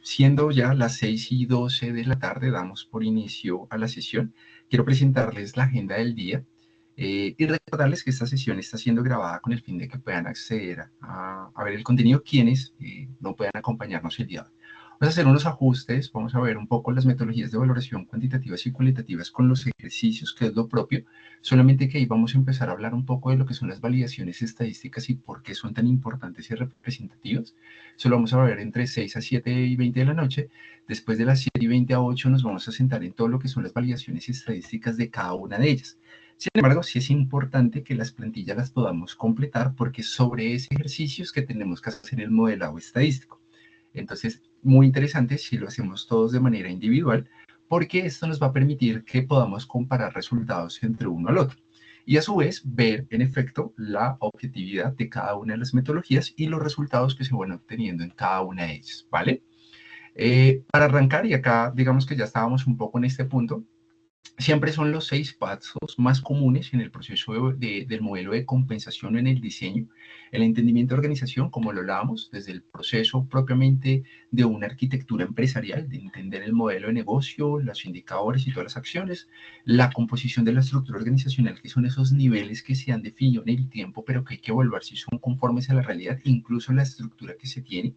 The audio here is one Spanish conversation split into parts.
siendo ya las 6:12 de la tarde, damos por inicio a la sesión. Quiero presentarles la agenda del día y recordarles que esta sesión está siendo grabada con el fin de que puedan acceder a ver el contenido quienes no puedan acompañarnos el día de hoy. Vamos a hacer unos ajustes, vamos a ver un poco las metodologías de valoración cuantitativas y cualitativas con los ejercicios, que es lo propio, solamente que ahí vamos a empezar a hablar un poco de lo que son las validaciones estadísticas y por qué son tan importantes y representativas. Eso lo vamos a ver entre 6 a 7:20 de la noche. Después de las 7:20 a 8 nos vamos a sentar en todo lo que son las validaciones estadísticas de cada una de ellas. Sin embargo, sí es importante que las plantillas las podamos completar porque sobre ese ejercicio es que tenemos que hacer el modelado estadístico. Entonces, muy interesante si lo hacemos todos de manera individual, porque esto nos va a permitir que podamos comparar resultados entre uno al otro. Y a su vez, ver en efecto la objetividad de cada una de las metodologías y los resultados que se van obteniendo en cada una de ellas, ¿vale? Para arrancar, y acá digamos que ya estábamos un poco en este punto, siempre son los 6 pasos más comunes en el proceso del modelo de compensación en el diseño, el entendimiento de organización, como lo hablábamos, desde el proceso propiamente de una arquitectura empresarial, de entender el modelo de negocio, los indicadores y todas las acciones, la composición de la estructura organizacional, que son esos niveles que se han definido en el tiempo, pero que hay que evaluar si son conformes a la realidad, incluso la estructura que se tiene,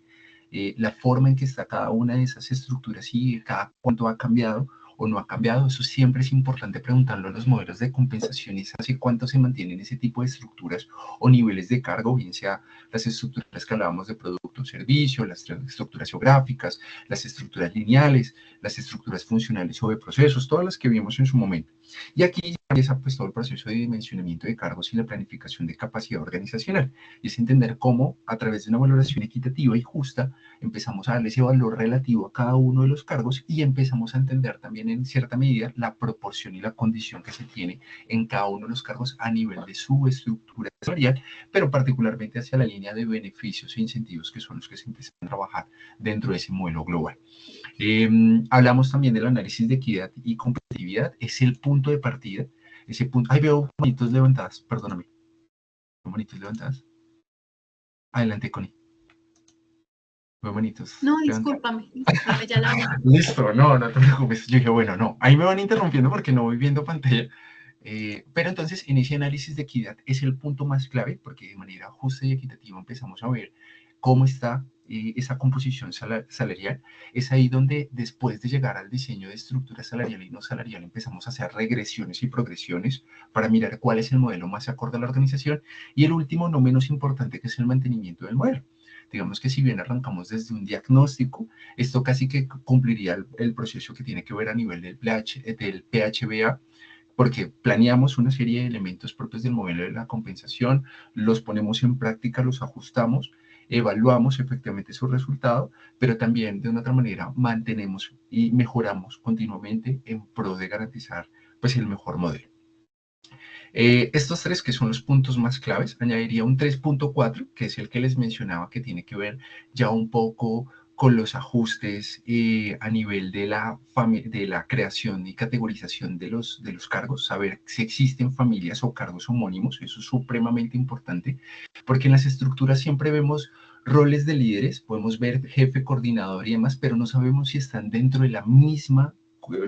la forma en que está cada una de esas estructuras y cada cuánto ha cambiado o no ha cambiado. Eso siempre es importante preguntarlo a los modelos de compensación y hace cuánto se mantienen ese tipo de estructuras o niveles de cargo, bien sea las estructuras que hablábamos de producto o servicio, las estructuras geográficas, las estructuras lineales, las estructuras funcionales o de procesos, todas las que vimos en su momento. Y aquí empieza pues todo el proceso de dimensionamiento de cargos y la planificación de capacidad organizacional. Y es entender cómo a través de una valoración equitativa y justa empezamos a darle ese valor relativo a cada uno de los cargos y empezamos a entender también en cierta medida la proporción y la condición que se tiene en cada uno de los cargos a nivel de su estructura salarial, pero particularmente hacia la línea de beneficios e incentivos que son los que se empiezan a trabajar dentro de ese modelo global. Hablamos también del análisis de equidad y competitividad, es el punto de partida, ese punto, ay, veo manitos levantadas, perdóname, manitos levantadas. Adelante, Connie. Veo manitos No, levantadas. discúlpame, ya la vi. Listo, no, no te preocupes. Yo dije, bueno, no, ahí me van interrumpiendo porque no voy viendo pantalla. Pero entonces, en ese análisis de equidad es el punto más clave porque de manera justa y equitativa empezamos a ver cómo está esa composición salarial. Es ahí donde después de llegar al diseño de estructura salarial y no salarial empezamos a hacer regresiones y progresiones para mirar cuál es el modelo más acorde a la organización. Y el último, no menos importante, que es el mantenimiento del modelo. Digamos que si bien arrancamos desde un diagnóstico, esto casi que cumpliría el proceso que tiene que ver a nivel del PHBA, porque planeamos una serie de elementos propios del modelo de la compensación, los ponemos en práctica, los ajustamos, evaluamos efectivamente su resultado, pero también de una otra manera mantenemos y mejoramos continuamente en pro de garantizar pues, el mejor modelo. Estos tres que son los puntos más claves, añadiría un 3.4, que es el que les mencionaba, que tiene que ver ya un poco con los ajustes a nivel de la creación y categorización de los cargos, saber si existen familias o cargos homónimos, eso es supremamente importante, porque en las estructuras siempre vemos roles de líderes, podemos ver jefe, coordinador y demás, pero no sabemos si están dentro de la misma,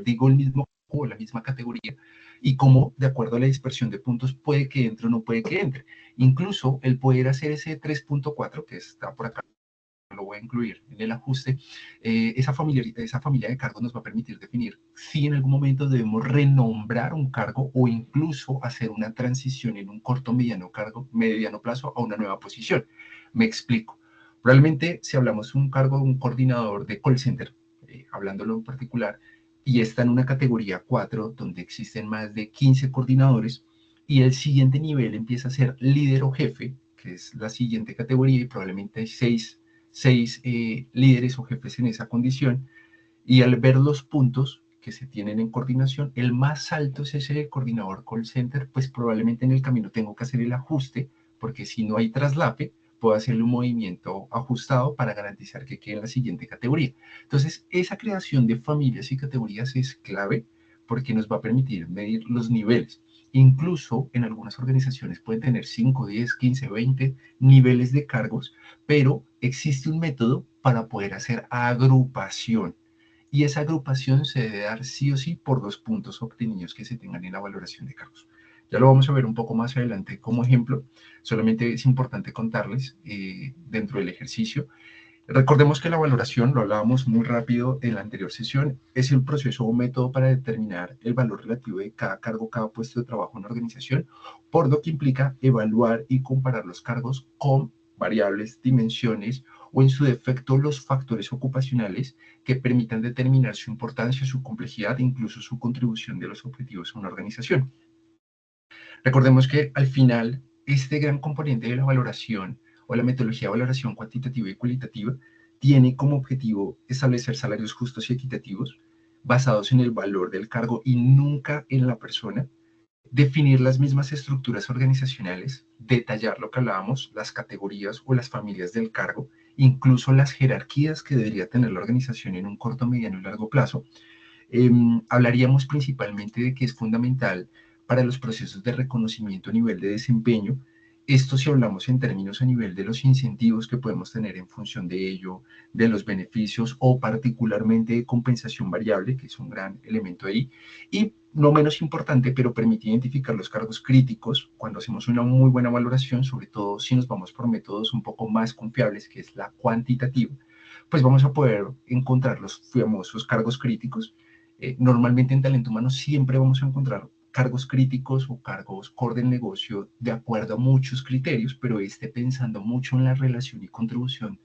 digo el mismo o la misma categoría, y cómo, de acuerdo a la dispersión de puntos, puede que entre o no puede que entre. Incluso el poder hacer ese 3.4, que está por acá, lo voy a incluir en el ajuste, esa familia de cargos nos va a permitir definir si en algún momento debemos renombrar un cargo o incluso hacer una transición en un corto, mediano plazo a una nueva posición. Me explico. Realmente, si hablamos de un cargo de un coordinador de call center, hablándolo en particular, y está en una categoría 4, donde existen más de 15 coordinadores, y el siguiente nivel empieza a ser líder o jefe, que es la siguiente categoría, y probablemente hay 6 líderes o jefes en esa condición, y al ver los puntos que se tienen en coordinación, el más alto es ese de coordinador call center, pues probablemente en el camino tengo que hacer el ajuste, porque si no hay traslape, puedo hacerle un movimiento ajustado para garantizar que quede en la siguiente categoría. Entonces, esa creación de familias y categorías es clave porque nos va a permitir medir los niveles. Incluso en algunas organizaciones pueden tener 5, 10, 15, 20 niveles de cargos, pero existe un método para poder hacer agrupación. Y esa agrupación se debe dar sí o sí por los puntos obtenidos que se tengan en la valoración de cargos. Ya lo vamos a ver un poco más adelante como ejemplo, solamente es importante contarles dentro del ejercicio. Recordemos que la valoración, lo hablábamos muy rápido en la anterior sesión, es el proceso o método para determinar el valor relativo de cada cargo, cada puesto de trabajo en la organización, por lo que implica evaluar y comparar los cargos con variables, dimensiones o en su defecto los factores ocupacionales que permitan determinar su importancia, su complejidad e incluso su contribución de los objetivos a una organización. Recordemos que al final este gran componente de la valoración o la metodología de valoración cuantitativa y cualitativa tiene como objetivo establecer salarios justos y equitativos basados en el valor del cargo y nunca en la persona, definir las mismas estructuras organizacionales, detallar lo que hablábamos, las categorías o las familias del cargo, incluso las jerarquías que debería tener la organización en un corto, mediano y largo plazo. Hablaríamos principalmente de que es fundamental para los procesos de reconocimiento a nivel de desempeño. Esto si hablamos en términos a nivel de los incentivos que podemos tener en función de ello, de los beneficios o particularmente de compensación variable, que es un gran elemento ahí. Y no menos importante, pero permite identificar los cargos críticos cuando hacemos una muy buena valoración, sobre todo si nos vamos por métodos un poco más confiables, que es la cuantitativa, pues vamos a poder encontrar los famosos cargos críticos. Normalmente en talento humano siempre vamos a encontrar cargos críticos o cargos core del negocio de acuerdo a muchos criterios, pero pensando mucho en la relación y contribución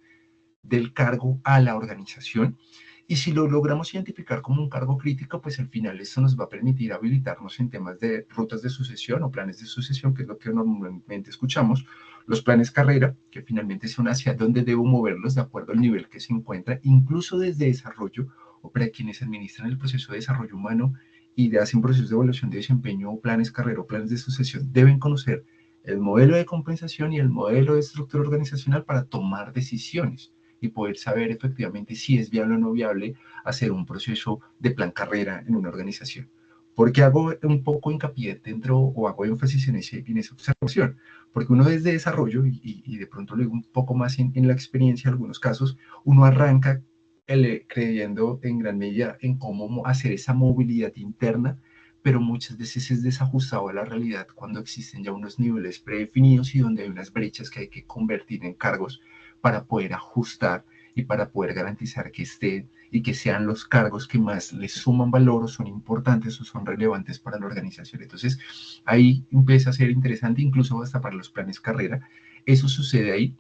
del cargo a la organización. Y si lo logramos identificar como un cargo crítico, pues al final esto nos va a permitir habilitarnos en temas de rutas de sucesión o planes de sucesión, que es lo que normalmente escuchamos, los planes carrera, que finalmente son hacia dónde debo moverlos de acuerdo al nivel que se encuentra, incluso desde desarrollo o para quienes administran el proceso de desarrollo humano y hacen procesos de evaluación de desempeño o planes carrera o planes de sucesión, deben conocer el modelo de compensación y el modelo de estructura organizacional para tomar decisiones y poder saber efectivamente si es viable o no viable hacer un proceso de plan carrera en una organización. ¿Por qué hago un poco hincapié dentro o hago énfasis en esa observación? Porque uno desde desarrollo, y de pronto lo digo un poco más en la experiencia en algunos casos, uno arranca creyendo en gran medida en cómo hacer esa movilidad interna, pero muchas veces es desajustado a la realidad cuando existen ya unos niveles predefinidos y donde hay unas brechas que hay que convertir en cargos para poder ajustar y para poder garantizar que estén y que sean los cargos que más les suman valor o son importantes o son relevantes para la organización. Entonces, ahí empieza a ser interesante, incluso hasta para los planes carrera. Eso sucede ahí.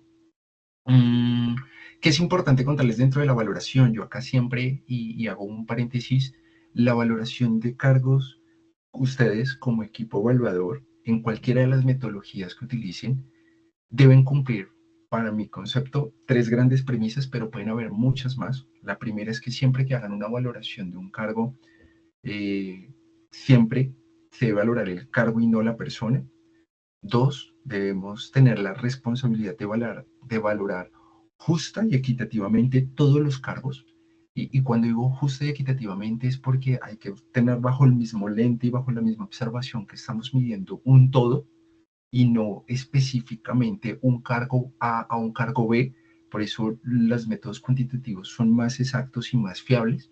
Que es importante contarles dentro de la valoración. Yo acá siempre, y hago un paréntesis, la valoración de cargos, ustedes como equipo evaluador, en cualquiera de las metodologías que utilicen, deben cumplir, para mi concepto, tres grandes premisas, pero pueden haber muchas más. La primera es que siempre que hagan una valoración de un cargo, eh, siempre se debe valorar el cargo y no la persona. Dos, debemos tener la responsabilidad de valorar justa y equitativamente todos los cargos. Y cuando digo justa y equitativamente es porque hay que tener bajo el mismo lente y bajo la misma observación que estamos midiendo un todo y no específicamente un cargo A un cargo B. Por eso los métodos cuantitativos son más exactos y más fiables.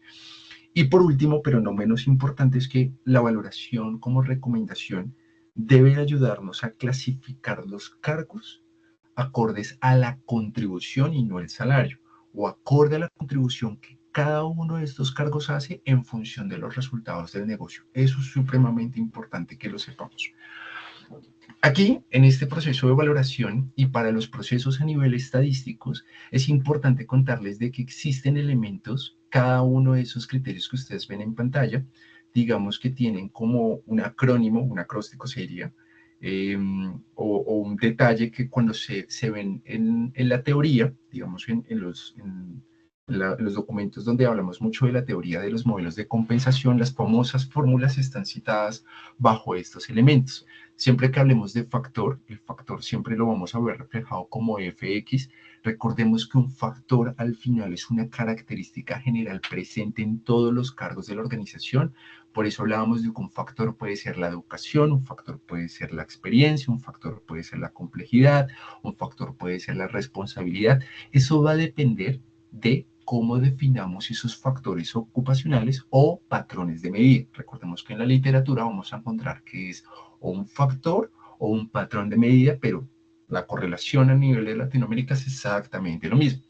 Y por último, pero no menos importante, es que la valoración como recomendación debe ayudarnos a clasificar los cargos acordes a la contribución y no el salario, o acorde a la contribución que cada uno de estos cargos hace en función de los resultados del negocio. Eso es supremamente importante que lo sepamos. Aquí, en este proceso de valoración y para los procesos a nivel estadísticos, es importante contarles de que existen elementos, cada uno de esos criterios que ustedes ven en pantalla, digamos que tienen como un acrónimo, un acróstico sería, o un detalle que cuando se ven en la teoría, digamos los documentos donde hablamos mucho de la teoría de los modelos de compensación, las famosas fórmulas están citadas bajo estos elementos. Siempre que hablemos de factor, el factor siempre lo vamos a ver reflejado como fx. Recordemos que un factor al final es una característica general presente en todos los cargos de la organización. Por eso hablábamos de que un factor puede ser la educación, un factor puede ser la experiencia, un factor puede ser la complejidad, un factor puede ser la responsabilidad. Eso va a depender de cómo definamos esos factores ocupacionales o patrones de medida. Recordemos que en la literatura vamos a encontrar que es o un factor o un patrón de medida, pero la correlación a nivel de Latinoamérica es exactamente lo mismo.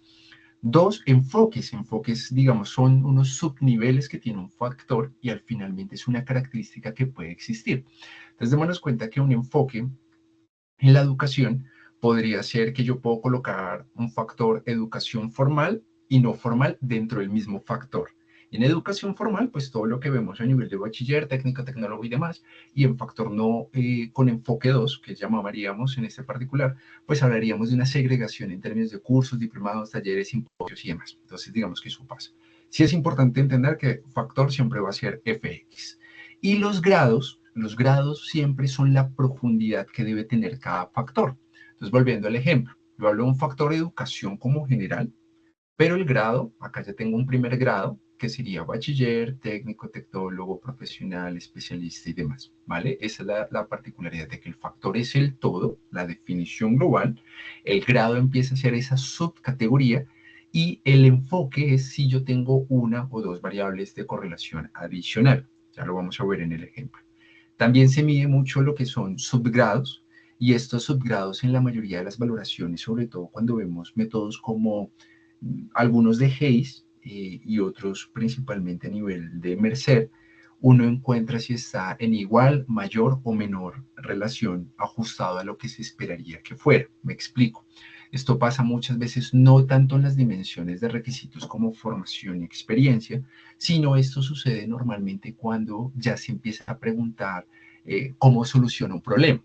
Dos, enfoques. Enfoques, digamos, son unos subniveles que tiene un factor y al finalmente es una característica que puede existir. Entonces, démonos cuenta que un enfoque en la educación podría ser que yo puedo colocar un factor educación formal y no formal dentro del mismo factor. En educación formal, pues todo lo que vemos a nivel de bachiller, técnico, tecnólogo y demás, y en factor no con enfoque 2, que llamaríamos en este particular, pues hablaríamos de una segregación en términos de cursos, diplomados, talleres, simposios y demás. Entonces, digamos que eso pasa. Sí es importante entender que factor siempre va a ser fx. Y los grados siempre son la profundidad que debe tener cada factor. Entonces, volviendo al ejemplo, yo hablo de un factor de educación como general, pero el grado, acá ya tengo un primer grado, que sería bachiller, técnico, tecnólogo, profesional, especialista y demás, ¿vale? Esa es la particularidad de que el factor es el todo, la definición global, el grado empieza a ser esa subcategoría y el enfoque es si yo tengo una o dos variables de correlación adicional. Ya lo vamos a ver en el ejemplo. También se mide mucho lo que son subgrados y estos subgrados en la mayoría de las valoraciones, sobre todo cuando vemos métodos como algunos de Hayes y otros principalmente a nivel de Mercer, uno encuentra si está en igual, mayor o menor relación ajustado a lo que se esperaría que fuera. Me explico. Esto pasa muchas veces no tanto en las dimensiones de requisitos como formación y experiencia, sino esto sucede normalmente cuando ya se empieza a preguntar cómo soluciona un problema.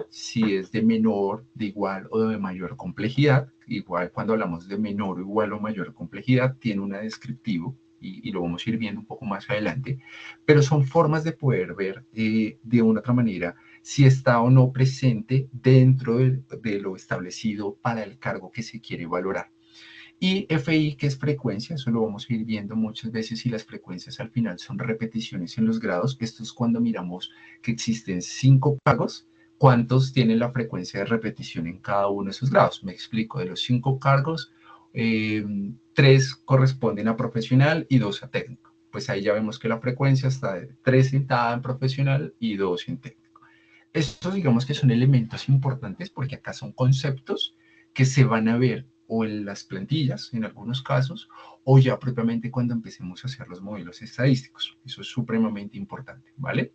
Si es de menor, de igual o de mayor complejidad, igual cuando hablamos de menor o igual o mayor complejidad, tiene un descriptivo y lo vamos a ir viendo un poco más adelante, pero son formas de poder ver de una otra manera si está o no presente dentro de lo establecido para el cargo que se quiere valorar. Y FI, que es frecuencia, eso lo vamos a ir viendo muchas veces y las frecuencias al final son repeticiones en los grados. Esto es cuando miramos que existen 5 cargos, ¿cuántos tienen la frecuencia de repetición en cada uno de esos grados? Me explico, de los 5 cargos, 3 corresponden a profesional y 2 a técnico. Pues ahí ya vemos que la frecuencia está de 3 en cada en profesional y 2 en técnico. Estos digamos que son elementos importantes porque acá son conceptos que se van a ver o en las plantillas en algunos casos o ya propiamente cuando empecemos a hacer los modelos estadísticos. Eso es supremamente importante, ¿vale?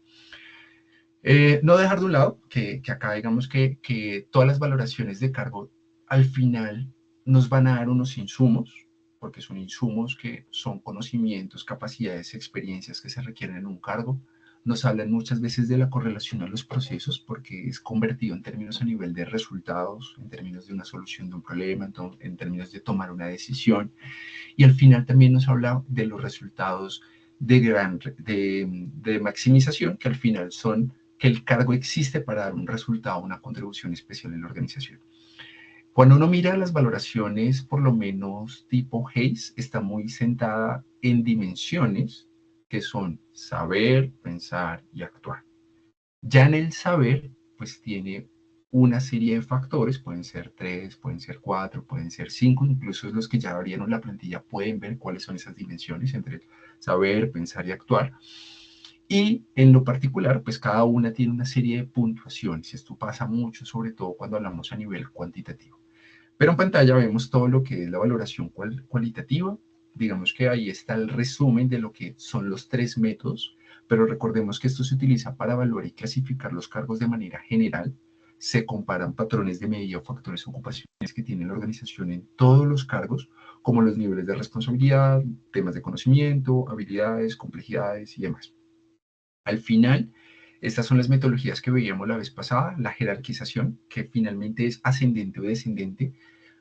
No dejar de un lado que acá digamos que todas las valoraciones de cargo al final nos van a dar unos insumos, porque son insumos que son conocimientos, capacidades, experiencias que se requieren en un cargo. Nos hablan muchas veces de la correlación a los procesos, porque es convertido en términos a nivel de resultados, en términos de una solución de un problema, en términos de tomar una decisión. Y al final también nos habla de los resultados de maximización, que al final son que el cargo existe para dar un resultado, una contribución especial en la organización. Cuando uno mira las valoraciones, por lo menos tipo Hayes, está muy sentada en dimensiones que son saber, pensar y actuar. Ya en el saber, pues tiene una serie de factores, pueden ser 3, pueden ser 4, pueden ser 5, incluso los que ya abrieron la plantilla pueden ver cuáles son esas dimensiones entre saber, pensar y actuar. Y en lo particular, pues cada una tiene una serie de puntuaciones. Esto pasa mucho, sobre todo cuando hablamos a nivel cuantitativo. Pero en pantalla vemos todo lo que es la valoración cualitativa. Digamos que ahí está el resumen de lo que son los 3 métodos, pero recordemos que esto se utiliza para evaluar y clasificar los cargos de manera general. Se comparan patrones de medida o factores ocupacionales que tiene la organización en todos los cargos, como los niveles de responsabilidad, temas de conocimiento, habilidades, complejidades y demás. Al final, estas son las metodologías que veíamos la vez pasada, la jerarquización, que finalmente es ascendente o descendente.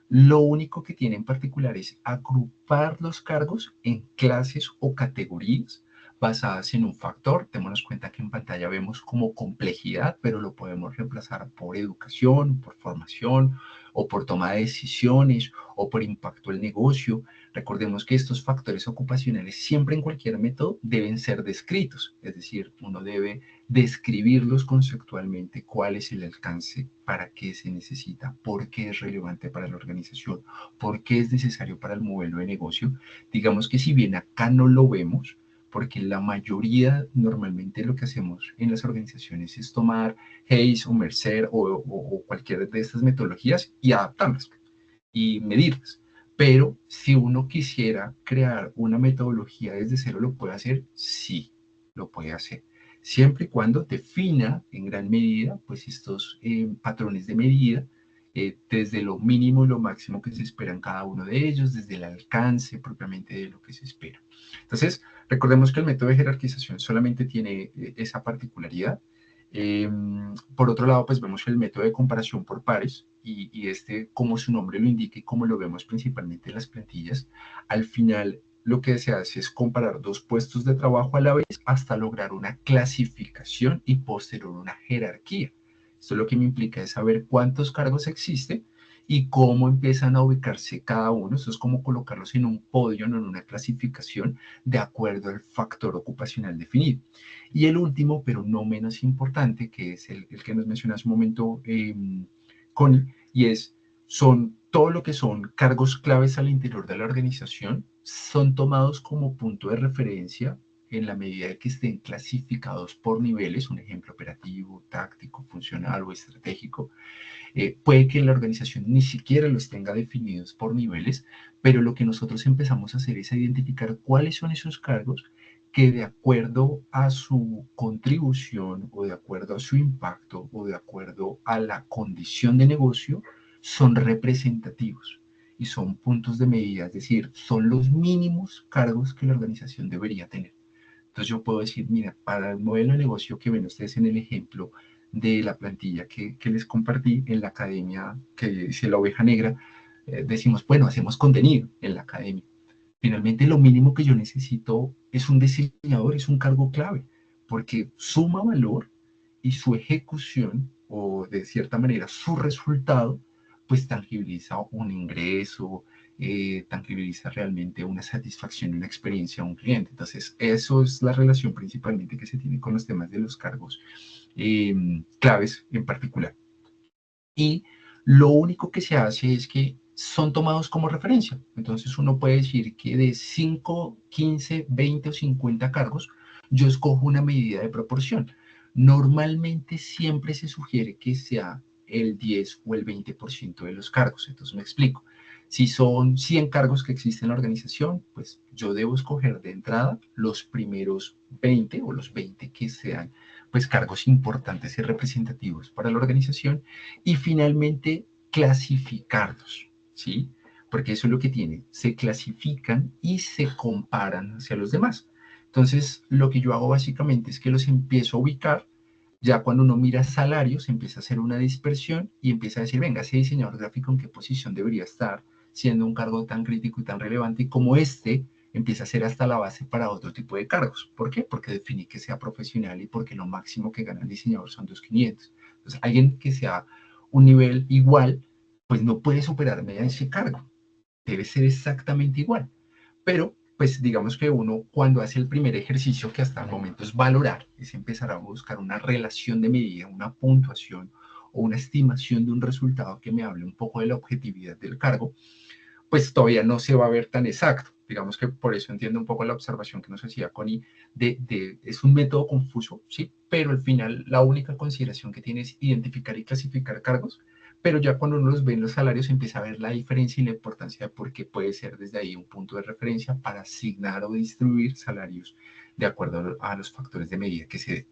Lo único que tiene en particular es agrupar los cargos en clases o categorías basadas en un factor. Démonos cuenta que en pantalla vemos como complejidad, pero lo podemos reemplazar por educación, por formación o por toma de decisiones, o por impacto al negocio. Recordemos que estos factores ocupacionales siempre en cualquier método deben ser descritos, es decir, uno debe describirlos conceptualmente, cuál es el alcance, para qué se necesita, por qué es relevante para la organización, por qué es necesario para el modelo de negocio. Digamos que si bien acá no lo vemos, porque la mayoría normalmente lo que hacemos en las organizaciones es tomar Hayes o Mercer o cualquiera de estas metodologías y adaptarlas y medirlas. Pero si uno quisiera crear una metodología desde cero, ¿lo puede hacer? Sí, lo puede hacer. Siempre y cuando defina en gran medida pues estos patrones de medida, desde lo mínimo y lo máximo que se espera en cada uno de ellos, desde el alcance propiamente de lo que se espera. Entonces, recordemos que el método de jerarquización solamente tiene esa particularidad. Por otro lado, pues vemos el método de comparación por pares y este, como su nombre lo indica y como lo vemos principalmente en las plantillas, al final lo que se hace es comparar dos puestos de trabajo a la vez hasta lograr una clasificación y posterior una jerarquía. Esto lo que me implica es saber cuántos cargos existen y cómo empiezan a ubicarse cada uno. Esto es como colocarlos en un podio, no en una clasificación, de acuerdo al factor ocupacional definido. Y el último, pero no menos importante, que es el que nos mencioné hace un momento, Connie, y son todo lo que son cargos claves al interior de la organización, son tomados como punto de referencia en la medida de que estén clasificados por niveles, un ejemplo operativo, táctico, funcional o estratégico. Puede que la organización ni siquiera los tenga definidos por niveles, pero lo que nosotros empezamos a hacer es a identificar cuáles son esos cargos que de acuerdo a su contribución o de acuerdo a su impacto o de acuerdo a la condición de negocio son representativos y son puntos de medida, es decir, son los mínimos cargos que la organización debería tener. Entonces yo puedo decir, mira, para el modelo de negocio que ven ustedes en el ejemplo de la plantilla que les compartí en la academia que dice la oveja negra, decimos, bueno, hacemos contenido en la academia. Finalmente lo mínimo que yo necesito es un diseñador, es un cargo clave, porque suma valor y su ejecución o de cierta manera su resultado, pues tangibiliza un ingreso, tangibiliza realmente una satisfacción y una experiencia a un cliente. Entonces, eso es la relación principalmente que se tiene con los temas de los cargos claves en particular. Y lo único que se hace es que son tomados como referencia. Entonces uno puede decir que de 5, 15, 20 o 50 cargos, yo escojo una medida de proporción. Normalmente siempre se sugiere que sea el 10 o el 20% de los cargos. Entonces me explico. Si son 100 cargos que existen en la organización, pues yo debo escoger de entrada los primeros 20 o los 20 que sean pues cargos importantes y representativos para la organización y finalmente clasificarlos, ¿sí? Porque eso es lo que tiene, se clasifican y se comparan hacia los demás. Entonces, lo que yo hago básicamente es que los empiezo a ubicar. Ya cuando uno mira salarios, empieza a hacer una dispersión y empieza a decir, venga, ese diseñador gráfico en qué posición debería estar, siendo un cargo tan crítico y tan relevante, y como este empieza a ser hasta la base para otro tipo de cargos. ¿Por qué? Porque definí que sea profesional y porque lo máximo que gana el diseñador son 2.500. Entonces, alguien que sea un nivel igual, pues no puede superarme a ese cargo. Debe ser exactamente igual. Pero, pues digamos que uno cuando hace el primer ejercicio, que hasta el momento es valorar, es empezar a buscar una relación de medida, una puntuación o una estimación de un resultado que me hable un poco de la objetividad del cargo, pues todavía no se va a ver tan exacto. Digamos que por eso entiendo un poco la observación que nos hacía Connie es un método confuso, sí, pero al final la única consideración que tiene es identificar y clasificar cargos, pero ya cuando uno los ve en los salarios empieza a ver la diferencia y la importancia de por qué puede ser desde ahí un punto de referencia para asignar o distribuir salarios de acuerdo a los factores de medida que se den.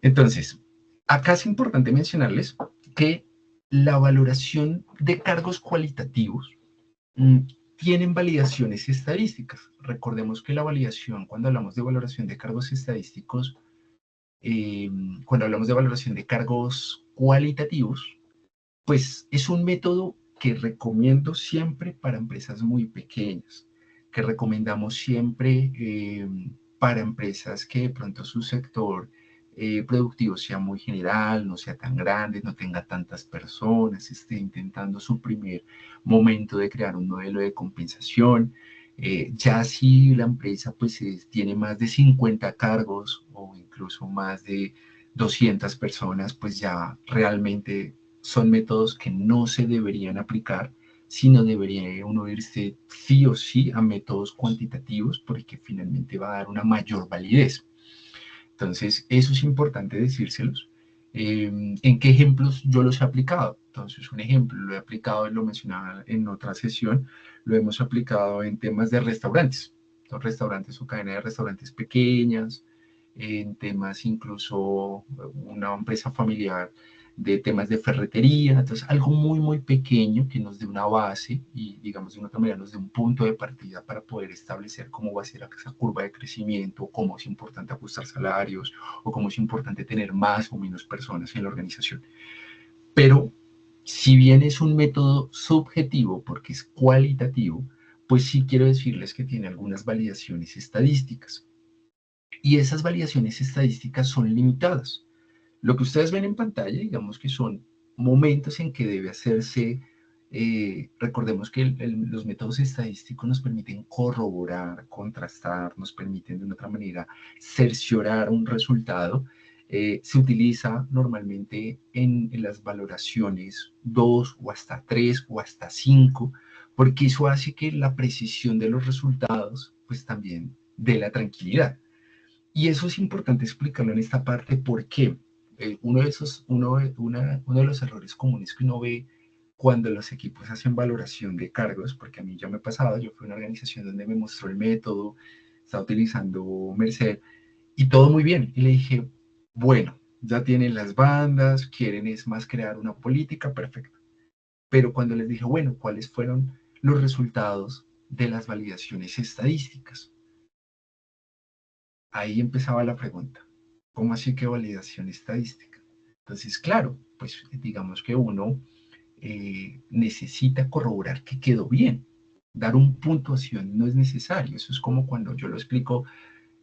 Entonces, acá es importante mencionarles que la valoración de cargos cualitativos mm, tienen validaciones estadísticas. Recordemos que la validación, cuando hablamos de valoración de cargos estadísticos, eh, cuando hablamos de valoración de cargos cualitativos, pues es un método que recomiendo siempre para empresas muy pequeñas, que recomendamos siempre para empresas que de pronto su sector productivo sea muy general, no sea tan grande, no tenga tantas personas, esté intentando su primer momento de crear un modelo de compensación. Ya si la empresa pues tiene más de 50 cargos o incluso más de 200 personas, pues ya realmente son métodos que no se deberían aplicar, sino debería uno irse sí o sí a métodos cuantitativos porque finalmente va a dar una mayor validez. Entonces, eso es importante decírselos. ¿En qué ejemplos yo los he aplicado? Entonces, un ejemplo, lo he aplicado, lo mencionaba en otra sesión, lo hemos aplicado en temas de restaurantes. Los restaurantes o cadena de restaurantes pequeñas, en temas incluso una empresa familiar de temas de ferretería, entonces algo muy, muy pequeño que nos dé una base y, digamos, de una otra manera nos dé un punto de partida para poder establecer cómo va a ser esa curva de crecimiento, cómo es importante ajustar salarios o cómo es importante tener más o menos personas en la organización. Pero si bien es un método subjetivo porque es cualitativo, pues sí quiero decirles que tiene algunas validaciones estadísticas. Y esas validaciones estadísticas son limitadas. Lo que ustedes ven en pantalla, digamos que son momentos en que debe hacerse, recordemos que los métodos estadísticos nos permiten corroborar, contrastar, nos permiten de una otra manera cerciorar un resultado. Se utiliza normalmente en las valoraciones 2 o hasta 3 o hasta 5, porque eso hace que la precisión de los resultados pues también dé la tranquilidad. Y eso es importante explicarlo en esta parte porque uno de los errores comunes que uno ve cuando los equipos hacen valoración de cargos, porque a mí ya me ha pasado, yo fui a una organización donde me mostró el método, estaba utilizando Merced y todo muy bien. Y le dije, bueno, ya tienen las bandas, quieren es más crear una política, perfecto. Pero cuando les dije, bueno, ¿cuáles fueron los resultados de las validaciones estadísticas? Ahí empezaba la pregunta. ¿Cómo así que validación estadística? Entonces, claro, pues digamos que uno necesita corroborar que quedó bien. Dar un puntuación no es necesario. Eso es como cuando yo lo explico,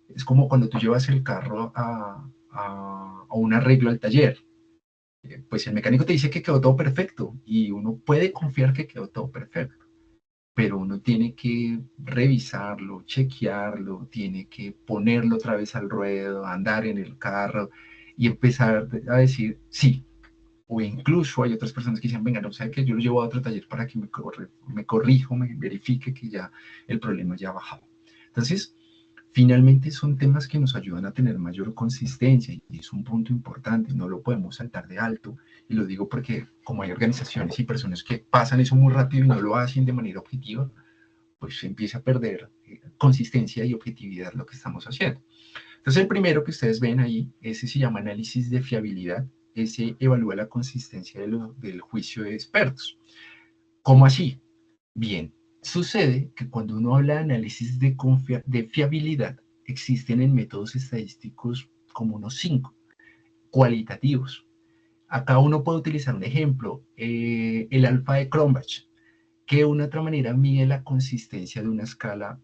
es como cuando tú llevas el carro a un arreglo al taller. Pues el mecánico te dice que quedó todo perfecto y uno puede confiar que quedó todo perfecto, pero uno tiene que revisarlo, chequearlo, tiene que ponerlo otra vez al ruedo, andar en el carro y empezar a decir sí. O incluso hay otras personas que dicen, venga, no sabe que yo lo llevo a otro taller para que me corrijo, me verifique que ya el problema ya ha bajado. Entonces, finalmente son temas que nos ayudan a tener mayor consistencia y es un punto importante, no lo podemos saltar de alto y lo digo porque como hay organizaciones y personas que pasan eso muy rápido y no lo hacen de manera objetiva, pues se empieza a perder consistencia y objetividad lo que estamos haciendo. Entonces el primero que ustedes ven ahí, ese se llama análisis de fiabilidad, ese evalúa la consistencia del juicio de expertos. ¿Cómo así? Bien, sucede que cuando uno habla de análisis de fiabilidad, existen en métodos estadísticos como unos 5 cualitativos. Acá uno puede utilizar un ejemplo, el alfa de Cronbach, que de una otra manera mide la consistencia de una escala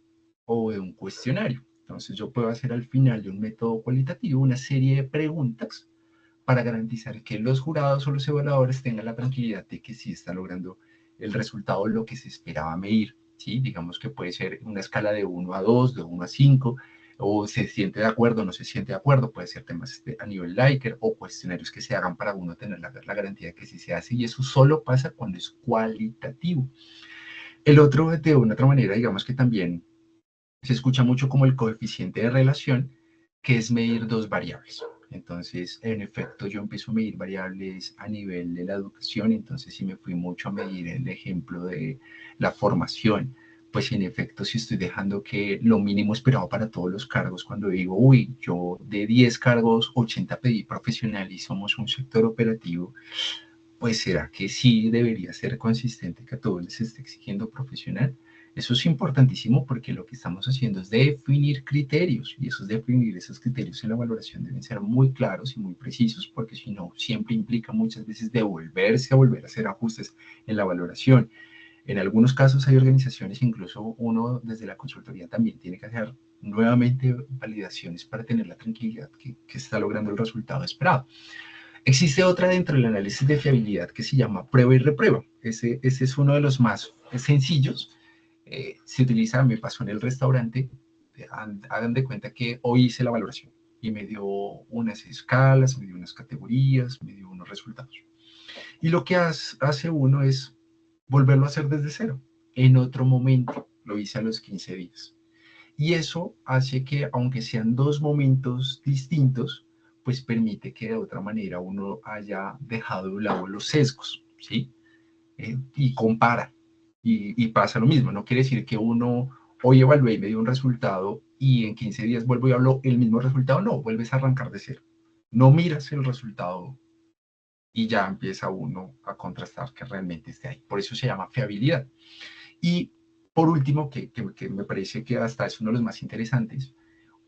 o de un cuestionario. Entonces yo puedo hacer al final de un método cualitativo una serie de preguntas para garantizar que los jurados o los evaluadores tengan la tranquilidad de que sí está logrando el resultado, lo que se esperaba medir. ¿Sí? Digamos que puede ser una escala de 1 a 2, de 1 a 5, o se siente de acuerdo, no se siente de acuerdo, puede ser temas a nivel Likert o cuestionarios que se hagan para uno tener la garantía de que sí se hace, y eso solo pasa cuando es cualitativo. El otro, de una otra manera, digamos que también se escucha mucho como el coeficiente de relación, que es medir dos variables. Entonces, en efecto, yo empiezo a medir variables a nivel de la educación, entonces si me fui mucho a medir el ejemplo de la formación, pues en efecto, si estoy dejando que lo mínimo esperado para todos los cargos, cuando digo, uy, yo de 10 cargos, 80 pedí profesional y somos un sector operativo, pues será que sí debería ser consistente que a todos les esté exigiendo profesional. Eso es importantísimo porque lo que estamos haciendo es definir criterios y esos criterios en la valoración deben ser muy claros y muy precisos porque si no siempre implica muchas veces devolverse a volver a hacer ajustes en la valoración. En algunos casos hay organizaciones, incluso uno desde la consultoría también tiene que hacer nuevamente validaciones para tener la tranquilidad que está logrando el resultado esperado. Existe otra dentro del análisis de fiabilidad que se llama prueba y reprueba. Ese es uno de los más sencillos. Se utiliza, me pasó en el restaurante, hagan de cuenta que hoy hice la valoración y me dio unas escalas, me dio unas categorías, me dio unos resultados. Y lo que hace uno es volverlo a hacer desde cero. En otro momento, lo hice a los 15 días. Y eso hace que, aunque sean dos momentos distintos, pues permite que de otra manera uno haya dejado de un lado los sesgos, ¿sí? Y compara. Y pasa lo mismo. No quiere decir que uno hoy evalué y me dio un resultado y en 15 días vuelvo y hablo el mismo resultado. No, vuelves a arrancar de cero. No miras el resultado y ya empieza uno a contrastar que realmente esté ahí. Por eso se llama fiabilidad. Y por último, que me parece que hasta es uno de los más interesantes,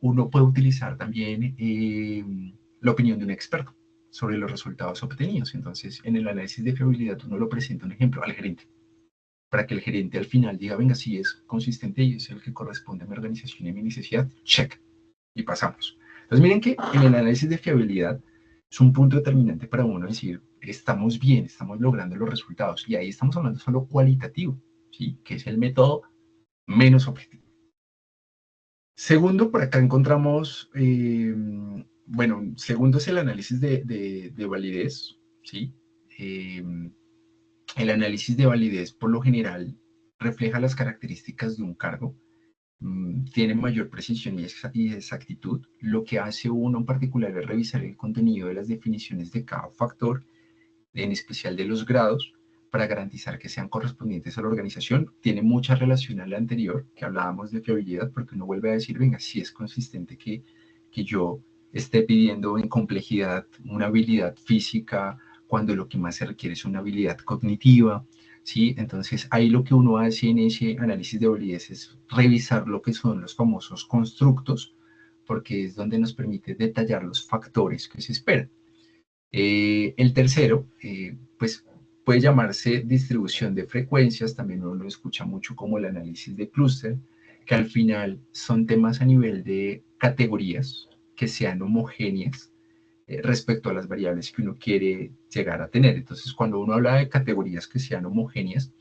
uno puede utilizar también la opinión de un experto sobre los resultados obtenidos. Entonces, en el análisis de fiabilidad, uno lo presenta un ejemplo al gerente, para que el gerente al final diga, venga, si es consistente y es el que corresponde a mi organización y a mi necesidad, check, y pasamos. Entonces, miren que en el análisis de fiabilidad es un punto determinante para uno decir, estamos bien, estamos logrando los resultados, y ahí estamos hablando solo cualitativo, ¿sí? Que es el método menos objetivo. Segundo, por acá encontramos, bueno, segundo es el análisis de validez, ¿sí? Eh, el análisis de validez, por lo general, refleja las características de un cargo, tiene mayor precisión y exactitud. Lo que hace uno en particular es revisar el contenido de las definiciones de cada factor, en especial de los grados, para garantizar que sean correspondientes a la organización. Tiene mucha relación a la anterior, que hablábamos de fiabilidad, porque uno vuelve a decir, venga, si es consistente que yo esté pidiendo en complejidad una habilidad física, cuando lo que más se requiere es una habilidad cognitiva, ¿sí? Entonces, ahí lo que uno hace en ese análisis de validez es revisar lo que son los famosos constructos, porque es donde nos permite detallar los factores que se esperan. El tercero, pues puede llamarse distribución de frecuencias, también uno lo escucha mucho como el análisis de clúster, que al final son temas a nivel de categorías que sean homogéneas respecto a las variables que uno quiere llegar a tener. Entonces, cuando uno habla de categorías que sean homogéneas,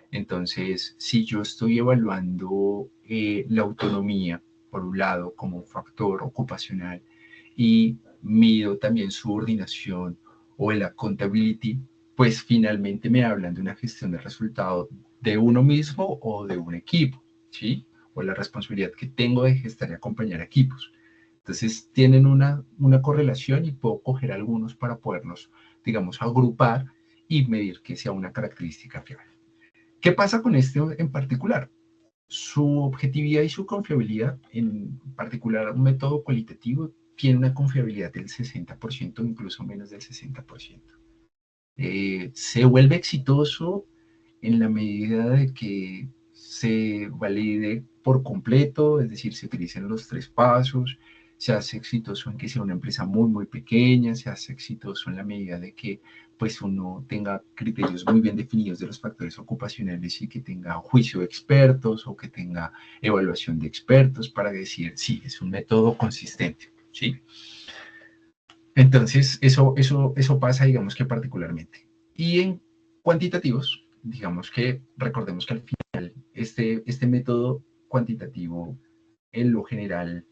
entonces, si yo estoy evaluando la autonomía, por un lado, como un factor ocupacional, y mido también subordinación o el accountability, pues finalmente me hablan de una gestión de resultado de uno mismo o de un equipo, ¿sí? O la responsabilidad que tengo de gestar y acompañar equipos. Entonces, tienen una correlación y puedo coger algunos para poderlos, digamos, agrupar y medir que sea una característica fiable. ¿Qué pasa con este en particular? Su objetividad y su confiabilidad, en particular un método cualitativo, tiene una confiabilidad del 60%, incluso menos del 60%. Se vuelve exitoso en la medida de que se valide por completo, es decir, se utilicen los tres pasos, se hace exitoso en que sea una empresa muy, muy pequeña, se hace exitoso en la medida de que pues uno tenga criterios muy bien definidos de los factores ocupacionales y que tenga juicio de expertos o que tenga evaluación de expertos para decir, sí, es un método consistente, ¿sí? Entonces, eso pasa, digamos que particularmente. Y en cuantitativos, digamos que recordemos que al final este método cuantitativo, en lo general,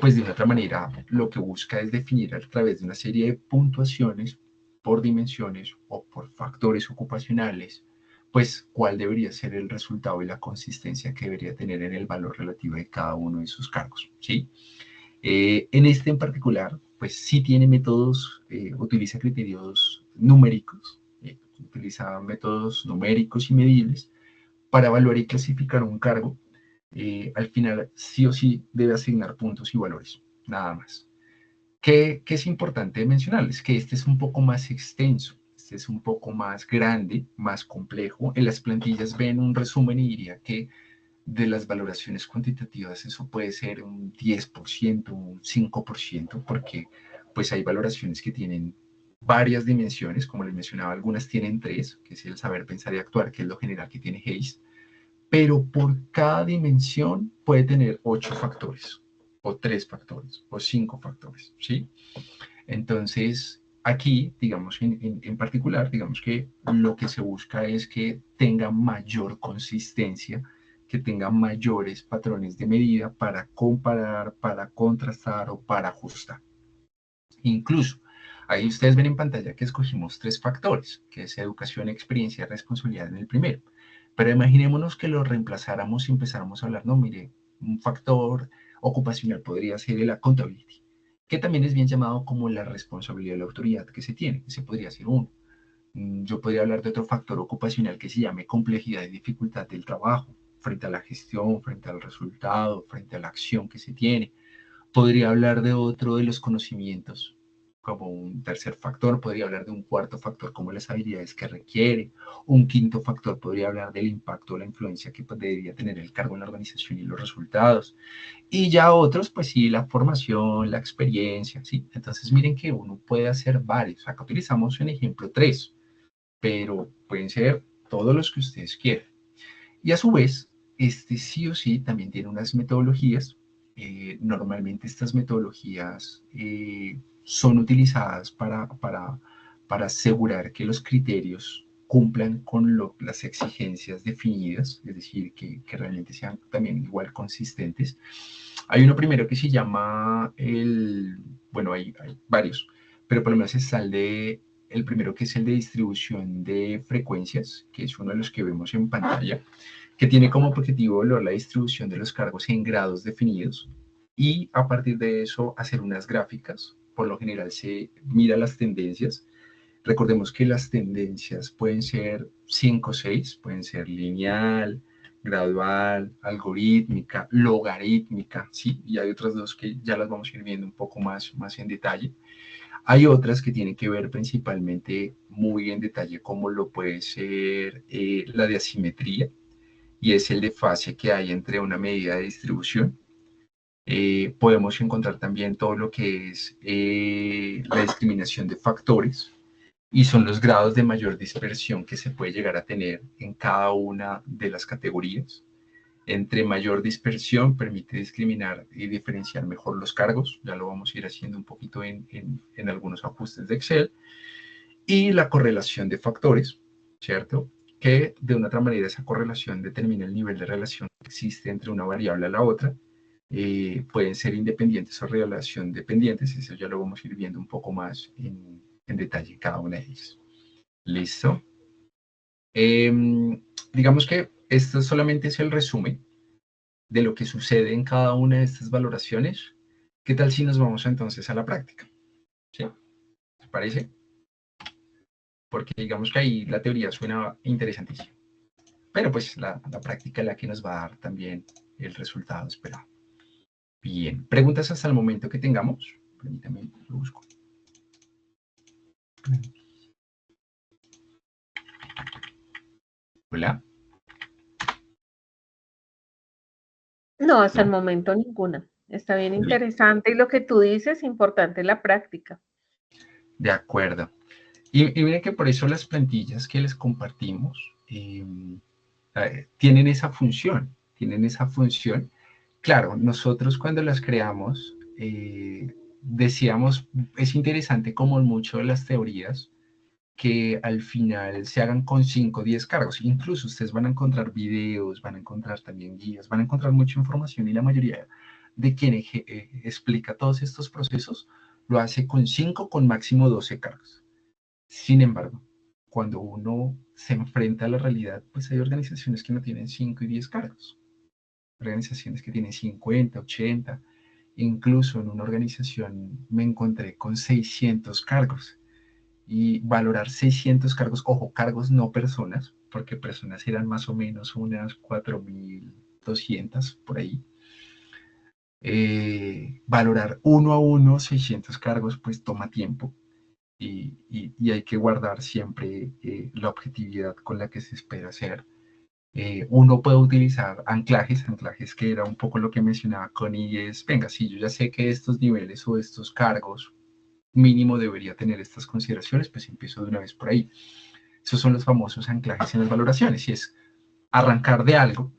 pues de una otra manera, lo que busca es definir a través de una serie de puntuaciones por dimensiones o por factores ocupacionales, pues cuál debería ser el resultado y la consistencia que debería tener en el valor relativo de cada uno de sus cargos, ¿sí? En este en particular, pues sí tiene métodos, utiliza criterios numéricos, utiliza métodos numéricos y medibles para evaluar y clasificar un cargo. Al final, sí o sí debe asignar puntos y valores, nada más. ¿Qué es importante mencionarles? Que este es un poco más extenso, este es un poco más grande, más complejo. En las plantillas ven un resumen y diría que de las valoraciones cuantitativas eso puede ser un 10%, un 5%, porque pues hay valoraciones que tienen varias dimensiones, como les mencionaba, algunas tienen tres, que es el saber, pensar y actuar, que es lo general que tiene Hayes, pero por cada dimensión puede tener 8 factores, o 3 factores, o 5 factores, ¿sí? Entonces, aquí, digamos, en particular, digamos que lo que se busca es que tenga mayor consistencia, que tenga mayores patrones de medida para comparar, para contrastar o para ajustar. Incluso, ahí ustedes ven en pantalla que escogimos 3 factores, que es educación, experiencia y responsabilidad en el primero. Pero imaginémonos que lo reemplazáramos y empezáramos a hablar, no, mire, un factor ocupacional podría ser el accountability, que también es bien llamado como la responsabilidad de la autoridad que se tiene, ese podría ser uno. Yo podría hablar de otro factor ocupacional que se llame complejidad y dificultad del trabajo, frente a la gestión, frente al resultado, frente a la acción que se tiene. Podría hablar de otro de los conocimientos como un tercer factor, podría hablar de un cuarto factor como las habilidades que requiere, un quinto factor podría hablar del impacto o la influencia que debería tener el cargo en la organización y los resultados, y ya otros, pues sí, la formación, la experiencia, ¿sí? Entonces miren que uno puede hacer varios, acá utilizamos en ejemplo 3, pero pueden ser todos los que ustedes quieran. Y a su vez, este sí o sí también tiene unas metodologías. Normalmente estas metodologías son utilizadas para asegurar que los criterios cumplan con las exigencias definidas, es decir, que realmente sean también igual consistentes. Hay uno primero que se llama bueno, hay varios, pero por lo menos está el primero que es el de distribución de frecuencias, que es uno de los que vemos en pantalla, que tiene como objetivo evaluar la distribución de los cargos en grados definidos y a partir de eso hacer unas gráficas. Por lo general se mira las tendencias. Recordemos que las tendencias pueden ser 5 o 6, pueden ser lineal, gradual, algorítmica, logarítmica, ¿sí? Y hay otras dos que ya las vamos a ir viendo un poco más en detalle. Hay otras que tienen que ver principalmente muy en detalle, como lo puede ser la de asimetría, y es el de fase que hay entre una medida de distribución. Podemos encontrar también todo lo que es la discriminación de factores y son los grados de mayor dispersión que se puede llegar a tener en cada una de las categorías. Entre mayor dispersión permite discriminar y diferenciar mejor los cargos, ya lo vamos a ir haciendo un poquito en algunos ajustes de Excel, y la correlación de factores, ¿cierto? Que de una otra manera esa correlación determina el nivel de relación que existe entre una variable a la otra. Pueden ser independientes o relación dependientes, eso ya lo vamos a ir viendo un poco más en detalle cada una de ellas. ¿Listo? Eh, digamos que esto solamente es el resumen de lo que sucede en cada una de estas valoraciones. ¿Qué tal si nos vamos entonces a la práctica? ¿Sí? ¿Te parece? Porque digamos que ahí la teoría suena interesantísima. Pero pues la práctica es la que nos va a dar también el resultado esperado. Bien, preguntas hasta el momento que tengamos. Permítame, lo busco. Hola. No, hasta el No. momento ninguna. Está bien interesante y lo que tú dices, importante la práctica. De acuerdo. Y miren que por eso las plantillas que les compartimos tienen esa función, tienen esa función. Claro, nosotros cuando las creamos decíamos, es interesante como mucho de las teorías que al final se hagan con 5 o 10 cargos. Incluso ustedes van a encontrar videos, van a encontrar también guías, van a encontrar mucha información y la mayoría de quien explica todos estos procesos lo hace con 5, con máximo 12 cargos. Sin embargo, cuando uno se enfrenta a la realidad, pues hay organizaciones que no tienen 5 y 10 cargos, organizaciones que tienen 50, 80, incluso en una organización me encontré con 600 cargos y valorar 600 cargos, ojo, cargos no personas, porque personas eran más o menos unas 4.200 por ahí. Valorar uno a uno 600 cargos, pues toma tiempo y hay que guardar siempre la objetividad con la que se espera hacer. Uno puede utilizar anclajes que era un poco lo que mencionaba Connie, es, venga, sí, yo ya sé que estos niveles o estos cargos mínimo debería tener estas consideraciones, pues empiezo de una vez por ahí. Esos son los famosos anclajes en las valoraciones, y es arrancar de algo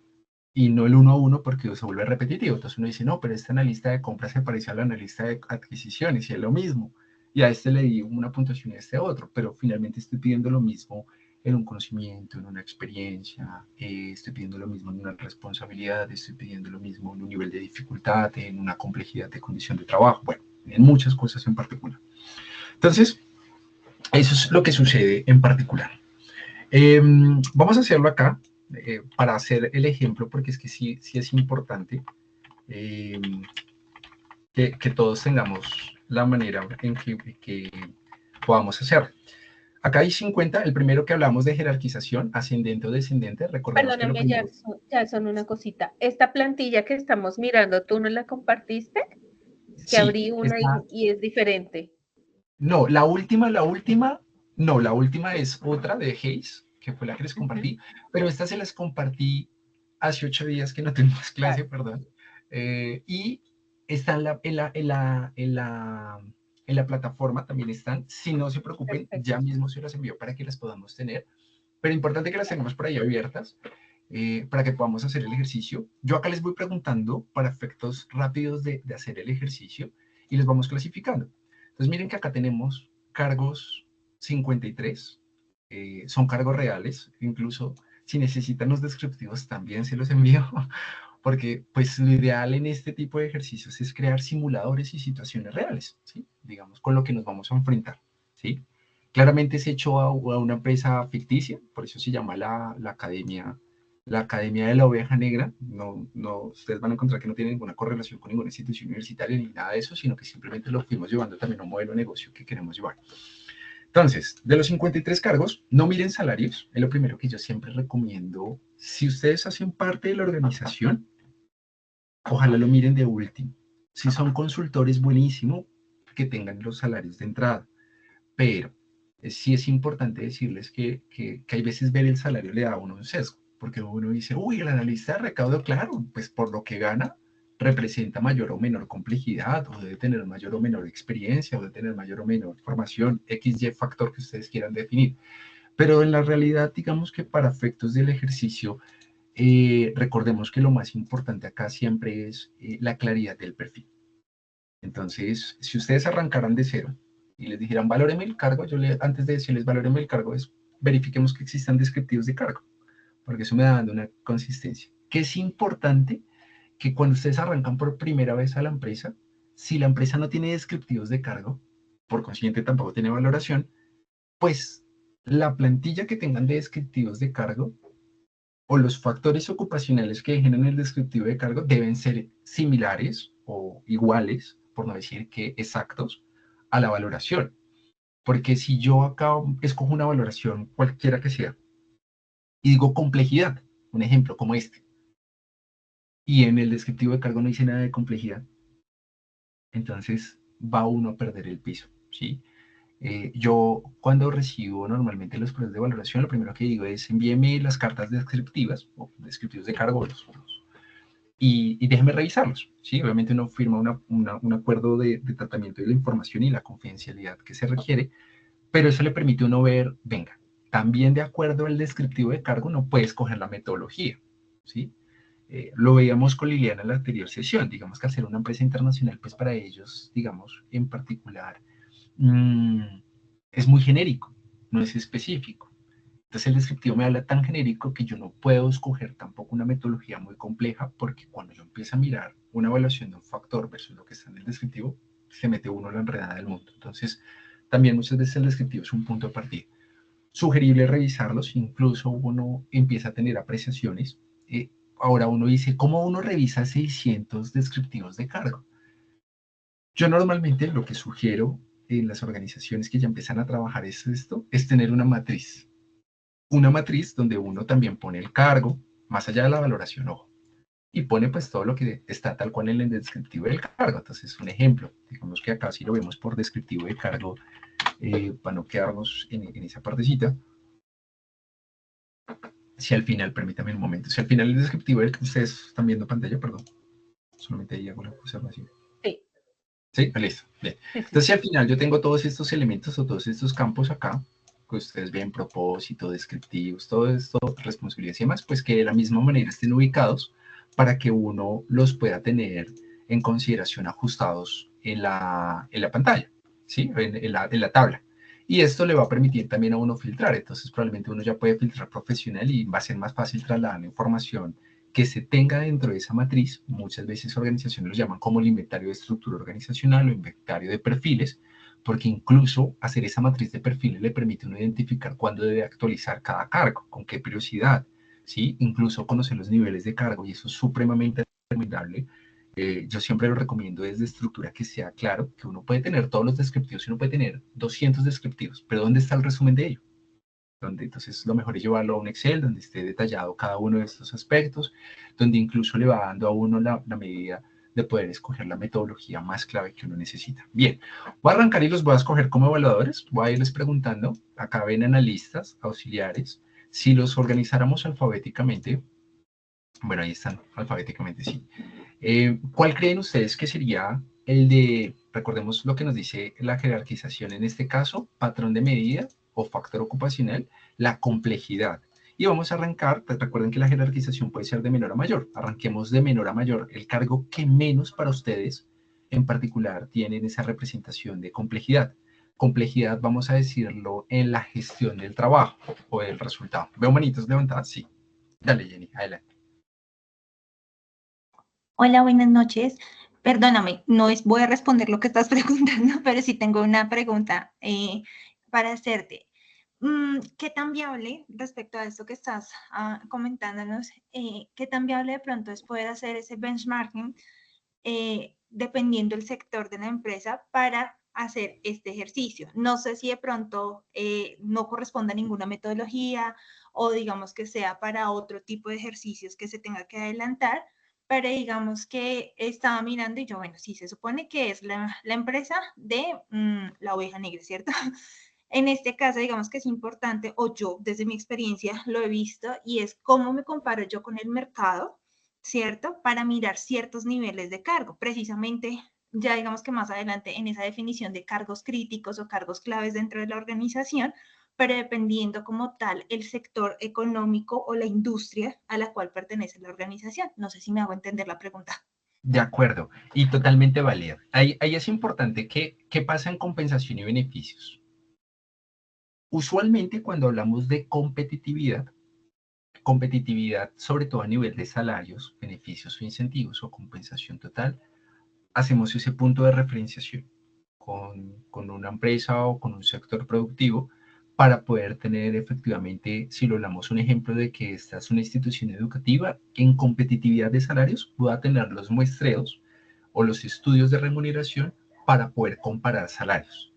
y no el uno a uno porque se vuelve repetitivo. Entonces uno dice, no, pero este analista de compras se parece al analista de adquisiciones y es lo mismo. Y a este le di una puntuación y a este otro, pero finalmente estoy pidiendo lo mismo en un conocimiento, en una experiencia, estoy pidiendo lo mismo en una responsabilidad, estoy pidiendo lo mismo en un nivel de dificultad, en una complejidad de condición de trabajo, bueno, en muchas cosas en particular. Entonces, eso es lo que sucede en particular. Vamos a hacerlo acá para hacer el ejemplo, porque es que sí, sí es importante eh, que todos tengamos la manera en que podamos hacerlo. Acá hay 50, el primero que hablamos de jerarquización, ascendente o descendente, recordemos que lo Perdóname, primero... Jackson, una cosita. Esta plantilla que estamos mirando, ¿tú no la compartiste? Es que Sí, abrí una está... y es diferente. No, no, la última es otra de Hayes, que fue la que les compartí, pero esta se las compartí hace 8 días que no tenemos clase, Claro, perdón, y está en la plataforma, también están, si no se preocupen, perfecto. ya mismo se las envío para que las podamos tener, pero importante que las tengamos por ahí abiertas, para que podamos hacer el ejercicio. Yo acá les voy preguntando para efectos rápidos de hacer el ejercicio y les vamos clasificando. Entonces miren que acá tenemos cargos 53, son cargos reales, incluso si necesitan los descriptivos también se los envío, porque pues lo ideal en este tipo de ejercicios es crear simuladores y situaciones reales, ¿sí? Digamos, con lo que nos vamos a enfrentar, ¿sí? Claramente es hecho a una empresa ficticia, por eso se llama la Academia de la Oveja Negra. No, no, ustedes van a encontrar que no tiene ninguna correlación con ninguna institución universitaria ni nada de eso, sino que simplemente lo fuimos llevando también a un modelo de negocio que queremos llevar. Entonces, de los 53 cargos, no miren salarios, es lo primero que yo siempre recomiendo. Si ustedes hacen parte de la organización, ojalá lo miren de último. Si son consultores, buenísimo que tengan los salarios de entrada, pero sí es importante decirles que hay veces ver el salario le da a uno un sesgo, porque uno dice, uy, el analista de recaudo, claro, pues por lo que gana, representa mayor o menor complejidad, o debe tener mayor o menor experiencia, o debe tener mayor o menor formación, XY factor que ustedes quieran definir. Pero en la realidad, digamos que para efectos del ejercicio, recordemos que lo más importante acá siempre es la claridad del perfil. Entonces, si ustedes arrancaran de cero y les dijeran, valóreme el cargo, antes de decirles valóreme el cargo, es verifiquemos que existan descriptivos de cargo, porque eso me da dando una consistencia. Que es importante que cuando ustedes arrancan por primera vez a la empresa, si la empresa no tiene descriptivos de cargo, por consiguiente tampoco tiene valoración, pues la plantilla que tengan de descriptivos de cargo o los factores ocupacionales que dejen en el descriptivo de cargo deben ser similares o iguales, por no decir que exactos, a la valoración. Porque si yo acá escojo una valoración cualquiera que sea y digo complejidad, un ejemplo como este, y en el descriptivo de cargo no dice nada de complejidad, entonces va uno a perder el piso, ¿sí? Yo cuando recibo normalmente los procesos de valoración, lo primero que digo es envíeme las cartas descriptivas o descriptivos de cargo, y déjenme revisarlos. ¿Sí? Obviamente uno firma un acuerdo de tratamiento de la información y la confidencialidad que se requiere, pero eso le permite a uno ver, venga, también de acuerdo al descriptivo de cargo uno puede escoger la metodología. ¿Sí? Lo veíamos con Liliana en la anterior sesión, digamos que al ser una empresa internacional, pues para ellos, digamos, en particular, mmm, es muy genérico, no es específico. Entonces el descriptivo me habla tan genérico que yo no puedo escoger tampoco una metodología muy compleja porque cuando yo empiezo a mirar una evaluación de un factor versus lo que está en el descriptivo, se mete uno en la enredada del mundo. Entonces, también muchas veces el descriptivo es un punto de partida. Sugerible revisarlos, incluso uno empieza a tener apreciaciones. Ahora uno dice, ¿cómo uno revisa 600 descriptivos de cargo? Yo normalmente lo que sugiero en las organizaciones que ya empiezan a trabajar es esto, es tener una matriz donde uno también pone el cargo, más allá de la valoración, ojo, y pone pues todo lo que está tal cual en el descriptivo del cargo. Entonces, un ejemplo, digamos que acá si lo vemos por descriptivo de cargo, para no quedarnos en esa partecita, si al final, permítame un momento, si al final el descriptivo del que ustedes están viendo pantalla, perdón, solamente ahí hago la observación. Sí. Sí, listo. Bien. Sí, sí, Entonces, si sí. al final yo tengo todos estos elementos o todos estos campos acá, que ustedes ven propósito, descriptivos, todo esto, responsabilidades y demás, pues que de la misma manera estén ubicados para que uno los pueda tener en consideración ajustados en la pantalla, ¿sí? En la tabla. Y esto le va a permitir también a uno filtrar. Entonces, probablemente uno ya puede filtrar profesional y va a ser más fácil trasladar la información que se tenga dentro de esa matriz. Muchas veces organizaciones lo llaman como el inventario de estructura organizacional o inventario de perfiles, porque incluso hacer esa matriz de perfiles le permite a uno identificar cuándo debe actualizar cada cargo, con qué periodicidad, ¿sí? Incluso conocer los niveles de cargo, y eso es supremamente recomendable. Yo siempre lo recomiendo desde estructura que sea claro, que uno puede tener todos los descriptivos, uno puede tener 200 descriptivos, pero ¿dónde está el resumen de ello? Donde entonces lo mejor es llevarlo a un Excel donde esté detallado cada uno de estos aspectos, donde incluso le va dando a uno la medida de poder escoger la metodología más clave que uno necesita. Bien, voy a arrancar y los voy a escoger como evaluadores, voy a irles preguntando, acá ven analistas, auxiliares, si los organizáramos alfabéticamente, bueno, ahí están, alfabéticamente sí. ¿Cuál creen ustedes que sería el de, recordemos lo que nos dice la jerarquización en este caso, patrón de medida o factor ocupacional, la complejidad? Y vamos a arrancar, pues recuerden que la jerarquización puede ser de menor a mayor. Arranquemos de menor a mayor, el cargo que menos para ustedes en particular tienen esa representación de complejidad. Complejidad, vamos a decirlo, en la gestión del trabajo o del resultado. ¿Veo manitos levantadas? Sí. Dale, Jenny, adelante. Hola, buenas noches. Perdóname, no es, voy a responder lo que estás preguntando, pero sí tengo una pregunta para hacerte. ¿Qué tan viable respecto a esto que estás comentándonos? ¿Qué tan viable de pronto es poder hacer ese benchmarking dependiendo del sector de la empresa para hacer este ejercicio? No sé si de pronto no corresponde a ninguna metodología o digamos que sea para otro tipo de ejercicios que se tenga que adelantar, pero digamos que estaba mirando y yo, bueno, sí, se supone que es la empresa de la oveja negra, ¿cierto? En este caso, digamos que es importante, o yo desde mi experiencia lo he visto, y es cómo me comparo yo con el mercado, ¿cierto? Para mirar ciertos niveles de cargo. Precisamente, ya digamos que más adelante en esa definición de cargos críticos o cargos claves dentro de la organización, pero dependiendo como tal el sector económico o la industria a la cual pertenece la organización. No sé si me hago entender la pregunta. De acuerdo, y totalmente válida. Ahí es importante qué pasa en compensación y beneficios. Usualmente cuando hablamos de competitividad, competitividad sobre todo a nivel de salarios, beneficios o incentivos o compensación total, hacemos ese punto de referenciación con una empresa o con un sector productivo para poder tener efectivamente, si lo hablamos un ejemplo de que esta es una institución educativa, en competitividad de salarios pueda tener los muestreos o los estudios de remuneración para poder comparar salarios.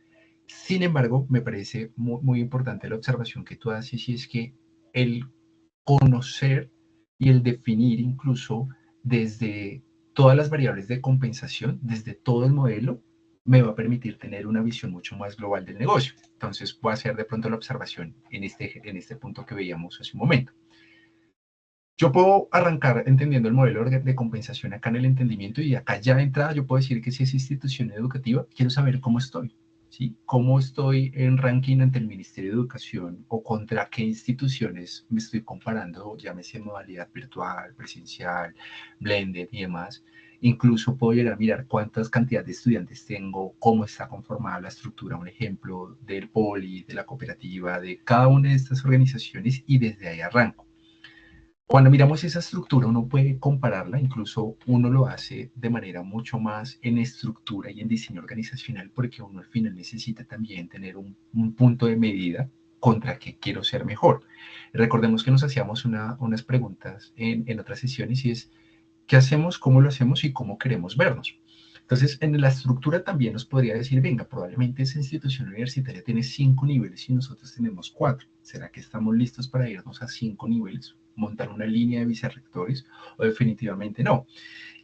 Sin embargo, me parece muy importante la observación que tú haces y es que el conocer y el definir incluso desde todas las variables de compensación, desde todo el modelo, me va a permitir tener una visión mucho más global del negocio. Entonces, voy a hacer de pronto la observación en este punto que veíamos hace un momento. Yo puedo arrancar entendiendo el modelo de compensación acá en el entendimiento y acá ya de entrada yo puedo decir que si es institución educativa, quiero saber cómo estoy, ¿sí? Cómo estoy en ranking ante el Ministerio de Educación o contra qué instituciones me estoy comparando, llámese en modalidad virtual, presencial, blended y demás. Incluso puedo llegar a mirar cuántas cantidades de estudiantes tengo, cómo está conformada la estructura, un ejemplo del poli, de la cooperativa, de cada una de estas organizaciones y desde ahí arranco. Cuando miramos esa estructura, uno puede compararla, incluso uno lo hace de manera mucho más en estructura y en diseño organizacional, porque uno al final necesita también tener un punto de medida contra qué quiero ser mejor. Recordemos que nos hacíamos unas preguntas en otras sesiones y es, ¿qué hacemos, cómo lo hacemos y cómo queremos vernos? Entonces, en la estructura también nos podría decir, venga, probablemente esa institución universitaria tiene 5 niveles y nosotros tenemos 4. ¿Será que estamos listos para irnos a 5 niveles? ¿Montar una línea de vicerrectores? ¿O definitivamente no?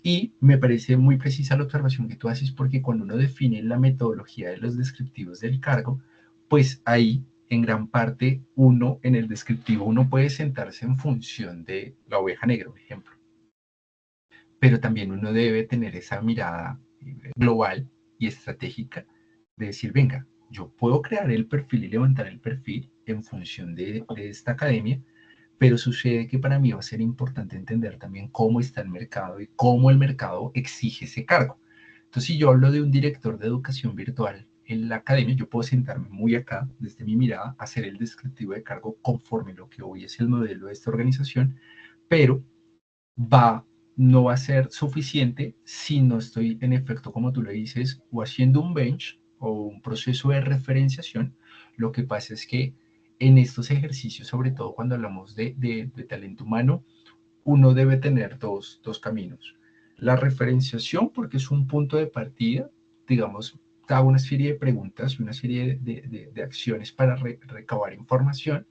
Y me parece muy precisa la observación que tú haces porque cuando uno define la metodología de los descriptivos del cargo, pues ahí en gran parte uno en el descriptivo uno puede sentarse en función de la oveja negra, por ejemplo, pero también uno debe tener esa mirada global y estratégica de decir, venga, yo puedo crear el perfil y levantar el perfil en función de esta academia, pero sucede que para mí va a ser importante entender también cómo está el mercado y cómo el mercado exige ese cargo. Entonces, si yo hablo de un director de educación virtual en la academia, yo puedo sentarme muy acá, desde mi mirada, hacer el descriptivo de cargo conforme lo que hoy es el modelo de esta organización, pero no va a ser suficiente si no estoy, en efecto, como tú le dices, o haciendo un bench o un proceso de referenciación. Lo que pasa es que en estos ejercicios, sobre todo cuando hablamos de talento humano, uno debe tener dos caminos. La referenciación, porque es un punto de partida, digamos, da una serie de preguntas y una serie de acciones para recabar información,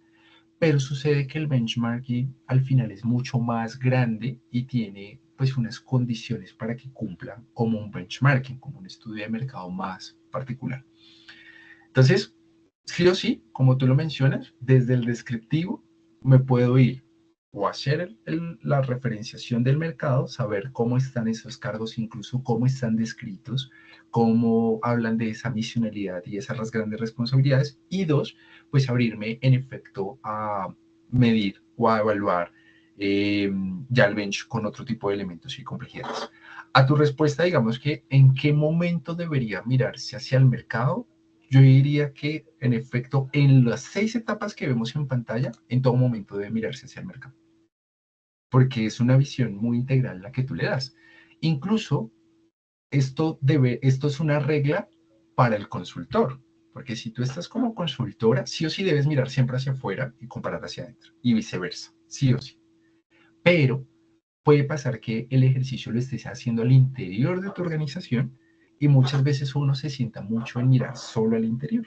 pero sucede que el benchmarking al final es mucho más grande y tiene pues unas condiciones para que cumpla como un benchmarking, como un estudio de mercado más particular. Entonces, sí o sí, como tú lo mencionas, desde el descriptivo me puedo ir o hacer la referenciación del mercado, saber cómo están esos cargos, incluso cómo están descritos, cómo hablan de esa misionalidad y esas grandes responsabilidades. Y dos, pues abrirme en efecto a medir o a evaluar ya el bench con otro tipo de elementos y complejidades. A tu respuesta, digamos que en qué momento debería mirarse hacia el mercado, yo diría que, en efecto, en las 6 etapas que vemos en pantalla, en todo momento debe mirarse hacia el mercado, porque es una visión muy integral la que tú le das. Incluso, esto es una regla para el consultor, porque si tú estás como consultora, sí o sí debes mirar siempre hacia afuera y comparar hacia adentro, y viceversa, sí o sí. Pero puede pasar que el ejercicio lo estés haciendo al interior de tu organización y muchas veces uno se sienta mucho en mirar solo al interior.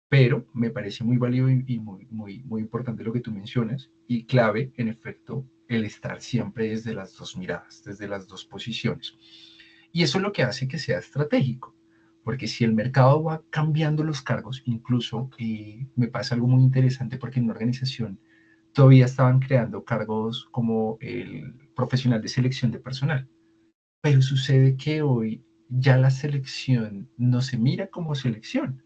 Pero me parece muy válido y muy importante lo que tú mencionas y clave, en efecto, el estar siempre desde las dos miradas, desde las dos posiciones. Y eso es lo que hace que sea estratégico, porque si el mercado va cambiando los cargos, incluso me pasa algo muy interesante porque en una organización todavía estaban creando cargos como el profesional de selección de personal, pero sucede que hoy ya la selección no se mira como selección,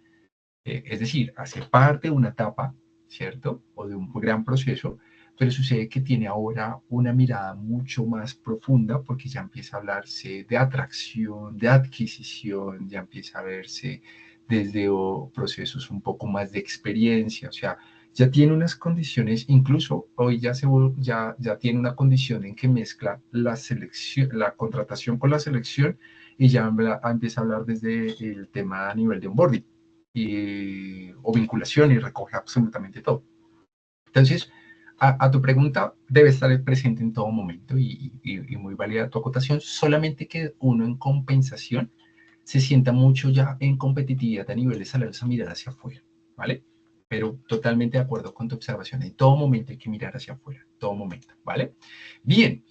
es decir, hace parte de una etapa, ¿cierto? O de un gran proceso, pero sucede que tiene ahora una mirada mucho más profunda porque ya empieza a hablarse de atracción, de adquisición, ya empieza a verse desde procesos un poco más de experiencia, o sea, ya tiene unas condiciones, incluso hoy ya tiene una condición en que mezcla la selección, la contratación con la selección y ya empieza a hablar desde el tema a nivel de onboarding o vinculación y recoge absolutamente todo. Entonces, a tu pregunta, debe estar presente en todo momento y muy válida tu acotación, solamente que uno en compensación se sienta mucho ya en competitividad a nivel de salarios a mirar hacia afuera, ¿vale? Pero totalmente de acuerdo con tu observación, en todo momento hay que mirar hacia afuera, todo momento, ¿vale? Bien,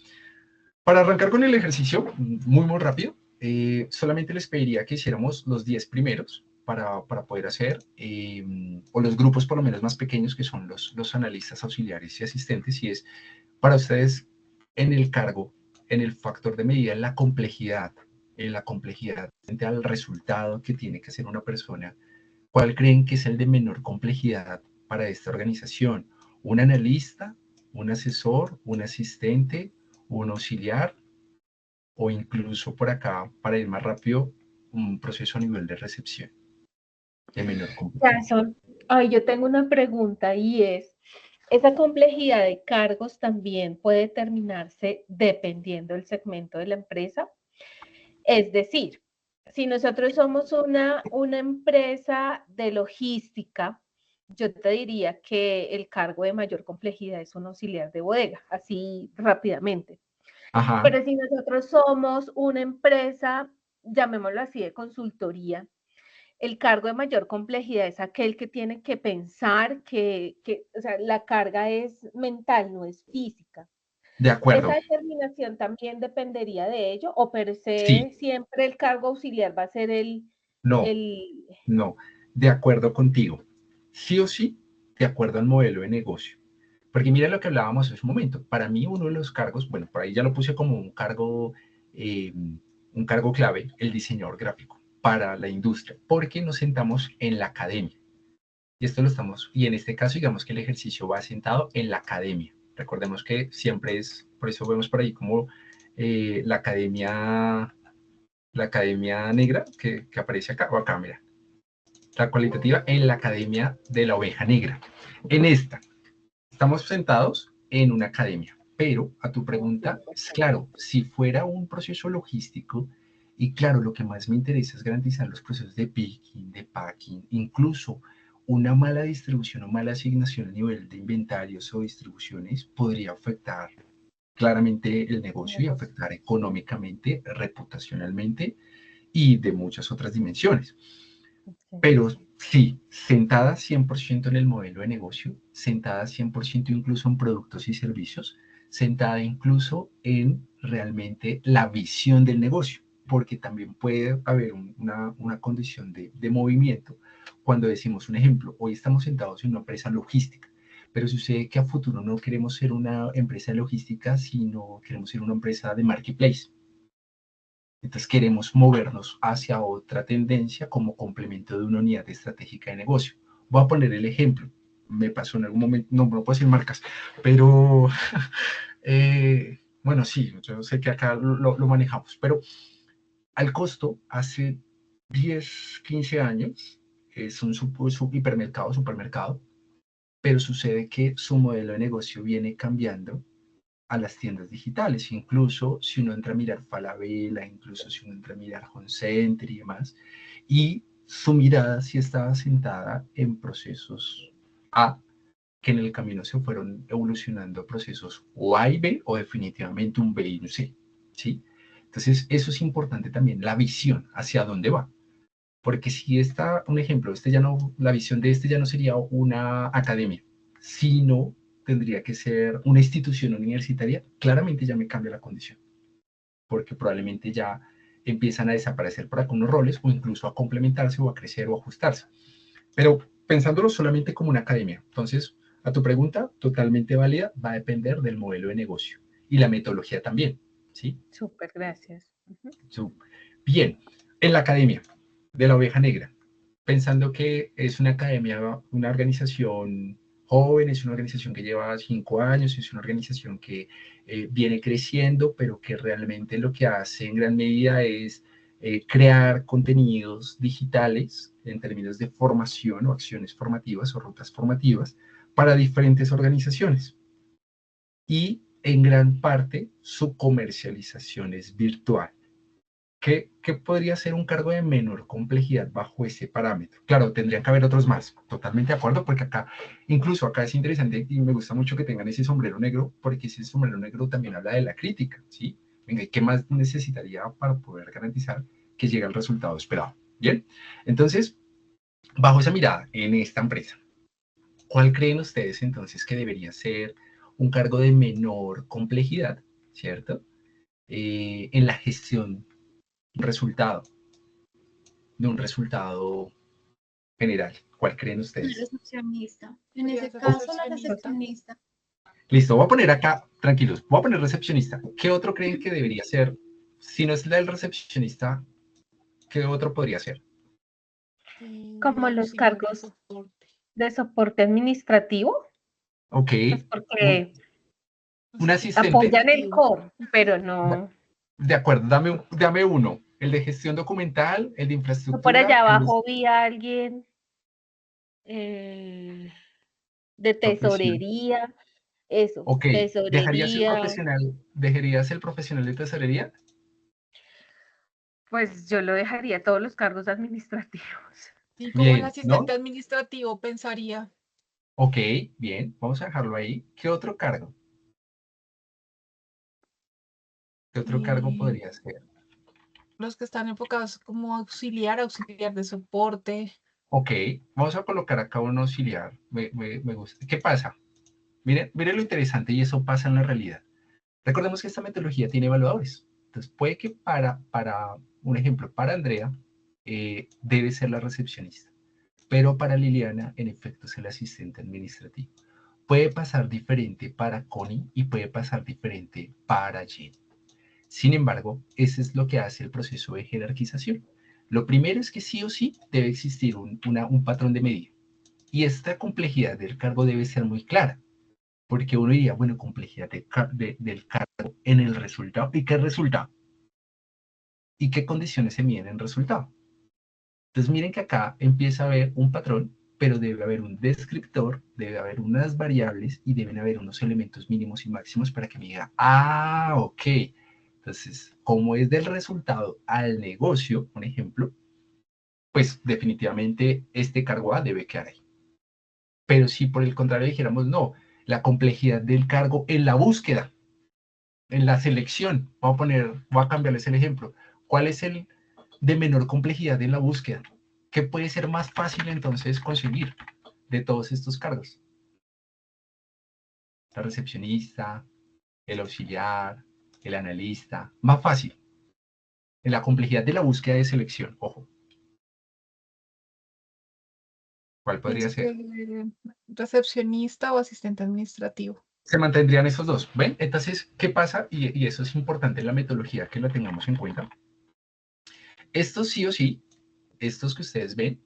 para arrancar con el ejercicio, muy rápido, solamente les pediría que hiciéramos los 10 primeros para poder hacer, o los grupos por lo menos más pequeños, que son los analistas auxiliares y asistentes, y es para ustedes en el cargo, en el factor de medida, en la complejidad frente al resultado que tiene que hacer una persona, ¿cuál creen que es el de menor complejidad para esta organización? ¿Un analista, un asesor, un asistente, un auxiliar o incluso por acá, para ir más rápido, un proceso a nivel de recepción de menor complejidad? Jason, ay, yo tengo una pregunta y es, ¿esa complejidad de cargos también puede determinarse dependiendo del segmento de la empresa? Es decir, si nosotros somos una empresa de logística, yo te diría que el cargo de mayor complejidad es un auxiliar de bodega, así rápidamente. Ajá, Pero si nosotros somos una empresa, llamémoslo así, de consultoría, el cargo de mayor complejidad es aquel que tiene que pensar o sea, la carga es mental, no es física. de Esa acuerdo. determinación también dependería de ello, o per se Sí, siempre el cargo auxiliar va a ser no, el, no, de acuerdo contigo. Sí o sí, de acuerdo al modelo de negocio. Porque mira lo que hablábamos hace un momento. Para mí uno de los cargos, por ahí ya lo puse como un cargo clave, el diseñador gráfico. para la industria, porque nos sentamos en la academia. Y en este caso, digamos que el ejercicio va sentado en la academia. Recordemos que siempre es, por eso vemos por ahí como la academia negra que aparece acá, o acá, mira, la cualitativa en la academia de la oveja negra. En esta, estamos sentados en una academia, pero a tu pregunta, claro, si fuera un proceso logístico, y claro, lo que más me interesa es garantizar los procesos de picking, de packing, incluso una mala distribución o mala asignación a nivel de inventarios o distribuciones podría afectar claramente el negocio y afectar económicamente, reputacionalmente y de muchas otras dimensiones. Pero sí, sentada 100% en el modelo de negocio, sentada 100% incluso en productos y servicios, sentada incluso en realmente la visión del negocio, porque también puede haber una condición de movimiento. Cuando decimos un ejemplo, hoy estamos sentados en una empresa logística, pero sucede que a futuro no queremos ser una empresa de logística, sino queremos ser una empresa de marketplace. Entonces queremos movernos hacia otra tendencia como complemento de una unidad estratégica de negocio. Voy a poner el ejemplo. Me pasó en algún momento, no puedo decir marcas, pero bueno, sí, yo sé que acá lo manejamos, pero al costo hace 10, 15 años es un hipermercado, supermercado, pero sucede que su modelo de negocio viene cambiando a las tiendas digitales, incluso si uno entra a mirar Falabella, incluso si uno entra a mirar Home Center y demás, y su mirada sí estaba sentada en procesos A, que en el camino se fueron evolucionando a procesos o A y B, o definitivamente un B y un C, ¿sí? Entonces, eso es importante también, la visión hacia dónde va. Porque si está, un ejemplo, la visión de este ya no sería una academia, sino tendría que ser una institución universitaria, claramente ya me cambia la condición, porque probablemente ya empiezan a desaparecer por acá unos roles o incluso a complementarse o a crecer o ajustarse. Pero pensándolo solamente como una academia. Entonces, a tu pregunta, totalmente válida, va a depender del modelo de negocio y la metodología también, ¿sí? Súper, gracias. Bien, en la academia de la oveja negra, pensando que es una academia, una organización joven, es una organización que lleva 5 años, es una organización que viene creciendo, pero que realmente lo que hace en gran medida es crear contenidos digitales en términos de formación o acciones formativas o rutas formativas para diferentes organizaciones. Y en gran parte su comercialización es virtual. ¿Qué podría ser un cargo de menor complejidad bajo ese parámetro? Claro, tendrían que haber otros más, totalmente de acuerdo, porque incluso acá es interesante y me gusta mucho que tengan ese sombrero negro, porque ese sombrero negro también habla de la crítica, ¿sí? Venga, ¿qué más necesitaría para poder garantizar que llegue al resultado esperado? Bien, entonces, bajo esa mirada en esta empresa, ¿cuál creen ustedes entonces que debería ser un cargo de menor complejidad, ¿cierto? En la gestión resultado, de un resultado general. ¿Cuál creen ustedes? Recepcionista. En ese caso, la recepcionista. Listo, voy a poner acá, tranquilos, voy a poner recepcionista. ¿Qué otro creen que debería ser? Si no es la del recepcionista, ¿qué otro podría ser? Como los cargos de soporte administrativo, Ok, pues porque un asistente. apoyan el core, pero no. De acuerdo, dame uno. El de gestión documental, el de Yo por infraestructura. allá abajo vi a alguien de Profesión. tesorería, eso, Ok, tesorería. ¿dejarías el profesional de tesorería? Pues yo lo dejaría todos los cargos administrativos. Y como el Bien, asistente ¿no? administrativo pensaría, Ok, bien, vamos a dejarlo ahí. ¿Qué otro cargo? ¿Qué otro cargo y podría ser? los que están enfocados como auxiliar de soporte. Ok, vamos a colocar acá un auxiliar. Me gusta. ¿Qué pasa? Miren lo interesante y eso pasa en la realidad. Recordemos que esta metodología tiene evaluadores. Entonces, puede que para un ejemplo, para Andrea, debe ser la recepcionista. Pero para Liliana, en efecto, es el asistente administrativo. Puede pasar diferente para Connie y puede pasar diferente para Jen. Sin embargo, ese es lo que hace el proceso de jerarquización. Lo primero es que sí o sí debe existir un patrón de medida. Y esta complejidad del cargo debe ser muy clara, porque uno diría, bueno, complejidad del cargo en el resultado. ¿Y qué resultado? ¿Y qué condiciones se miden en el resultado? Entonces miren que acá empieza a haber un patrón, pero debe haber un descriptor, debe haber unas variables y deben haber unos elementos mínimos y máximos para que me diga, ah, ok. Entonces, como es del resultado al negocio, por ejemplo, pues definitivamente este cargo A debe quedar ahí. Pero si por el contrario dijéramos, no, la complejidad del cargo en la búsqueda, en la selección, voy a cambiarles el ejemplo, ¿cuál es el de menor complejidad en la búsqueda? ¿Qué puede ser más fácil entonces conseguir de todos estos cargos? La recepcionista, el auxiliar, el analista, más fácil. En la complejidad de la búsqueda de selección, ojo. ¿Cuál podría ser? Recepcionista o asistente administrativo. Se mantendrían esos dos, ¿ven? Entonces, ¿qué pasa? Y eso es importante en la metodología que la tengamos en cuenta. Estos sí o sí, estos que ustedes ven,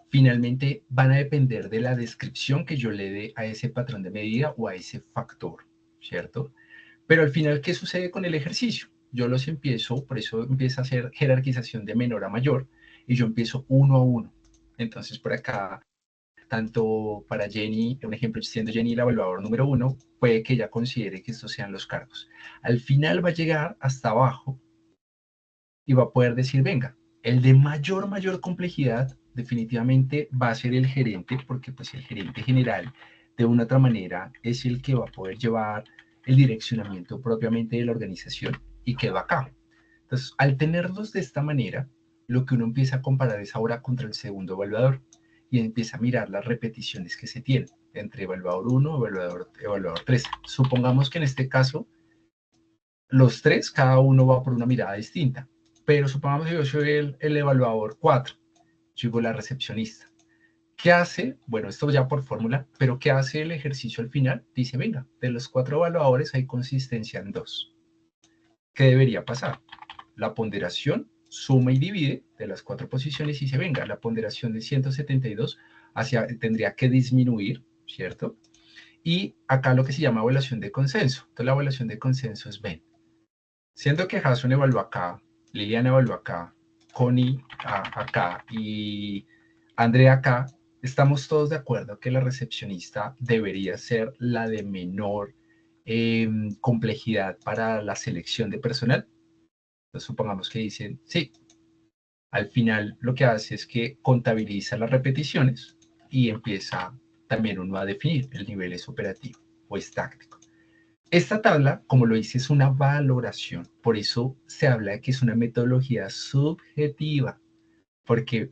finalmente van a depender de la descripción que yo le dé a ese patrón de medida o a ese factor, ¿cierto? Pero al final, ¿qué sucede con el ejercicio? Yo los empiezo, por eso empieza a hacer jerarquización de menor a mayor, y yo empiezo uno a uno. Entonces, por acá, tanto para Jenny, un ejemplo, siendo Jenny el evaluador número 1, puede que ella considere que estos sean los cargos. Al final va a llegar hasta abajo y va a poder decir, venga, el de mayor complejidad definitivamente va a ser el gerente, porque pues el gerente general de una otra manera es el que va a poder llevar el direccionamiento propiamente de la organización y quedó acá. Entonces, al tenerlos de esta manera, lo que uno empieza a comparar es ahora contra el segundo evaluador y empieza a mirar las repeticiones que se tienen entre evaluador 1 y evaluador 3. Supongamos que en este caso, los tres, cada uno va por una mirada distinta, pero supongamos que yo soy el evaluador 4, yo digo la recepcionista. ¿Qué hace? Bueno, esto ya por fórmula, pero ¿qué hace el ejercicio al final? Dice, venga, de los 4 evaluadores hay consistencia en 2. ¿Qué debería pasar? La ponderación suma y divide de las 4 posiciones y dice, venga, la ponderación de 172 tendría que disminuir, ¿cierto? Y acá lo que se llama evaluación de consenso. Entonces la evaluación de consenso es, ven, siendo que Jason evaluó acá, Liliana evaluó acá, Connie acá y Andrea acá, estamos todos de acuerdo que la recepcionista debería ser la de menor complejidad para la selección de personal. Entonces supongamos que dicen, sí, al final lo que hace es que contabiliza las repeticiones y empieza también uno a definir el nivel es operativo o es táctico. Esta tabla, como lo dice, es una valoración. Por eso se habla de que es una metodología subjetiva, porque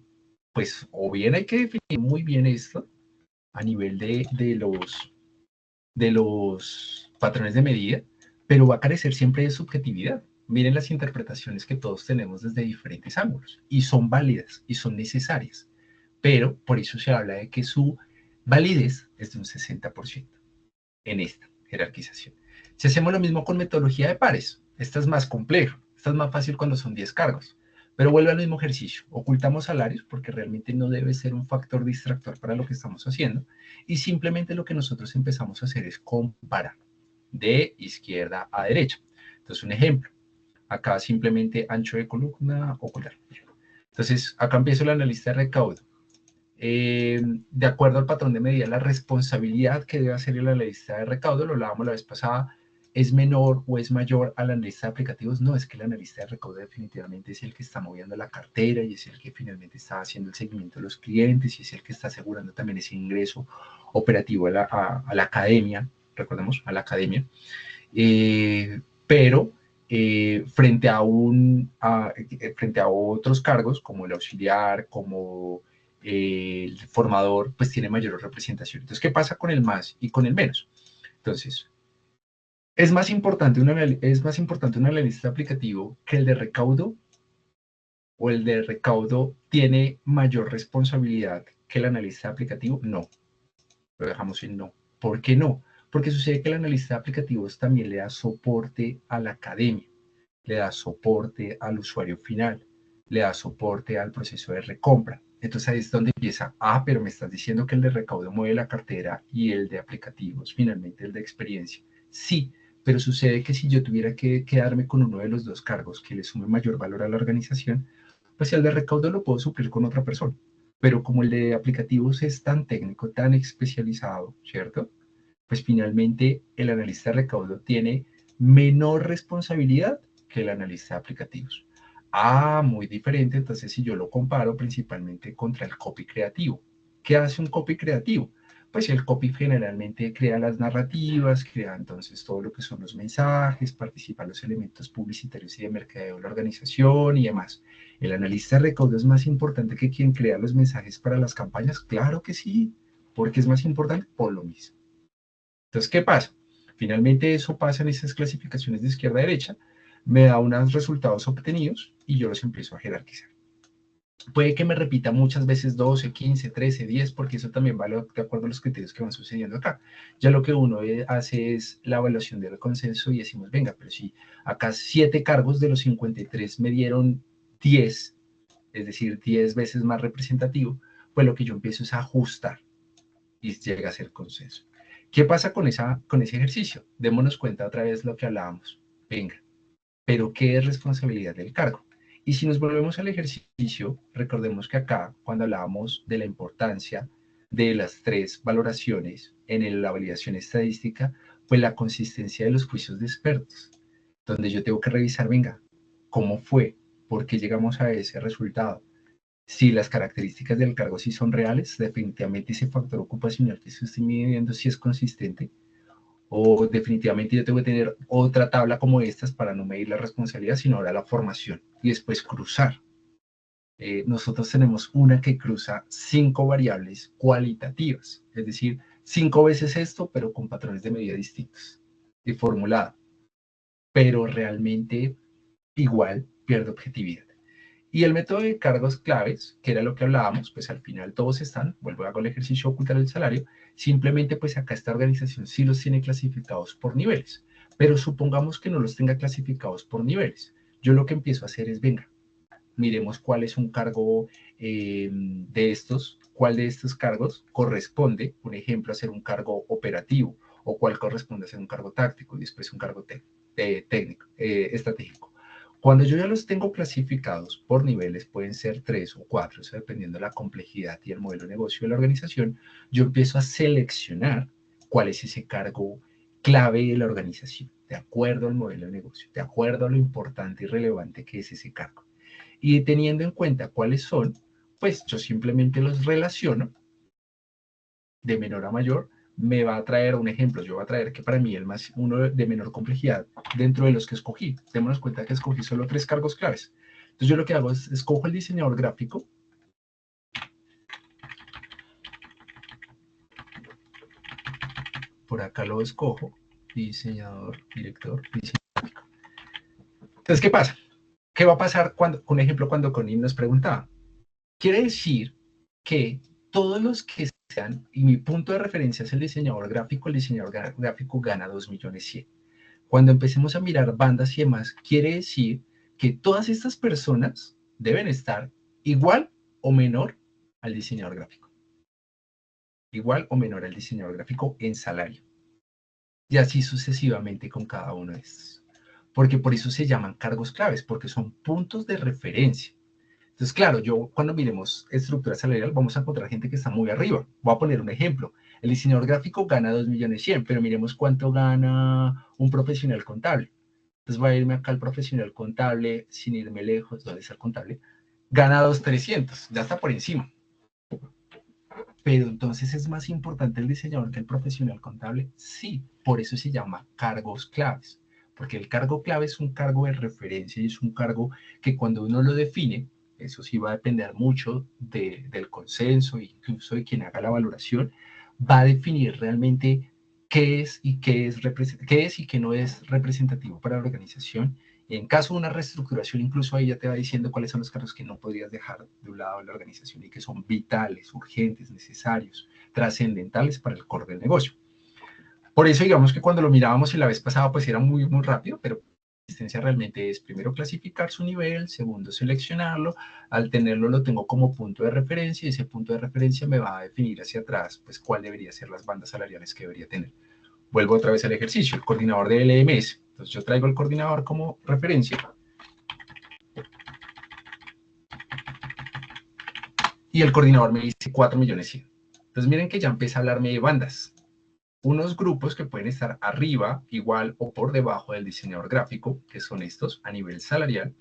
pues o bien hay que definir muy bien esto a nivel de los patrones de medida, pero va a carecer siempre de subjetividad. Miren las interpretaciones que todos tenemos desde diferentes ángulos y son válidas y son necesarias, pero por eso se habla de que su validez es de un 60% en esta jerarquización. Si hacemos lo mismo con metodología de pares, esta es más compleja, esta es más fácil cuando son 10 cargos, pero vuelve al mismo ejercicio. Ocultamos salarios porque realmente no debe ser un factor distractor para lo que estamos haciendo y simplemente lo que nosotros empezamos a hacer es comparar de izquierda a derecha. Entonces, un ejemplo, acá simplemente ancho de columna ocular. Entonces, acá empiezo el analista de recaudo. De acuerdo al patrón de medida, la responsabilidad que debe hacer el analista de recaudo, lo hablábamos la vez pasada, ¿es menor o es mayor al analista de aplicativos? No, es que el analista de recaudo definitivamente es el que está moviendo la cartera y es el que finalmente está haciendo el seguimiento de los clientes y es el que está asegurando también ese ingreso operativo a la academia, recordemos, a la academia. Pero frente a otros cargos como el auxiliar, como el formador, pues tiene mayor representación. Entonces, ¿qué pasa con el más y con el menos? Entonces, ¿es más importante un analista aplicativo que el de recaudo? ¿O el de recaudo tiene mayor responsabilidad que el analista aplicativo? No, lo dejamos en no. ¿Por qué no? Porque sucede que el analista de aplicativos también le da soporte a la academia, le da soporte al usuario final. le da soporte al proceso de recompra. Entonces ahí es donde empieza, pero me estás diciendo que el de recaudo mueve la cartera y el de aplicativos, finalmente el de experiencia. Sí, pero sucede que si yo tuviera que quedarme con uno de los dos cargos que le sume mayor valor a la organización, pues el de recaudo lo puedo suplir con otra persona. Pero como el de aplicativos es tan técnico, tan especializado, ¿cierto? Pues finalmente el analista de recaudo tiene menor responsabilidad que el analista de aplicativos. Muy diferente, entonces si yo lo comparo principalmente contra el copy creativo. ¿Qué hace un copy creativo? Pues el copy generalmente crea las narrativas, crea entonces todo lo que son los mensajes, participa en los elementos publicitarios y de mercadeo de la organización y demás. ¿El analista de recaudo es más importante que quien crea los mensajes para las campañas? Claro que sí, porque es más importante por lo mismo. Entonces, ¿qué pasa? Finalmente eso pasa en esas clasificaciones de izquierda a derecha, me da unos resultados obtenidos y yo los empiezo a jerarquizar. Puede que me repita muchas veces 12, 15, 13, 10, porque eso también va de acuerdo a los criterios que van sucediendo acá. Ya lo que uno hace es la evaluación del consenso y decimos, venga, pero si acá 7 cargos de los 53 me dieron 10, es decir, 10 veces más representativo, pues lo que yo empiezo es a ajustar y llega a ser consenso. ¿Qué pasa con ese ejercicio? Démonos cuenta otra vez lo que hablábamos. Venga, pero ¿qué es responsabilidad del cargo? Y si nos volvemos al ejercicio, recordemos que acá, cuando hablábamos de la importancia de las 3 valoraciones en la validación estadística, pues la consistencia de los juicios de expertos, donde yo tengo que revisar, venga, ¿cómo fue? ¿Por qué llegamos a ese resultado? Si las características del cargo sí son reales, definitivamente ese factor ocupacional que se está midiendo sí es consistente, o definitivamente yo tengo que tener otra tabla como estas para no medir la responsabilidad, sino ahora la formación y después cruzar. Nosotros tenemos una que cruza 5 variables cualitativas, es decir, 5 veces esto, pero con patrones de medida distintos y formulada, pero realmente igual pierde objetividad. Y el método de cargos claves, que era lo que hablábamos, pues al final todos están, vuelvo a hacer el ejercicio de ocultar el salario, simplemente pues acá esta organización sí los tiene clasificados por niveles, pero supongamos que no los tenga clasificados por niveles. Yo lo que empiezo a hacer es, venga, miremos cuál es un cargo de estos, cuál de estos cargos corresponde, por ejemplo, a ser un cargo operativo, o cuál corresponde a ser un cargo táctico y después un cargo técnico, estratégico. Cuando yo ya los tengo clasificados por niveles, pueden ser 3 o 4, eso dependiendo de la complejidad y el modelo de negocio de la organización, yo empiezo a seleccionar cuál es ese cargo clave de la organización, de acuerdo al modelo de negocio, de acuerdo a lo importante y relevante que es ese cargo. Y teniendo en cuenta cuáles son, pues yo simplemente los relaciono de menor a mayor. Me va a traer un ejemplo, yo voy a traer que para mí uno de menor complejidad dentro de los que escogí. Démonos cuenta que escogí solo 3 cargos claves. Entonces yo lo que hago es, escojo el diseñador gráfico. Por acá lo escojo, diseñador, director, diseñador gráfico. Entonces, ¿qué pasa? ¿Qué va a pasar cuando, un ejemplo, cuando Connie nos preguntaba? Quiere decir que todos los que sean, y mi punto de referencia es el diseñador gráfico gana 2.100.000. Cuando empecemos a mirar bandas y demás, quiere decir que todas estas personas deben estar igual o menor al diseñador gráfico. Igual o menor al diseñador gráfico en salario. Y así sucesivamente con cada uno de estos. Porque por eso se llaman cargos claves, porque son puntos de referencia. Entonces, claro, yo cuando miremos estructura salarial vamos a encontrar gente que está muy arriba. Voy a poner un ejemplo. El diseñador gráfico gana 2.100.000, pero miremos cuánto gana un profesional contable. Entonces voy a irme acá al profesional contable, sin irme lejos, ¿dónde está el contable? Gana 2.300, ya está por encima. Pero entonces es más importante el diseñador que el profesional contable. Sí, por eso se llama cargos claves. Porque el cargo clave es un cargo de referencia y es un cargo que cuando uno lo define, eso sí va a depender mucho del consenso e incluso de quien haga la valoración, va a definir realmente qué es y qué no es representativo para la organización. Y en caso de una reestructuración, incluso ahí ya te va diciendo cuáles son los cargos que no podrías dejar de un lado de la organización y que son vitales, urgentes, necesarios, trascendentales para el core del negocio. Por eso, digamos que cuando lo mirábamos y la vez pasada, pues era muy, muy rápido, pero asistencia realmente es primero clasificar su nivel, segundo seleccionarlo, al tenerlo lo tengo como punto de referencia y ese punto de referencia me va a definir hacia atrás pues cuál debería ser las bandas salariales que debería tener. Vuelvo otra vez al ejercicio, el coordinador de LMS. Entonces yo traigo el coordinador como referencia y el coordinador me dice 4.100.000. Entonces miren que ya empieza a hablarme de bandas. Unos grupos que pueden estar arriba, igual o por debajo del diseñador gráfico, que son estos a nivel salarial.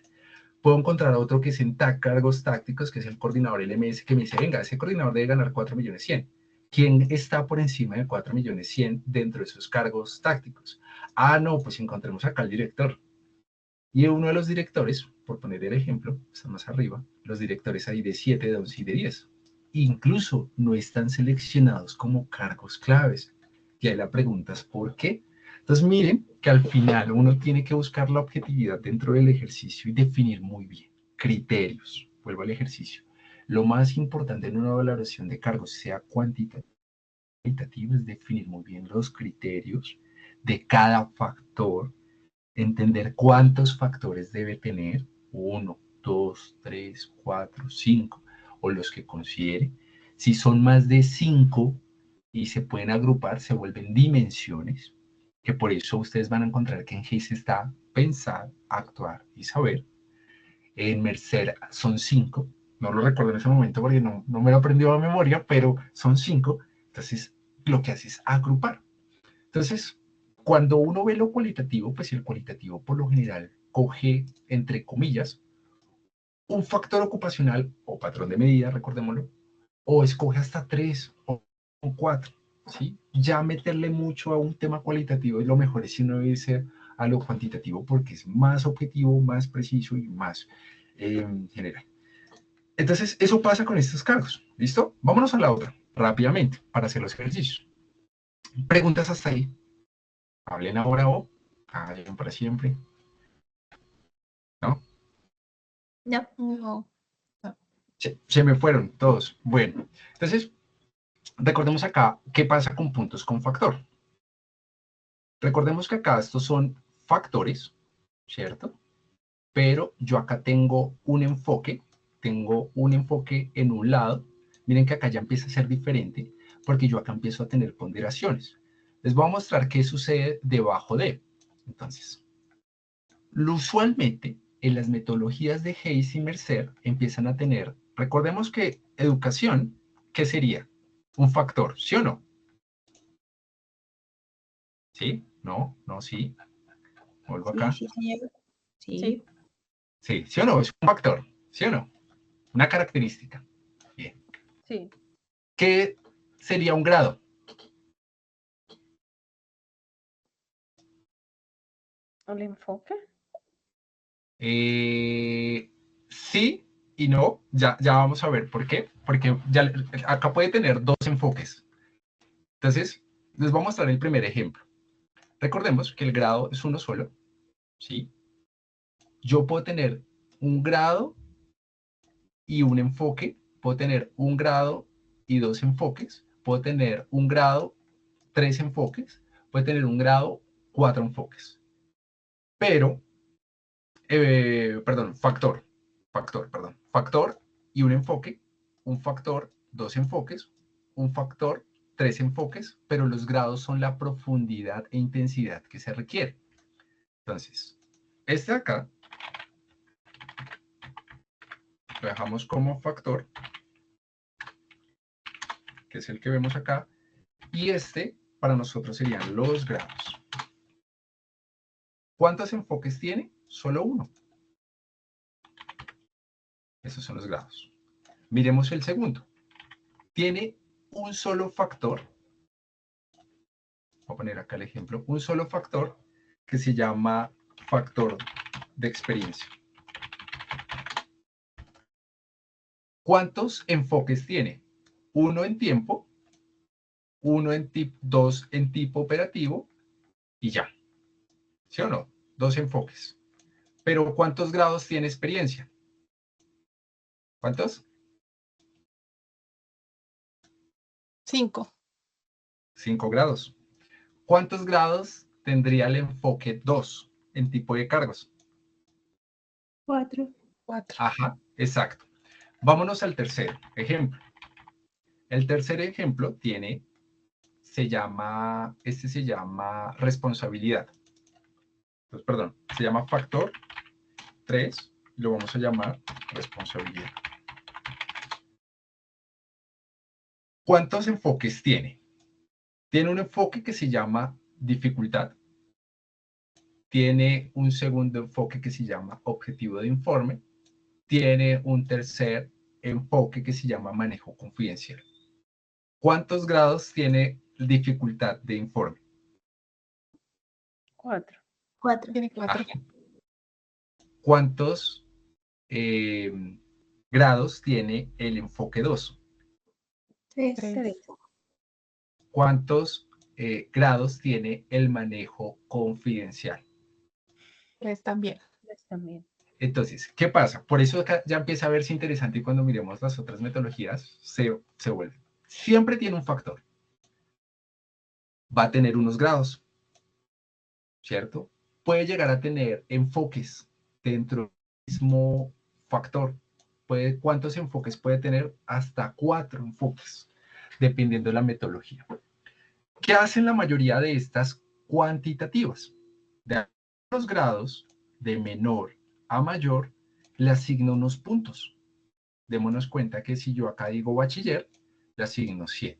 Puedo encontrar otro que es en cargos tácticos, que es el coordinador LMS, que me dice, venga, ese coordinador debe ganar 4.100.000. ¿Quién está por encima de 4.100.000 dentro de esos cargos tácticos? Ah, no, pues encontremos acá al director. Y uno de los directores, por poner el ejemplo, está más arriba, los directores hay de 7, de 11 y de 10. Incluso no están seleccionados como cargos claves. Y ahí la pregunta es ¿por qué? Entonces miren que al final uno tiene que buscar la objetividad dentro del ejercicio y definir muy bien criterios. Vuelvo al ejercicio. Lo más importante en una valoración de cargos, sea cuantitativa o cualitativa, es definir muy bien los criterios de cada factor, entender cuántos factores debe tener, 1, 2, 3, 4, 5, o los que considere. Si son más de 5 y se pueden agrupar, se vuelven dimensiones, que por eso ustedes van a encontrar que en GIS está pensar, actuar y saber. En Mercer son 5, no lo recuerdo en ese momento porque no me lo aprendió a memoria, pero son 5, entonces lo que hace es agrupar. Entonces, cuando uno ve lo cualitativo, pues el cualitativo por lo general coge, entre comillas, un factor ocupacional o patrón de medida, recordémoslo, o escoge hasta 3 o 4, ¿sí? Ya meterle mucho a un tema cualitativo, y lo mejor es si uno irse a lo cuantitativo porque es más objetivo, más preciso y más general. Entonces, eso pasa con estos cargos, ¿listo? Vámonos a la otra, rápidamente, para hacer los ejercicios. Preguntas hasta ahí. Hablen ahora o hablen para siempre. ¿No? No. No. Se me fueron todos. Bueno, entonces, recordemos acá qué pasa con puntos con factor. Recordemos que acá estos son factores, ¿cierto? Pero yo acá tengo un enfoque en un lado. Miren que acá ya empieza a ser diferente porque yo acá empiezo a tener ponderaciones. Les voy a mostrar qué sucede debajo de. Entonces, usualmente en las metodologías de Hayes y Mercer empiezan a tener, recordemos que educación, ¿qué sería? Un factor, ¿sí o no? ¿Sí? ¿No? ¿No? ¿Sí? Vuelvo acá. Sí, señor. Sí. Sí, ¿sí o no? Es un factor, ¿sí o no? Una característica. Bien. Sí. ¿Qué sería un grado? ¿El enfoque? Sí y no. Ya vamos a ver por qué. Porque ya, acá puede tener dos enfoques. Entonces, les voy a mostrar el primer ejemplo. Recordemos que el grado es uno solo, ¿sí? Yo puedo tener un grado y un enfoque, puedo tener un grado y dos enfoques, puedo tener un grado, tres enfoques, puedo tener un grado, cuatro enfoques. Pero, factor y un enfoque, un factor, dos enfoques, un factor, tres enfoques, pero los grados son la profundidad e intensidad que se requiere. Entonces, este de acá lo dejamos como factor, que es el que vemos acá, y este para nosotros serían los grados. ¿Cuántos enfoques tiene? Solo uno. Esos son los grados. Miremos el segundo. Tiene un solo factor. Voy a poner acá el ejemplo. Un solo factor que se llama factor de experiencia. ¿Cuántos enfoques tiene? Uno en tiempo, dos en tipo operativo y ya. ¿Sí o no? Dos enfoques. Pero ¿cuántos grados tiene experiencia? ¿Cuántos? 5. 5 grados. ¿Cuántos grados tendría el enfoque 2 en tipo de cargos? 4. 4. Ajá, exacto. Vámonos al tercer ejemplo. El tercer ejemplo se llama responsabilidad. Entonces, perdón, se llama factor 3 y lo vamos a llamar responsabilidad. ¿Cuántos enfoques tiene? Tiene un enfoque que se llama dificultad. Tiene un segundo enfoque que se llama objetivo de informe. Tiene un tercer enfoque que se llama manejo confidencial. ¿Cuántos grados tiene dificultad de informe? 4. 4. Tiene 4. ¿Cuántos grados tiene el enfoque 2? 3. 3. ¿Cuántos grados tiene el manejo confidencial? 3 también. También. Entonces, ¿qué pasa? Por eso acá ya empieza a verse interesante y cuando miremos las otras metodologías se vuelve. Siempre tiene un factor. Va a tener unos grados, ¿cierto? Puede llegar a tener enfoques dentro del mismo factor. ¿Cuántos enfoques puede tener? Hasta 4 enfoques, dependiendo de la metodología. ¿Qué hacen la mayoría de estas cuantitativas? De los grados, de menor a mayor, le asigno unos puntos. Démonos cuenta que si yo acá digo bachiller, le asigno 100.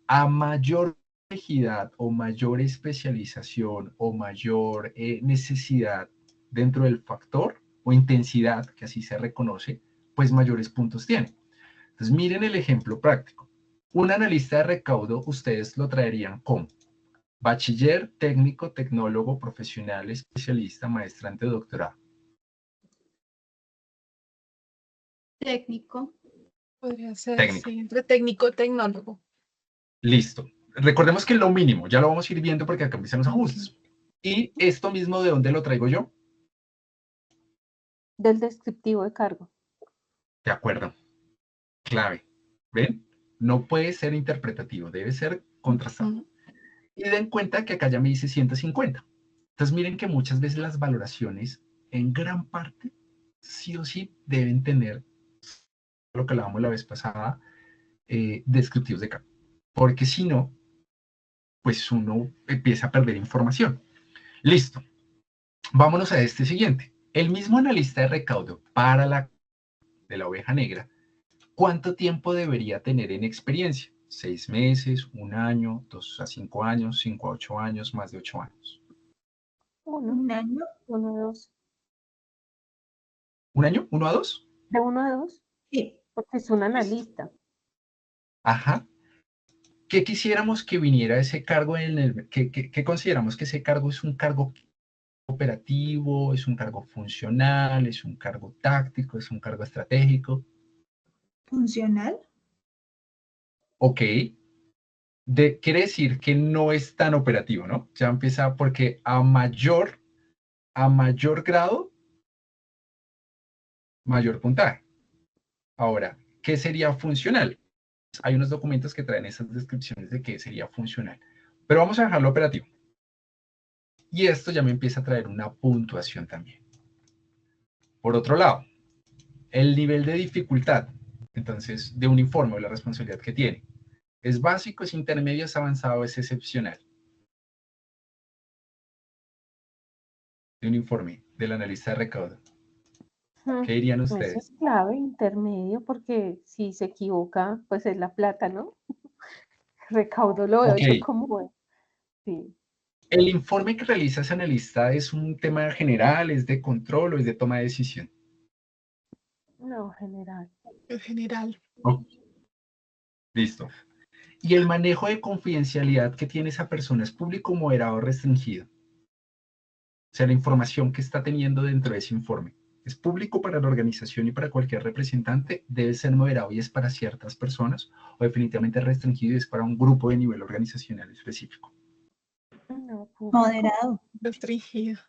A mayor complejidad o mayor especialización o mayor necesidad dentro del factor o intensidad, que así se reconoce, pues mayores puntos tiene. Entonces miren el ejemplo práctico. Un analista de recaudo, ustedes lo traerían como bachiller, técnico, tecnólogo, profesional, especialista, maestrante, doctorado. Técnico. Podría ser, Técnico. sí, entre técnico y tecnólogo. Listo. Recordemos que lo mínimo, ya lo vamos a ir viendo porque acá empiezan los ajustes. Y esto mismo, ¿de dónde lo traigo yo? Del descriptivo de cargo. De acuerdo. Clave. ¿Ven? No puede ser interpretativo, debe ser contrastado. Y den cuenta que acá ya me dice 150. Entonces miren que muchas veces las valoraciones, en gran parte, sí o sí deben tener lo que hablábamos la vez pasada, descriptivos de cargo. Porque si no, pues uno empieza a perder información. Listo. Vámonos a este siguiente. El mismo analista de recaudo para de la oveja negra, ¿cuánto tiempo debería tener en experiencia? 6 meses, 1 año, 2 a 5 años, 5 a 8 años, más de 8 años. 1, Un año. 1 a 2. ¿1 año? ¿1 a 2? De 1 a 2, Sí. porque es un analista. Ajá. ¿Qué quisiéramos que viniera ese cargo ¿qué consideramos que ese cargo es un cargo operativo, es un cargo funcional, es un cargo táctico, es un cargo estratégico? Funcional. Ok. Quiere decir que no es tan operativo, ¿no? Ya empieza porque a mayor grado, mayor puntaje. Ahora, ¿qué sería funcional? Hay unos documentos que traen esas descripciones de qué sería funcional. Pero vamos a dejarlo operativo. Y esto ya me empieza a traer una puntuación también. Por otro lado, el nivel de dificultad, entonces, de un informe o la responsabilidad que tiene. ¿Es básico, es intermedio, es avanzado, es excepcional? De un informe del analista de recaudo. ¿Qué dirían Eso ustedes? es clave, intermedio, porque si se equivoca, pues es la plata, ¿no? Recaudo lo veo Ok, yo como, sí, ¿el informe que realiza ese analista es un tema general, es de control o es de toma de decisión? no, general. En general. Oh, listo. ¿Y el manejo de confidencialidad que tiene esa persona es público, moderado o restringido? O sea, la información que está teniendo dentro de ese informe. ¿Es público para la organización y para cualquier representante? ¿Debe ser moderado y es para ciertas personas? ¿O definitivamente restringido y es para un grupo de nivel organizacional específico? No, público. Moderado. Restringido.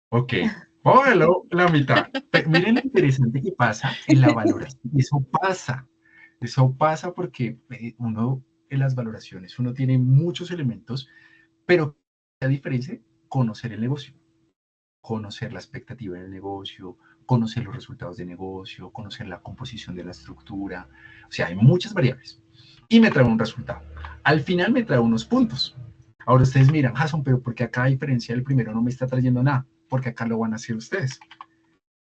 Ok, vamos a verlo la mitad. Miren lo interesante que pasa en la valoración. Eso pasa porque uno en las valoraciones, uno tiene muchos elementos, pero la diferencia es conocer el negocio. conocer la expectativa del negocio, conocer los resultados de negocio, conocer la composición de la estructura. O sea, hay muchas variables. Y me trae un resultado. Al final me trae unos puntos. Ahora ustedes miran, Jason, pero ¿por qué acá a diferencia del primero no me está trayendo nada? Porque acá lo van a hacer ustedes.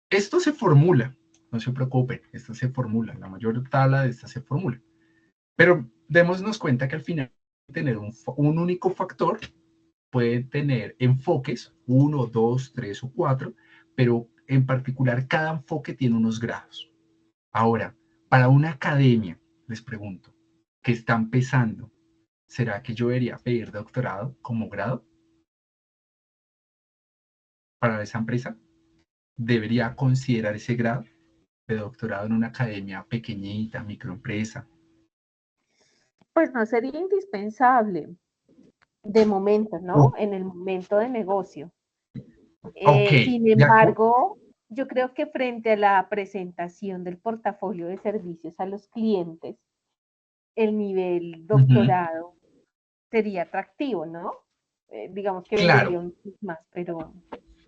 Esto se formula, no se preocupen, esto se formula, la mayor tabla de esta se formula. Pero démonos cuenta que al final tener un único factor puede tener enfoques, 1, 2, 3 o 4, pero en particular cada enfoque tiene unos grados. Ahora, para una academia, les pregunto, que está empezando, ¿será que yo debería pedir doctorado como grado para esa empresa? ¿Debería considerar ese grado de doctorado en una academia pequeñita, microempresa? Pues no sería indispensable de momento, ¿no? En el momento de negocio. Ok, Sin embargo, yo creo que frente a la presentación del portafolio de servicios a los clientes, el nivel doctorado sería atractivo, ¿no? Digamos que claro, vendería un poco más, pero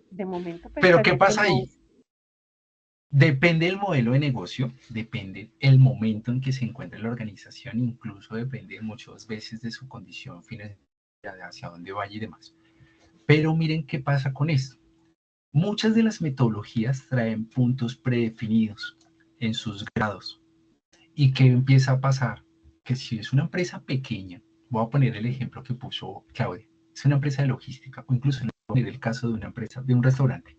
de momento pero ¿qué pensaría que pasa no. ahí? Depende del modelo de negocio, depende el momento en que se encuentre la organización, incluso depende muchas veces de su condición financiera, de hacia dónde vaya y demás. Pero miren qué pasa con esto. Muchas de las metodologías traen puntos predefinidos en sus grados. ¿Y qué empieza a pasar? Que si es una empresa pequeña, voy a poner el ejemplo que puso Claudia, es una empresa de logística, o incluso voy a poner el caso de una empresa, de un restaurante.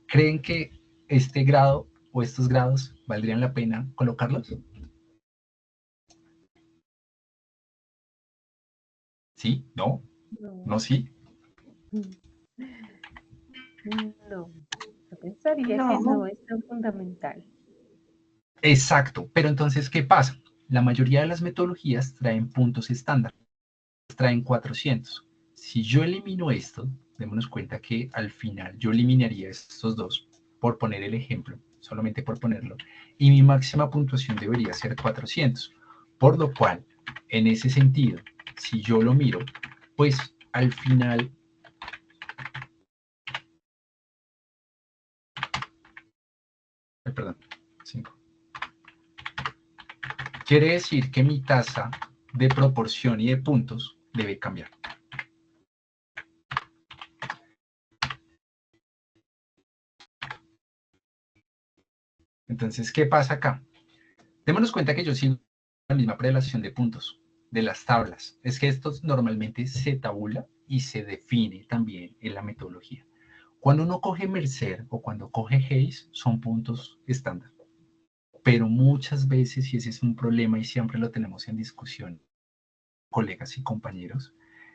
¿Creen que este grado o estos grados valdrían la pena colocarlos? ¿Sí? ¿No? No, ¿No? ¿Sí? no, yo pensaría que no No, es tan fundamental. Exacto. Pero entonces, ¿qué pasa? La mayoría de las metodologías traen puntos estándar, traen 400. Si yo elimino esto, démonos cuenta que al final yo eliminaría estos dos, por poner el ejemplo, solamente por ponerlo, y mi máxima puntuación debería ser 400. Por lo cual, en ese sentido, si yo lo miro, pues al final perdón, 5. Quiere decir que mi tasa de proporción y de puntos debe cambiar. Entonces, ¿qué pasa acá? Démonos cuenta que yo sigo la misma prelación de puntos de las tablas. Es que esto normalmente se tabula y se define también en la metodología. Cuando uno coge Mercer o cuando coge Hayes, son puntos estándar. Pero muchas veces, y ese es un problema y siempre lo tenemos en discusión, colegas y compañeros,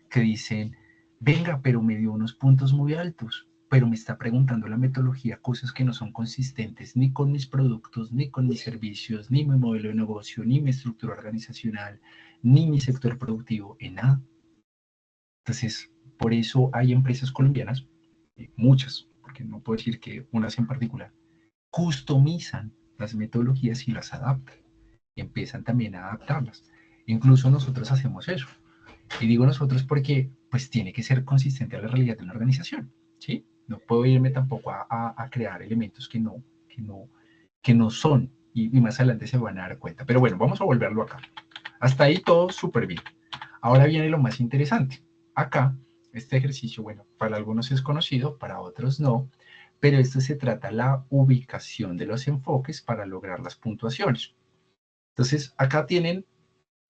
que dicen, venga, pero me dio unos puntos muy altos, pero me está preguntando la metodología cosas que no son consistentes ni con mis productos, ni con mis servicios, ni mi modelo de negocio, ni mi estructura organizacional, ni mi sector productivo, en nada. Entonces, por eso hay empresas colombianas, muchas, porque no puedo decir que unas en particular, customizan las metodologías y las adaptan. Y empiezan también a adaptarlas. Incluso nosotros hacemos eso. Y digo nosotros porque pues tiene que ser consistente a la realidad de una organización, ¿sí? No puedo irme tampoco a crear elementos que no son, y más adelante se van a dar cuenta. Pero bueno, vamos a volverlo acá. Hasta ahí todo súper bien. Ahora viene lo más interesante. Acá, este ejercicio, bueno, para algunos es conocido, para otros no, pero esto se trata de la ubicación de los enfoques para lograr las puntuaciones. Entonces, acá tienen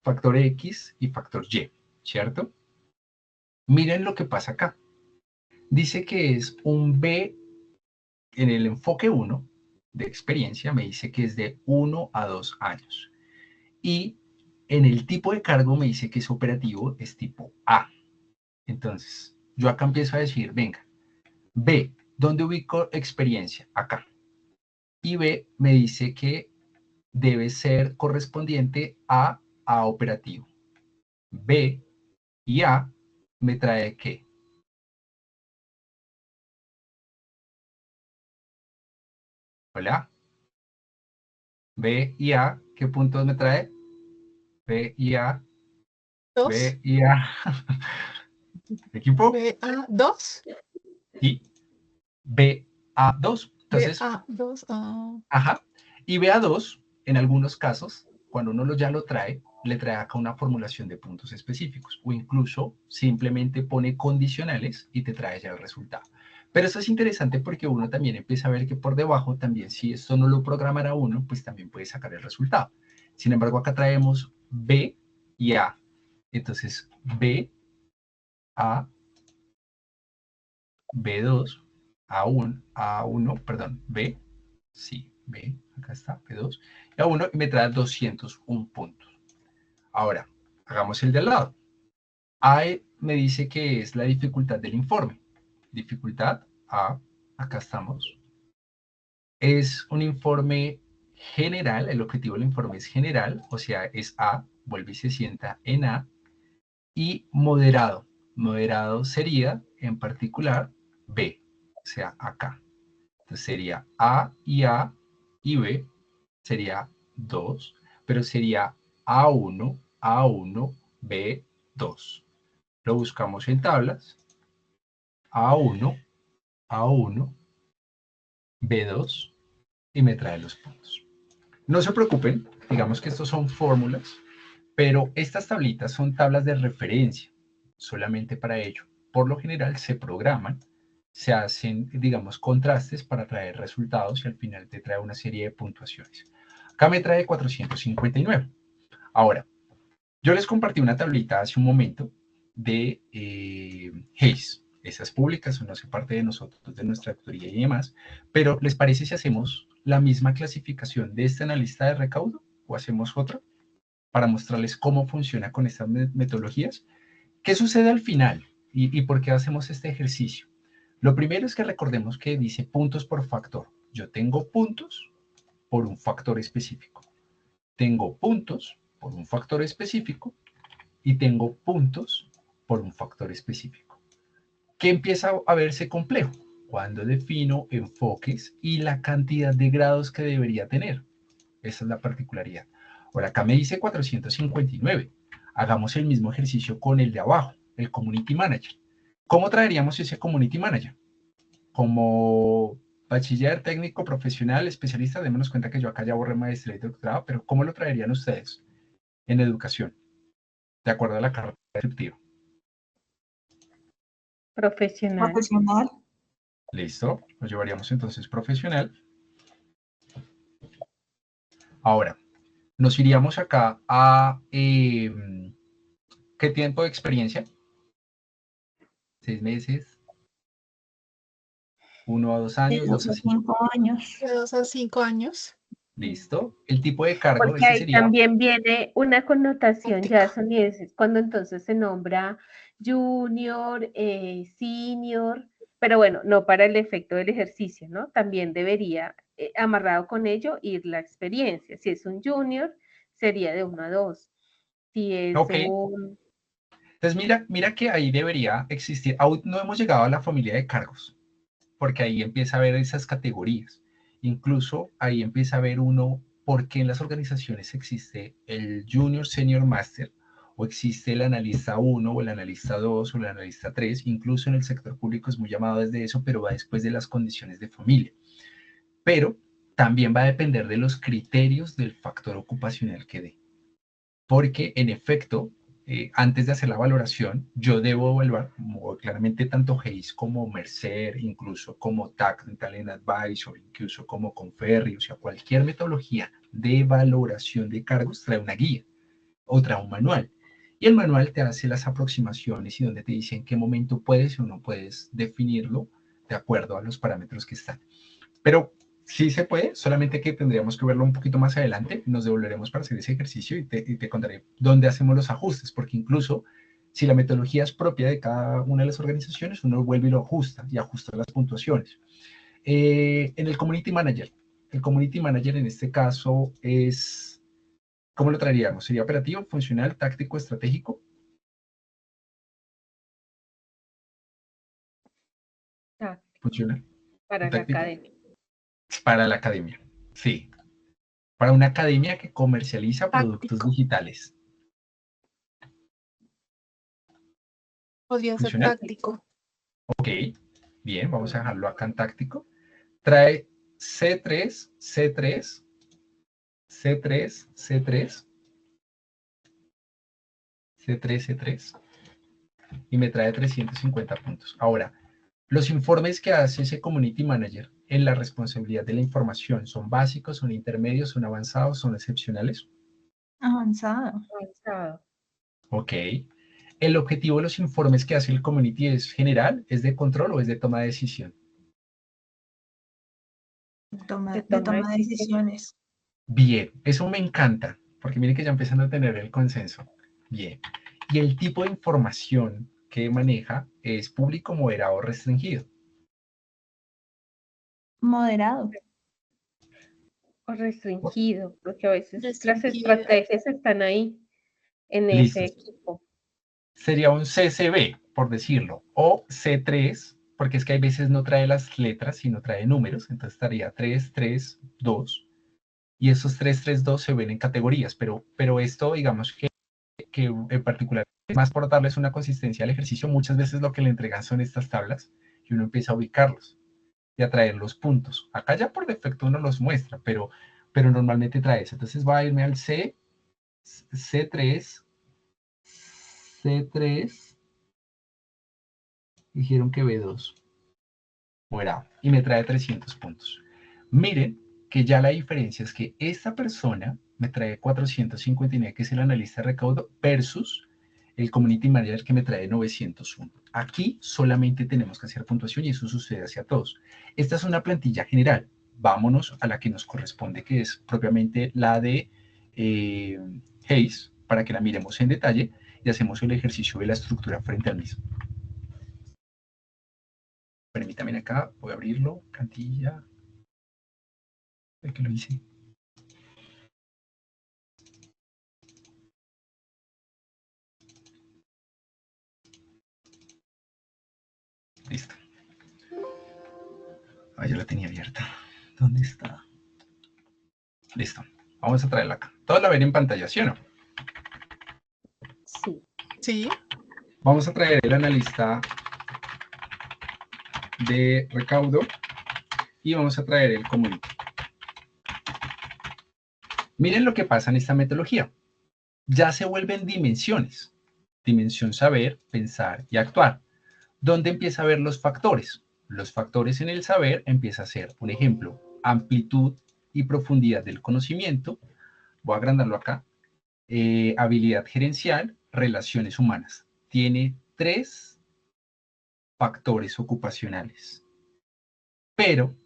factor X y factor Y, ¿cierto? Miren lo que pasa acá. Dice que es un B en el enfoque 1 de experiencia, me dice que es de 1 a 2 años. Y en el tipo de cargo me dice que es operativo, es tipo A. Entonces, yo acá empiezo a decir, venga, B, ¿dónde ubico experiencia? Acá. Y B me dice que debe ser correspondiente a operativo. B y A me trae ¿qué? Hola. B y A, ¿qué puntos me trae? B y A, Dos. B y A. ¿Equipo? B, A, 2. y BA2. Entonces, BA2. ajá. Y BA2, en algunos casos, cuando uno ya lo trae, le trae acá una formulación de puntos específicos o incluso simplemente pone condicionales y te trae ya el resultado. Pero eso es interesante porque uno también empieza a ver que por debajo también, si esto no lo programara uno, pues también puede sacar el resultado. Sin embargo, acá traemos B y A. Entonces, B, A, B2, A1, perdón, B, sí, B, acá está, B2, y A1 y me trae 201 puntos. Ahora, hagamos el de al lado. A me dice que es la dificultad del informe. Dificultad A, acá estamos. Es un informe general, el objetivo del informe es general, o sea, es A, vuelve y se sienta en A, y moderado. Moderado sería, en particular, B, o sea, acá. Entonces sería A y B, sería 2, pero sería A1, B2. Lo buscamos en tablas, A1, B2, y me trae los puntos. No se preocupen, digamos que estos son fórmulas, pero estas tablitas son tablas de referencia, solamente para ello. Por lo general se programan, se hacen, digamos, contrastes para traer resultados y al final te trae una serie de puntuaciones. Acá me trae 459. Ahora, yo les compartí una tablita hace un momento de Hayes. Esa es pública, eso no hace parte de nosotros, de nuestra autoría y demás, pero ¿les parece si hacemos la misma clasificación de este analista de recaudo o hacemos otra para mostrarles cómo funciona con estas metodologías? ¿Qué sucede al final y por qué hacemos este ejercicio? Lo primero es que recordemos que dice puntos por factor. Yo tengo puntos por un factor específico. Tengo puntos por un factor específico y tengo puntos por un factor específico. ¿Qué empieza a verse complejo? Cuando defino enfoques y la cantidad de grados que debería tener. Esa es la particularidad. Ahora, acá me dice 459. Hagamos el mismo ejercicio con el de abajo, el Community Manager. ¿Cómo traeríamos ese Community Manager? Como bachiller, técnico, profesional, especialista, démonos cuenta que yo acá ya borré maestría y doctorado, pero ¿cómo lo traerían ustedes en educación? De acuerdo a la carta descriptiva. Profesional. Profesional. Listo, lo llevaríamos entonces profesional. Ahora, nos iríamos acá a ¿qué tiempo de experiencia? 6 meses, 1 a 2 De años, 2 2 a a 5. 5 años. De 2 a 5 años. Listo. El tipo de cargo, Porque ese ahí sería. también viene una connotación, Práctica. ya son es cuando entonces se nombra junior, senior, pero bueno, no para el efecto del ejercicio, ¿no? También debería, amarrado con ello, ir la experiencia. Si es un junior, sería de 1 a 2. Si es Ok. un... Entonces, mira que ahí debería existir. Aún no hemos llegado a la familia de cargos, porque ahí empieza a ver esas categorías. Incluso ahí empieza a ver uno por qué en las organizaciones existe el Junior, Senior, Master, o existe el analista 1 o el analista 2 o el analista 3. Incluso en el sector público es muy llamado desde eso, pero va después de las condiciones de familia. Pero también va a depender de los criterios del factor ocupacional que dé. Porque en efecto, antes de hacer la valoración, yo debo evaluar claramente tanto Hayes como Mercer, incluso como Talent Advisor, incluso como Conferri, o sea, cualquier metodología de valoración de cargos trae una guía o trae un manual. Y el manual te hace las aproximaciones y donde te dice en qué momento puedes o no puedes definirlo de acuerdo a los parámetros que están. Pero sí se puede, solamente que tendríamos que verlo un poquito más adelante. Nos devolveremos para hacer ese ejercicio y te contaré dónde hacemos los ajustes, porque incluso si la metodología es propia de cada una de las organizaciones, uno vuelve y lo ajusta y ajusta las puntuaciones. En el Community Manager, el Community Manager en este caso es, ¿cómo lo traeríamos? ¿Sería operativo, funcional, táctico, estratégico? ¿Funcional? Para la ¿Táctico? academia. Para la academia, sí. Para una academia que comercializa productos Táctico. digitales. Podría ser ¿Funcional? táctico. Ok. Bien, vamos a dejarlo acá en táctico. Trae C3, C3, C3, C3, C3, C3, y me trae 350 puntos. Ahora, los informes que hace ese Community Manager en la responsabilidad de la información, ¿son básicos, son intermedios, son avanzados, son excepcionales? Avanzado. Avanzado. Ok. ¿El objetivo de los informes que hace el Community es general, es de control o es de toma de decisión? De toma De de toma de decisiones. Bien, eso me encanta, porque miren que ya empiezan a tener el consenso. Bien. Y el tipo de información que maneja es público, moderado o restringido. Moderado. O restringido, porque a veces las Restringido. estrategias están ahí, en Listo. ese equipo. Sería un CCB, por decirlo, o C3, porque es que hay veces no trae las letras, sino trae números, entonces estaría 3, 3, 2, y esos 3, 3, 2 se ven en categorías, pero esto, digamos que en particular, más por darles una consistencia al ejercicio, muchas veces lo que le entregan son estas tablas, y uno empieza a ubicarlos y a traer los puntos. Acá ya por defecto uno los muestra, pero normalmente trae eso. Entonces voy a irme al C, C3, C3, dijeron que B2, morado, y me trae 300 puntos. Miren que ya la diferencia es que esta persona me trae 459, que es el analista de recaudo, versus el Community Manager que me trae 901. Aquí solamente tenemos que hacer puntuación y eso sucede hacia todos. Esta es una plantilla general. Vámonos a la que nos corresponde, que es propiamente la de Hayes, para que la miremos en detalle y hacemos el ejercicio de la estructura frente al mismo. Permítanme acá, voy a abrirlo, plantilla. ¿De qué lo hice? Listo. Ah, yo la tenía abierta. ¿Dónde está? Listo. Vamos a traerla acá. Todos la ven en pantalla, ¿sí o no? Sí. Sí. Vamos a traer el analista de recaudo y vamos a traer el community. Miren lo que pasa en esta metodología. Ya se vuelven dimensiones. Dimensión saber, pensar y actuar. ¿Dónde empieza a ver los factores? Los factores en el saber empieza a ser, un ejemplo, amplitud y profundidad del conocimiento. Voy a agrandarlo acá. Habilidad gerencial, relaciones humanas. Tiene 3 factores ocupacionales. Pero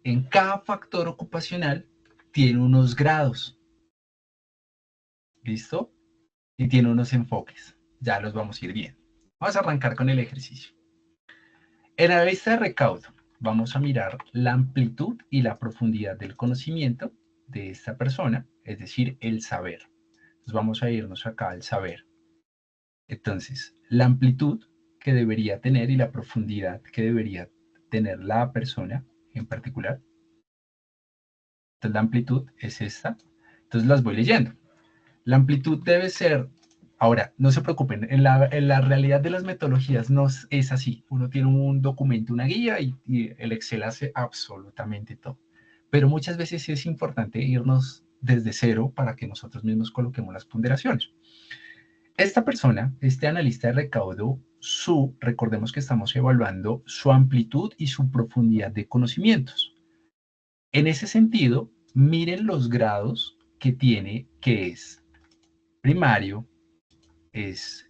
en cada factor ocupacional tiene unos grados. ¿Listo? Y tiene unos enfoques. Ya los vamos a ir viendo. Vamos a arrancar con el ejercicio. En la lista de recaudo vamos a mirar la amplitud y la profundidad del conocimiento de esta persona, es decir, el saber. Entonces vamos a irnos acá al saber. Entonces, la amplitud que debería tener y la profundidad que debería tener la persona en particular. Entonces, la amplitud es esta. Entonces, las voy leyendo. La amplitud debe ser, ahora, no se preocupen, en la realidad de las metodologías no es así. Uno tiene un documento, una guía y el Excel hace absolutamente todo. Pero muchas veces es importante irnos desde cero para que nosotros mismos coloquemos las ponderaciones. Esta persona, este analista de recaudo, recordemos que estamos evaluando su amplitud y su profundidad de conocimientos. En ese sentido, miren los grados que tiene, que es primario, es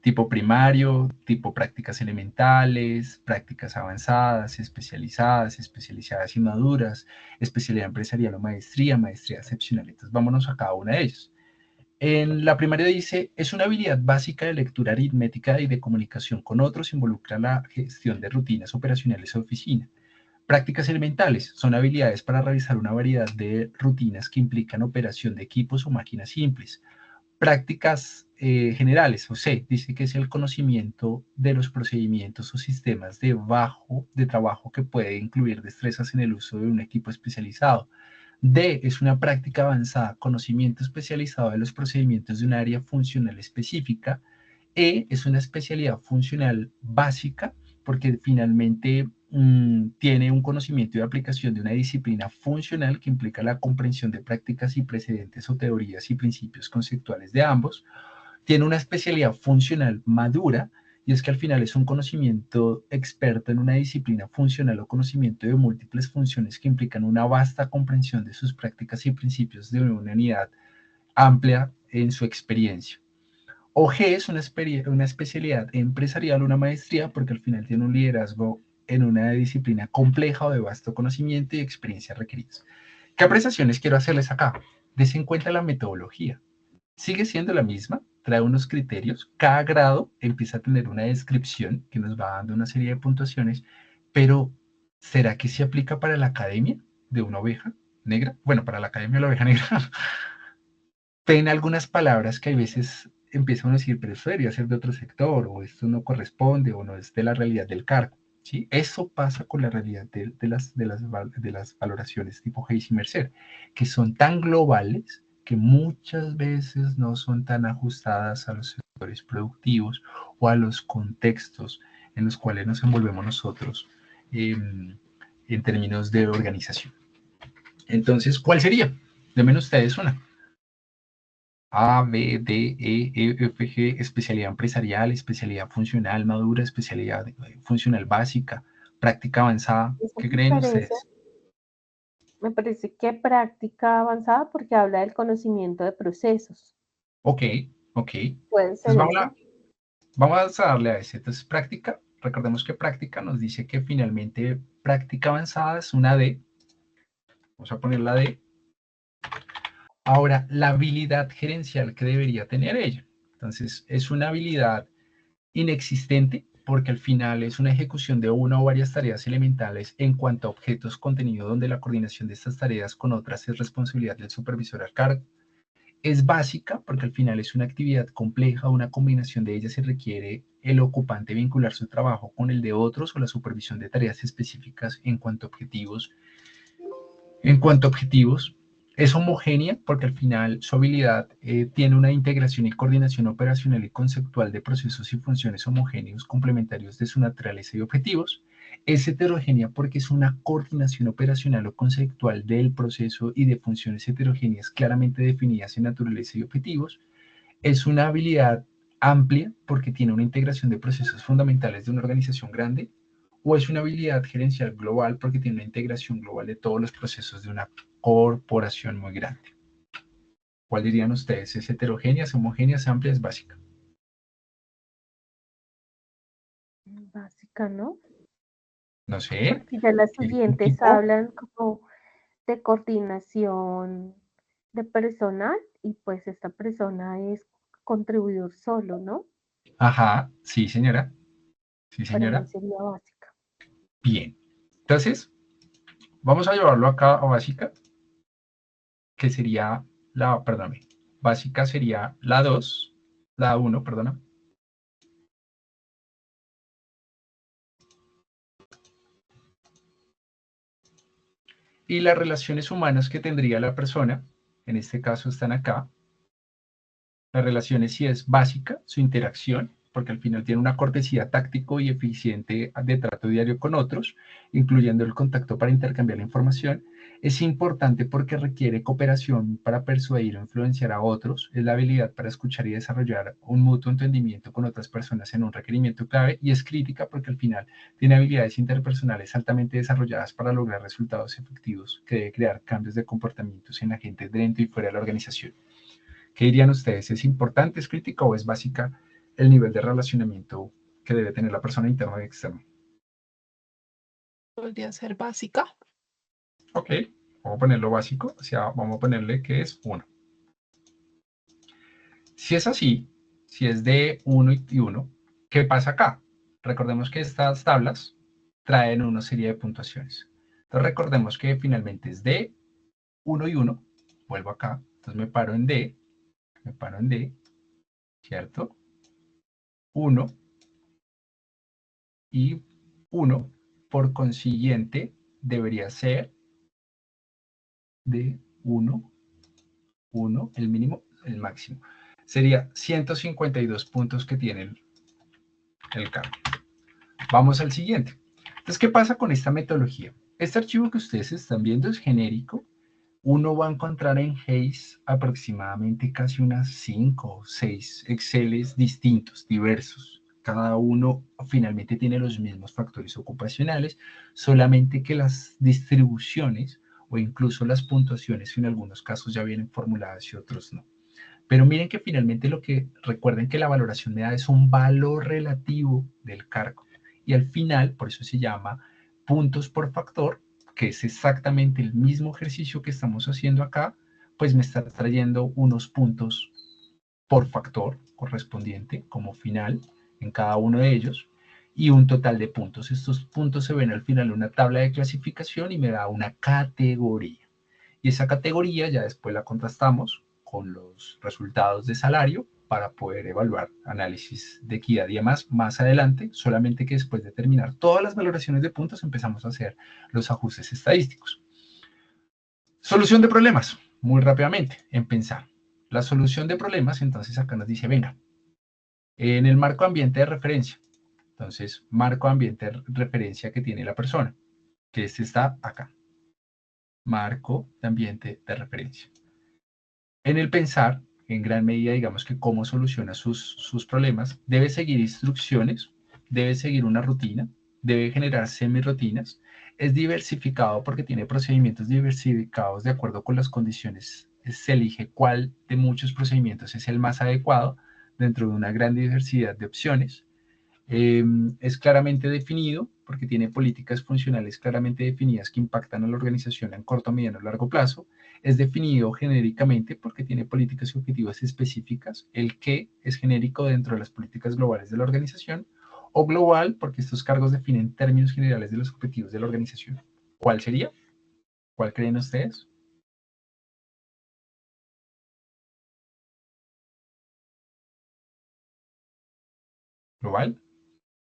tipo primario, tipo prácticas elementales, prácticas avanzadas, especializadas y maduras, especialidad empresarial o maestría, maestría excepcional. Entonces, vámonos a cada una de ellas. En la primaria dice, es una habilidad básica de lectura aritmética y de comunicación con otros, involucra la gestión de rutinas operacionales de oficina. Prácticas elementales son habilidades para realizar una variedad de rutinas que implican operación de equipos o máquinas simples. Prácticas generales, o C, dice que es el conocimiento de los procedimientos o sistemas de trabajo que puede incluir destrezas en el uso de un equipo especializado. D es una práctica avanzada, conocimiento especializado de los procedimientos de un área funcional específica. E es una especialidad funcional básica porque finalmente tiene un conocimiento y aplicación de una disciplina funcional que implica la comprensión de prácticas y precedentes o teorías y principios conceptuales de ambos. Tiene una especialidad funcional madura, y es que al final es un conocimiento experto en una disciplina funcional o conocimiento de múltiples funciones que implican una vasta comprensión de sus prácticas y principios de una unidad amplia en su experiencia. O G es una especialidad empresarial, una maestría, porque al final tiene un liderazgo en una disciplina compleja o de vasto conocimiento y experiencia requeridas. ¿Qué apreciaciones quiero hacerles acá? Des en cuenta la metodología. Sigue siendo la misma, trae unos criterios, cada grado empieza a tener una descripción que nos va dando una serie de puntuaciones, pero ¿será que se aplica para la academia de una oveja negra? Bueno, para la academia de la oveja negra. Ven algunas palabras que a veces empiezan a decir, pero eso debería ser de otro sector, o esto no corresponde, o no es de la realidad del cargo. ¿Sí? Eso pasa con la realidad de las valoraciones tipo Hayes y Mercer, que son tan globales que muchas veces no son tan ajustadas a los sectores productivos o a los contextos en los cuales nos envolvemos nosotros en términos de organización. Entonces, ¿cuál sería? Denme ustedes una. A, B, D, E, F, G, especialidad empresarial, especialidad funcional madura, especialidad funcional básica, práctica avanzada. Eso ¿Qué creen ustedes? me parece que práctica avanzada porque habla del conocimiento de procesos. Ok, ok. Puede ser Entonces eso. vamos a darle a ese. Entonces, práctica, recordemos que práctica nos dice que finalmente práctica avanzada es una D. Vamos a poner la D. Ahora, la habilidad gerencial que debería tener ella. Entonces, es una habilidad inexistente porque al final es una ejecución de una o varias tareas elementales en cuanto a objetos contenido donde la coordinación de estas tareas con otras es responsabilidad del supervisor al cargo. Es básica porque al final es una actividad compleja, una combinación de ellas se requiere el ocupante vincular su trabajo con el de otros o la supervisión de tareas específicas en cuanto a objetivos. Es homogénea porque al final su habilidad tiene una integración y coordinación operacional y conceptual de procesos y funciones homogéneos complementarios de su naturaleza y objetivos. Es heterogénea porque es una coordinación operacional o conceptual del proceso y de funciones heterogéneas claramente definidas en naturaleza y objetivos. Es una habilidad amplia porque tiene una integración de procesos fundamentales de una organización grande, o es una habilidad gerencial global porque tiene una integración global de todos los procesos de una corporación muy grande. ¿Cuál dirían ustedes? ¿Es heterogénea, es homogénea, es amplia, es básica? Básica, ¿no? No sé. Porque ya las siguientes ¿Equipo? hablan como de coordinación de personal y pues esta persona es contribuidor solo, ¿no? Ajá, sí, señora. Sí, Para mí señora. sería básica. Bien. Entonces, vamos a llevarlo acá a básica, que sería perdóname, básica sería la 2, la 1, perdona. Y las relaciones humanas que tendría la persona, en este caso están acá. Las relaciones sí es básica, su interacción, porque al final tiene una cortesía táctico y eficiente de trato diario con otros, incluyendo el contacto para intercambiar la información. Es importante porque requiere cooperación para persuadir o influenciar a otros, es la habilidad para escuchar y desarrollar un mutuo entendimiento con otras personas en un requerimiento clave, y es crítica porque al final tiene habilidades interpersonales altamente desarrolladas para lograr resultados efectivos que debe crear cambios de comportamientos en la gente dentro y fuera de la organización. ¿Qué dirían ustedes? ¿Es importante, es crítica o es básica el nivel de relacionamiento que debe tener la persona interna y externa? Podría ser básica. Ok, vamos a ponerlo básico, o sea, vamos a ponerle que es 1. Si es así, si es de 1 y 1, ¿qué pasa acá? Recordemos que estas tablas traen una serie de puntuaciones. Entonces recordemos que finalmente es de 1 y 1, vuelvo acá, entonces me paro en D, ¿cierto? 1 y 1, por consiguiente, debería ser de 1, 1, el mínimo, el máximo. Sería 152 puntos que tiene el cargo. Vamos al siguiente. Entonces, ¿qué pasa con esta metodología? Este archivo que ustedes están viendo es genérico. Uno va a encontrar en Hays aproximadamente casi unas 5 o 6 Exceles distintos, diversos. Cada uno finalmente tiene los mismos factores ocupacionales, solamente que las distribuciones o incluso las puntuaciones en algunos casos ya vienen formuladas y otros no. Pero miren que finalmente recuerden que la valoración me da es un valor relativo del cargo. Y al final, por eso se llama puntos por factor, que es exactamente el mismo ejercicio que estamos haciendo acá, pues me está trayendo unos puntos por factor correspondiente como final en cada uno de ellos y un total de puntos. Estos puntos se ven al final en una tabla de clasificación y me da una categoría. Y esa categoría ya después la contrastamos con los resultados de salario para poder evaluar análisis de equidad y demás más adelante, solamente que después de terminar todas las valoraciones de puntos empezamos a hacer los ajustes estadísticos. Solución de problemas, muy rápidamente, en pensar. La solución de problemas, entonces acá nos dice, venga, en el marco ambiente de referencia, entonces marco ambiente de referencia que tiene la persona, que este está acá, marco de ambiente de referencia. En el pensar, en gran medida, digamos que cómo soluciona sus problemas, debe seguir instrucciones, debe seguir una rutina, debe generar semirrutinas, es diversificado porque tiene procedimientos diversificados de acuerdo con las condiciones. Se elige cuál de muchos procedimientos es el más adecuado dentro de una gran diversidad de opciones. Es claramente definido porque tiene políticas funcionales claramente definidas que impactan a la organización en corto, mediano o largo plazo. Es definido genéricamente porque tiene políticas y objetivos específicas. El qué es genérico dentro de las políticas globales de la organización. O global porque estos cargos definen términos generales de los objetivos de la organización. ¿Cuál sería? ¿Cuál creen ustedes? Global,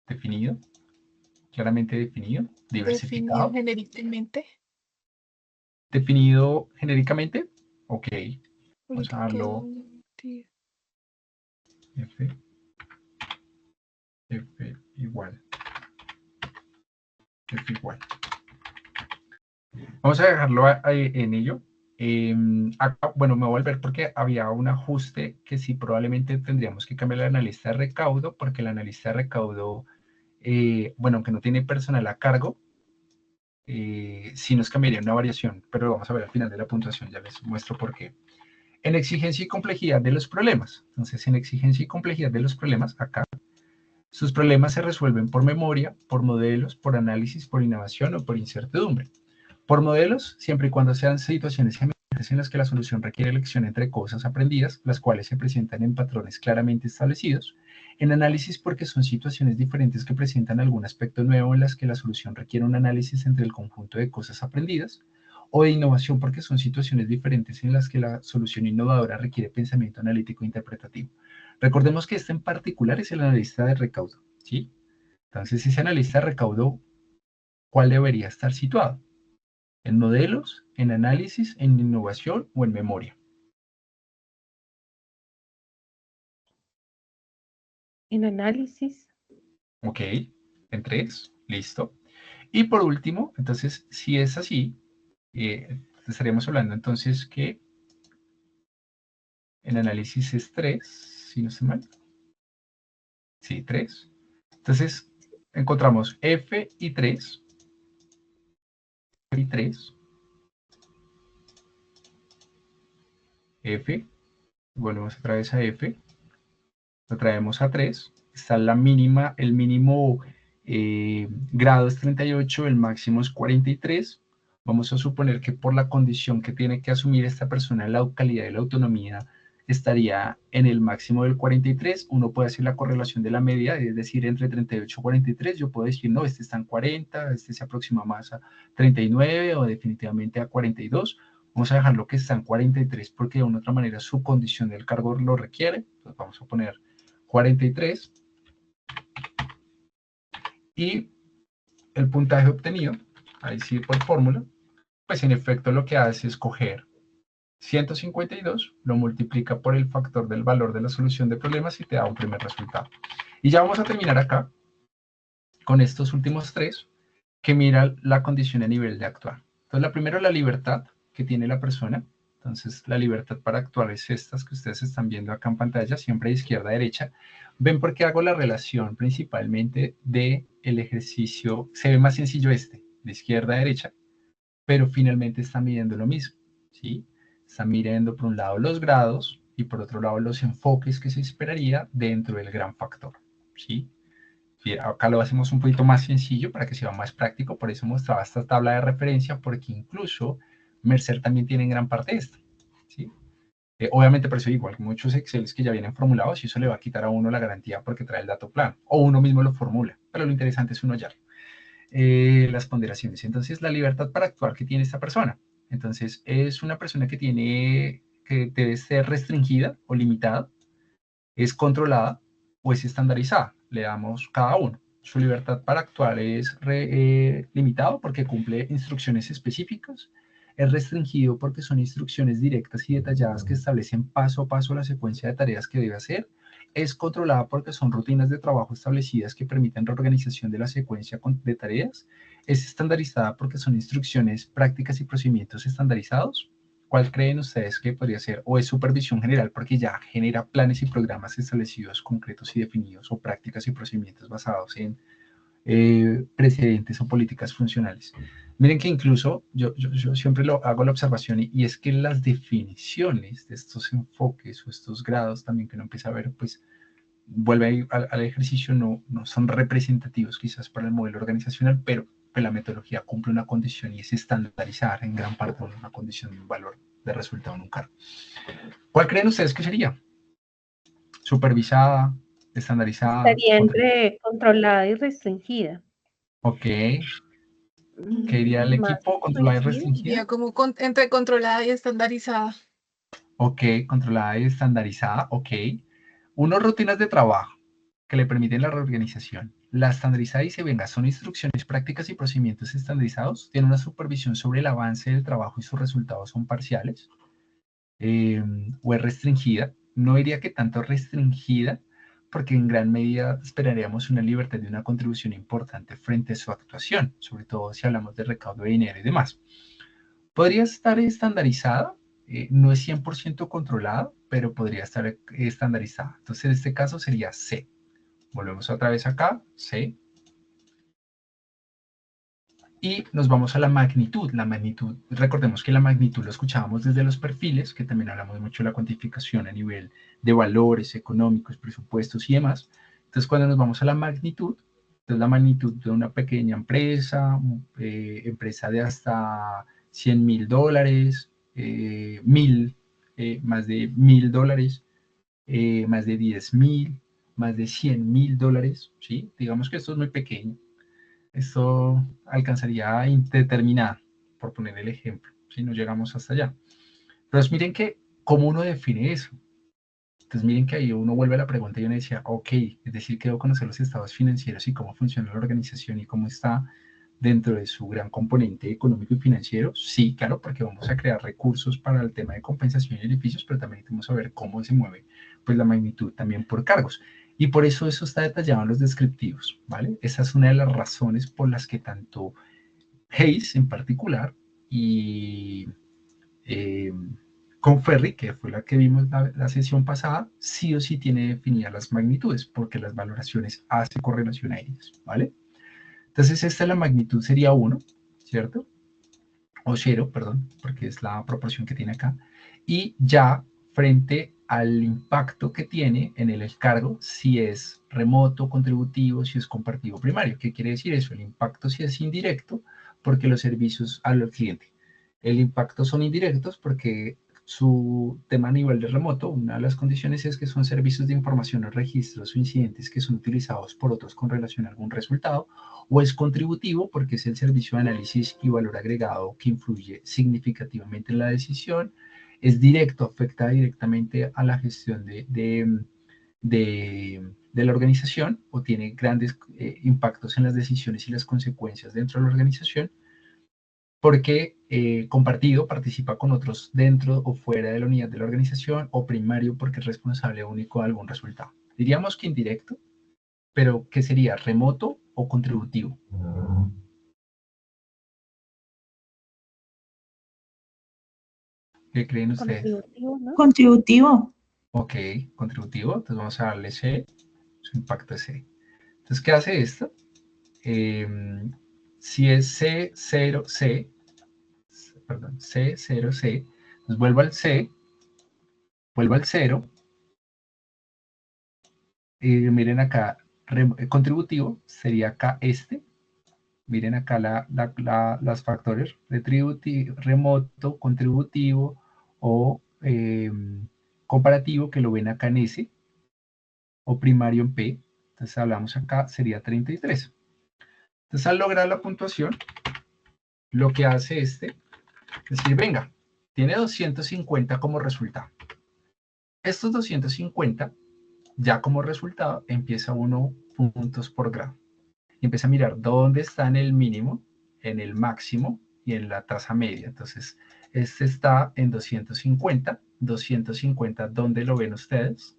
definido, claramente definido, Definido diversificado. genéricamente. Definido genéricamente, ok. Vamos a Política. darlo F, F igual. F igual. Vamos a dejarlo en ello. Acá, bueno, me voy a volver porque había un ajuste que sí probablemente tendríamos que cambiar el analista de recaudo, porque el analista de recaudo, bueno, aunque no tiene personal a cargo, sí nos cambiaría una variación, pero lo vamos a ver al final de la puntuación, ya les muestro por qué. En exigencia y complejidad de los problemas. Entonces, en exigencia y complejidad de los problemas, acá, sus problemas se resuelven por memoria, por modelos, por análisis, por innovación o por incertidumbre. Por modelos, siempre y cuando sean situaciones emergentes en las que la solución requiere elección entre cosas aprendidas, las cuales se presentan en patrones claramente establecidos. En análisis, porque son situaciones diferentes que presentan algún aspecto nuevo en las que la solución requiere un análisis entre el conjunto de cosas aprendidas. O de innovación, porque son situaciones diferentes en las que la solución innovadora requiere pensamiento analítico e interpretativo. Recordemos que este en particular es el analista de recaudo, ¿sí? Entonces, ese analista de recaudo, ¿cuál debería estar situado? ¿En modelos, en análisis, en innovación o en memoria? En análisis. Ok, en 3, listo. Y por último, entonces, si es así, estaríamos hablando entonces que en análisis es 3, si no estoy mal. Sí, 3. Entonces, encontramos F y 3. Y 3. F. Volvemos otra vez a F. Lo traemos a 3. Está la mínima, el mínimo grado es 38, el máximo es 43. Vamos a suponer que por la condición que tiene que asumir esta persona, la calidad de la autonomía estaría en el máximo del 43. Uno puede hacer la correlación de la media, es decir, entre 38 y 43. Yo puedo decir, no, este está en 40, este se aproxima más a 39 o definitivamente a 42. Vamos a dejarlo que está en 43 porque de una u otra manera su condición del cargo lo requiere. Entonces vamos a poner 43. Y el puntaje obtenido, ahí sí por fórmula, pues en efecto lo que hace es coger 152, lo multiplica por el factor del valor de la solución de problemas y te da un primer resultado. Y ya vamos a terminar acá con estos últimos tres, que mira la condición a nivel de actuar. Entonces, la primera es la libertad que tiene la persona. Entonces, la libertad para actuar es estas que ustedes están viendo acá en pantalla, siempre de izquierda a derecha. Ven por qué hago la relación principalmente del ejercicio. Se ve más sencillo de izquierda a derecha, pero finalmente está midiendo lo mismo, ¿sí? Está midiendo por un lado los grados y por otro lado los enfoques que se esperaría dentro del gran factor, ¿sí? Acá lo hacemos un poquito más sencillo para que sea más práctico, por eso mostraba esta tabla de referencia, porque incluso Mercer también tiene en gran parte esto, ¿sí? Obviamente, por eso igual muchos Excel que ya vienen formulados y eso le va a quitar a uno la garantía porque trae el dato plano, o uno mismo lo formula, pero lo interesante es uno hallarlo. Las ponderaciones. Entonces, la libertad para actuar que tiene esta persona. Entonces, es una persona que debe ser restringida o limitada, es controlada o es estandarizada. Le damos cada uno. Su libertad para actuar es limitado porque cumple instrucciones específicas. Es restringido porque son instrucciones directas y detalladas que establecen paso a paso la secuencia de tareas que debe hacer. Es controlada porque son rutinas de trabajo establecidas que permiten la organización de la secuencia de tareas. Es estandarizada porque son instrucciones, prácticas y procedimientos estandarizados. ¿Cuál creen ustedes que podría ser? ¿O es supervisión general porque ya genera planes y programas establecidos, concretos y definidos, o prácticas y procedimientos basados en precedentes o políticas funcionales? Miren que incluso yo siempre hago la observación y es que las definiciones de estos enfoques o estos grados también que uno empieza a ver, pues vuelve al ejercicio, no son representativos quizás para el modelo organizacional, pero la metodología cumple una condición y es estandarizar en gran parte una condición de un valor de resultado en un cargo. ¿Cuál creen ustedes que sería? ¿Supervisada, estandarizada? Estaría entre controlada y restringida. Ok. ¿Qué diría el equipo? ¿Controlada y restringida? Como entre controlada y estandarizada. Ok, controlada y estandarizada, ok. Unas rutinas de trabajo que le permiten la reorganización. La estandarizada, y se venga, son instrucciones, prácticas y procedimientos estandarizados. Tiene una supervisión sobre el avance del trabajo y sus resultados son parciales. O es restringida. No diría que tanto restringida, porque en gran medida esperaríamos una libertad de una contribución importante frente a su actuación, sobre todo si hablamos de recaudo de dinero y demás. Podría estar estandarizada, no es 100% controlada, pero podría estar estandarizada. Entonces, en este caso sería C. Volvemos otra vez acá, C. Y nos vamos a la magnitud. La magnitud, recordemos que la magnitud lo escuchábamos desde los perfiles, que también hablamos mucho de la cuantificación a nivel de valores económicos, presupuestos y demás. Entonces, cuando nos vamos a la magnitud, entonces la magnitud de una pequeña empresa, empresa de hasta $100,000, más de $1,000, más de 10,000, más de $100,000, ¿sí? Digamos que esto es muy pequeño. Esto alcanzaría a indeterminada, por poner el ejemplo, si no llegamos hasta allá. Entonces miren que, ¿cómo uno define eso? Entonces miren que ahí uno vuelve a la pregunta y uno decía, ok, es decir, que debo conocer los estados financieros y cómo funciona la organización y cómo está dentro de su gran componente económico y financiero. Sí, claro, porque vamos a crear recursos para el tema de compensación y beneficios, pero también tenemos que saber cómo se mueve pues la magnitud también por cargos. Y por eso está detallado en los descriptivos, ¿vale? Esa es una de las razones por las que tanto Hayes en particular y Conferri, que fue la que vimos la sesión pasada, sí o sí tiene definidas las magnitudes, porque las valoraciones hacen correlación a ellas, ¿vale? Entonces esta es la magnitud, sería 1, ¿cierto? O 0, perdón, porque es la proporción que tiene acá. Y ya frente al impacto que tiene en el cargo, si es remoto, contributivo, si es compartido primario. ¿Qué quiere decir eso? El impacto si es indirecto, porque los servicios al cliente. El impacto son indirectos porque su tema a nivel de remoto, una de las condiciones es que son servicios de información o registros o incidentes que son utilizados por otros con relación a algún resultado, o es contributivo porque es el servicio de análisis y valor agregado que influye significativamente en la decisión, es directo, afecta directamente a la gestión de la organización o tiene grandes impactos en las decisiones y las consecuencias dentro de la organización, porque compartido participa con otros dentro o fuera de la unidad de la organización, o primario porque es responsable único de algún resultado. Diríamos que indirecto, pero ¿qué sería? Remoto o contributivo? ¿Qué creen ustedes? Contributivo, ¿no? Contributivo. Ok, contributivo. Entonces vamos a darle C. Su impacto es C. Entonces, ¿qué hace esto? Si es C0C, perdón, C0C, pues vuelvo al C, vuelvo al 0. Miren acá, contributivo sería acá este. Miren acá las factores, remoto, contributivo o comparativo, que lo ven acá en S, o primario en P. Entonces hablamos acá, sería 33. Entonces al lograr la puntuación, lo que hace este es decir, venga, tiene 250 como resultado. Estos 250, ya como resultado, empieza uno puntos por grado. Y empieza a mirar dónde está en el mínimo, en el máximo y en la tasa media. Entonces, este está en 250. 250, ¿dónde lo ven ustedes?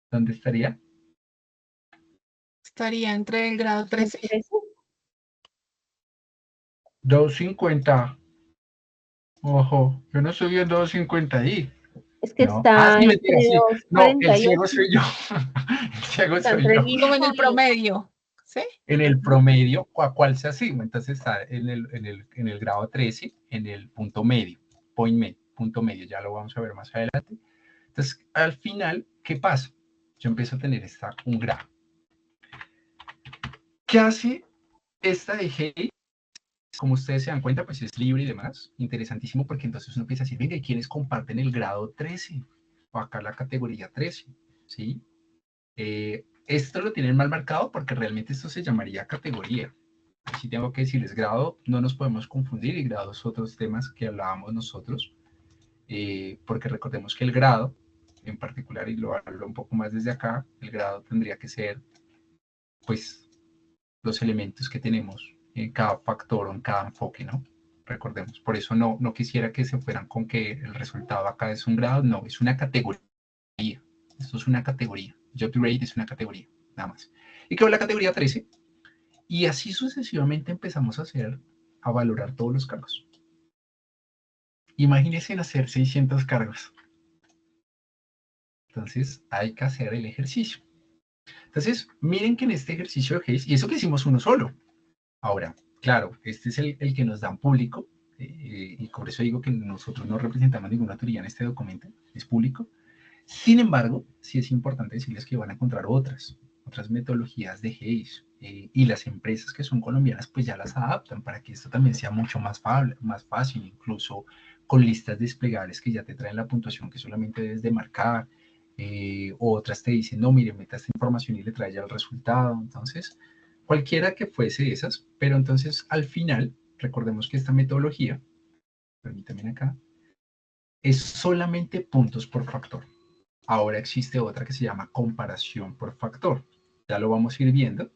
¿Dónde estaría? Estaría entre el grado 13. 250. Ojo, yo no estoy viendo 250 ahí. Es que No. Ah, está sí, entre mentira, sí. No, el 2.48. ciego soy yo. El ciego Está soy entre yo. Y como en el promedio, ¿sí? En el promedio, ¿a cuál se asigna? Entonces está en el grado 13, en el punto medio, punto medio, ya lo vamos a ver más adelante. Entonces, al final, ¿qué pasa? Yo empiezo a tener un grado. ¿Qué hace esta de Hayes? Como ustedes se dan cuenta, pues es libre y demás. Interesantísimo, porque entonces uno empieza a decir, venga, ¿y quiénes comparten el grado 13? O acá la categoría 13, ¿sí? Esto lo tienen mal marcado porque realmente esto se llamaría categoría. Así tengo que decirles, grado no nos podemos confundir, y grado es otros temas que hablábamos nosotros, porque recordemos que el grado, en particular, y lo hablo un poco más desde acá, el grado tendría que ser, pues, los elementos que tenemos en cada factor o en cada enfoque, ¿no? Recordemos, por eso no quisiera que se fueran con que el resultado acá es un grado, no, es una categoría. Esto es una categoría. Job Rate es una categoría, nada más. Y quedó la categoría 13. Y así sucesivamente empezamos a valorar todos los cargos. Imagínense en hacer 600 cargos. Entonces hay que hacer el ejercicio. Entonces, miren que en este ejercicio de Hayes, y eso que hicimos uno solo. Ahora, claro, este es el que nos dan público, y por eso digo que nosotros no representamos ninguna autoridad en este documento, es público. Sin embargo, sí es importante decirles que van a encontrar otras metodologías de Hayes, y las empresas que son colombianas pues ya las adaptan para que esto también sea mucho más fácil, incluso con listas desplegables que ya te traen la puntuación que solamente debes de marcar, otras te dicen, no, mire, meta esta información y le trae ya el resultado. Entonces, cualquiera que fuese esas, pero entonces al final, recordemos que esta metodología, permítanme acá, es solamente puntos por factor. Ahora existe otra que se llama comparación por factor. Ya lo vamos a ir viendo,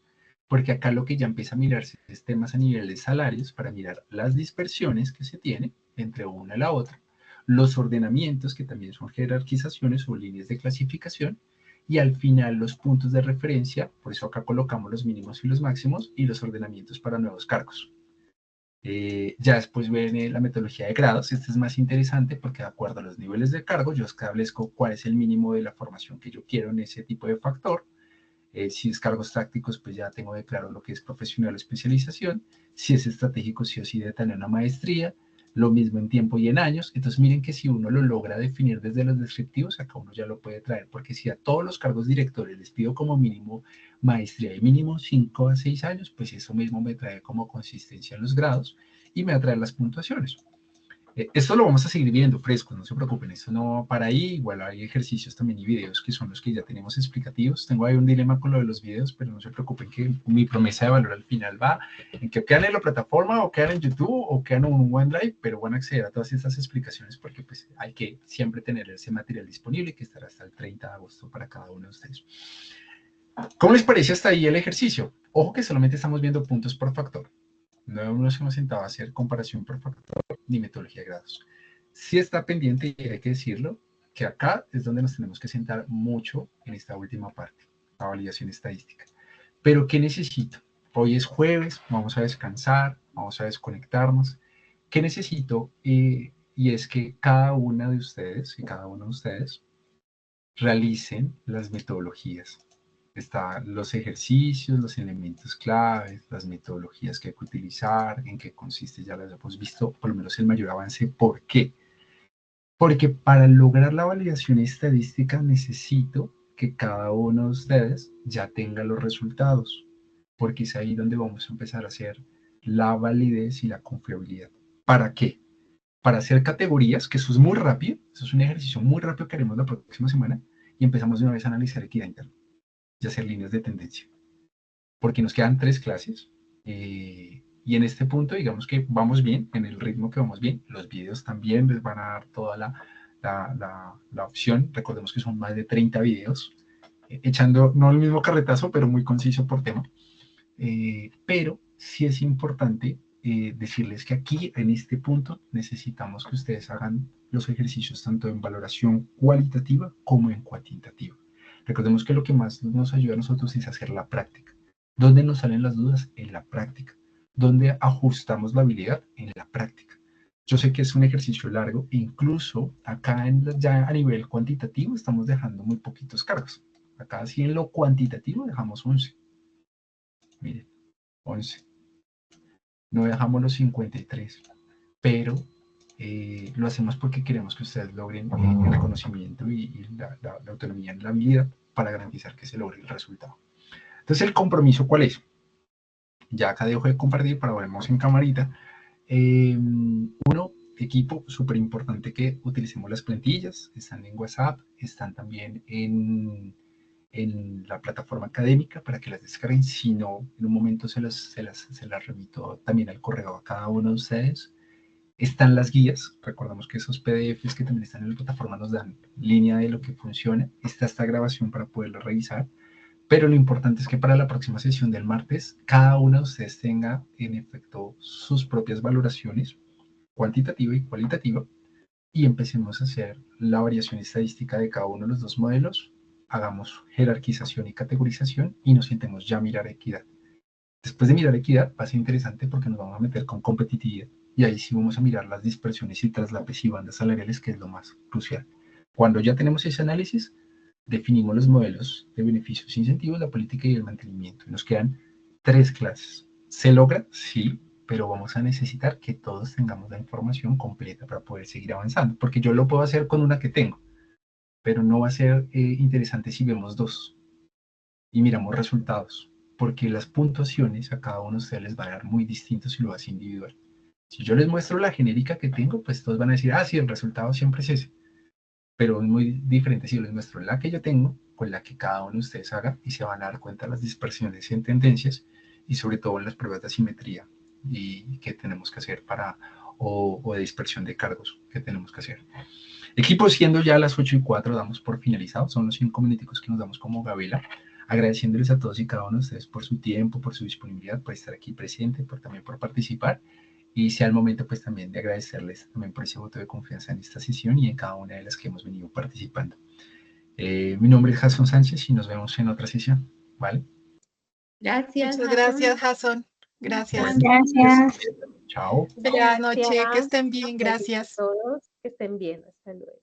porque acá lo que ya empieza a mirarse es temas a nivel de salarios para mirar las dispersiones que se tienen entre una y la otra, los ordenamientos, que también son jerarquizaciones o líneas de clasificación, y al final los puntos de referencia, por eso acá colocamos los mínimos y los máximos, y los ordenamientos para nuevos cargos. Ya después viene la metodología de grados. Este es más interesante porque de acuerdo a los niveles de cargo yo establezco cuál es el mínimo de la formación que yo quiero en ese tipo de factor. Si es cargos tácticos, pues ya tengo de claro lo que es profesional o especialización. Si es estratégico, sí o sí de tener una maestría. Lo mismo en tiempo y en años. Entonces miren que si uno lo logra definir desde los descriptivos, acá uno ya lo puede traer, porque si a todos los cargos directores les pido como mínimo maestría y mínimo 5 a 6 años, pues eso mismo me trae como consistencia en los grados y me va a traer las puntuaciones. Esto lo vamos a seguir viendo fresco, no se preocupen, esto no va para ahí. Igual hay ejercicios también y videos que son los que ya tenemos explicativos. Tengo ahí un dilema con lo de los videos, pero no se preocupen que mi promesa de valor al final va en que quedan en la plataforma o quedan en YouTube o quedan en un OneDrive, pero van a acceder a todas estas explicaciones porque pues hay que siempre tener ese material disponible, que estará hasta el 30 de agosto para cada uno de ustedes. ¿Cómo les parece hasta ahí el ejercicio? Ojo que solamente estamos viendo puntos por factor. No nos hemos sentado a hacer comparación por factor ni metodología de grados. Sí está pendiente, y hay que decirlo, que acá es donde nos tenemos que sentar mucho en esta última parte, la validación estadística. Pero ¿qué necesito? Hoy es jueves, vamos a descansar, vamos a desconectarnos. ¿Qué necesito? Y es que cada una de ustedes y cada uno de ustedes realicen las metodologías. Están los ejercicios, los elementos claves, las metodologías que hay que utilizar, en qué consiste, ya las hemos visto, por lo menos el mayor avance. ¿Por qué? Porque para lograr la validación estadística necesito que cada uno de ustedes ya tenga los resultados, porque es ahí donde vamos a empezar a hacer la validez y la confiabilidad. ¿Para qué? Para hacer categorías, que eso es muy rápido, eso es un ejercicio muy rápido que haremos la próxima semana, y empezamos de una vez a analizar equidad interna y hacer líneas de tendencia, porque nos quedan 3 clases, y en este punto digamos que vamos bien, en el ritmo que vamos bien, los videos también les van a dar toda la opción, recordemos que son más de 30 videos, echando no el mismo carretazo, pero muy conciso por tema, pero sí es importante decirles que aquí, en este punto, necesitamos que ustedes hagan los ejercicios tanto en valoración cualitativa como en cuantitativa. Recordemos que lo que más nos ayuda a nosotros es hacer la práctica. ¿Dónde nos salen las dudas? En la práctica. ¿Dónde ajustamos la habilidad? En la práctica. Yo sé que es un ejercicio largo, incluso acá ya a nivel cuantitativo estamos dejando muy poquitos cargos. Acá sí en lo cuantitativo dejamos 11. Miren, 11. No dejamos los 53, pero lo hacemos porque queremos que ustedes logren el conocimiento y la autonomía en la habilidad para garantizar que se logre el resultado. Entonces, ¿el compromiso cuál es? Ya acá dejo de compartir para vernos en camarita. Uno, equipo, súper importante que utilicemos las plantillas, están en WhatsApp, están también en la plataforma académica para que las descarguen. Si no, en un momento se las remito también al correo a cada uno de ustedes. Están las guías, recordamos que esos PDFs que también están en la plataforma nos dan línea de lo que funciona. Está esta grabación para poderlo revisar, pero lo importante es que para la próxima sesión del martes, cada uno de ustedes tenga en efecto sus propias valoraciones, cuantitativa y cualitativa, y empecemos a hacer la variación estadística de cada uno de los dos modelos, hagamos jerarquización y categorización y nos sentemos ya a mirar equidad. Después de mirar equidad va a ser interesante porque nos vamos a meter con competitividad y ahí sí vamos a mirar las dispersiones y traslapes y bandas salariales, que es lo más crucial. Cuando ya tenemos ese análisis, definimos los modelos de beneficios e incentivos, la política y el mantenimiento. Nos quedan 3 clases. ¿Se logra? Sí, pero vamos a necesitar que todos tengamos la información completa para poder seguir avanzando, porque yo lo puedo hacer con una que tengo, pero no va a ser interesante si vemos 2 y miramos resultados, porque las puntuaciones a cada uno de ustedes les va a dar muy distinto si lo hace individual. Si yo les muestro la genérica que tengo, pues todos van a decir, ah, sí, el resultado siempre es ese, pero es muy diferente si les muestro la que yo tengo con la que cada uno de ustedes haga y se van a dar cuenta de las dispersiones en tendencias y sobre todo en las pruebas de asimetría y que tenemos que hacer para, o de dispersión de cargos que tenemos que hacer. Equipo, siendo ya las 8:04, damos por finalizado. Son los 5 minuticos que nos damos como Gabela. Agradeciéndoles a todos y cada uno de ustedes por su tiempo, por su disponibilidad, por estar aquí presente, también por participar. Y sea el momento pues también de agradecerles también por ese voto de confianza en esta sesión y en cada una de las que hemos venido participando. Mi nombre es Jason Sánchez y nos vemos en otra sesión, ¿vale? Gracias, Muchas Jason. gracias, Jason. Gracias. Gracias. Chao. Feliz noche, que estén bien, Feliz gracias. a todos, que estén bien, hasta luego.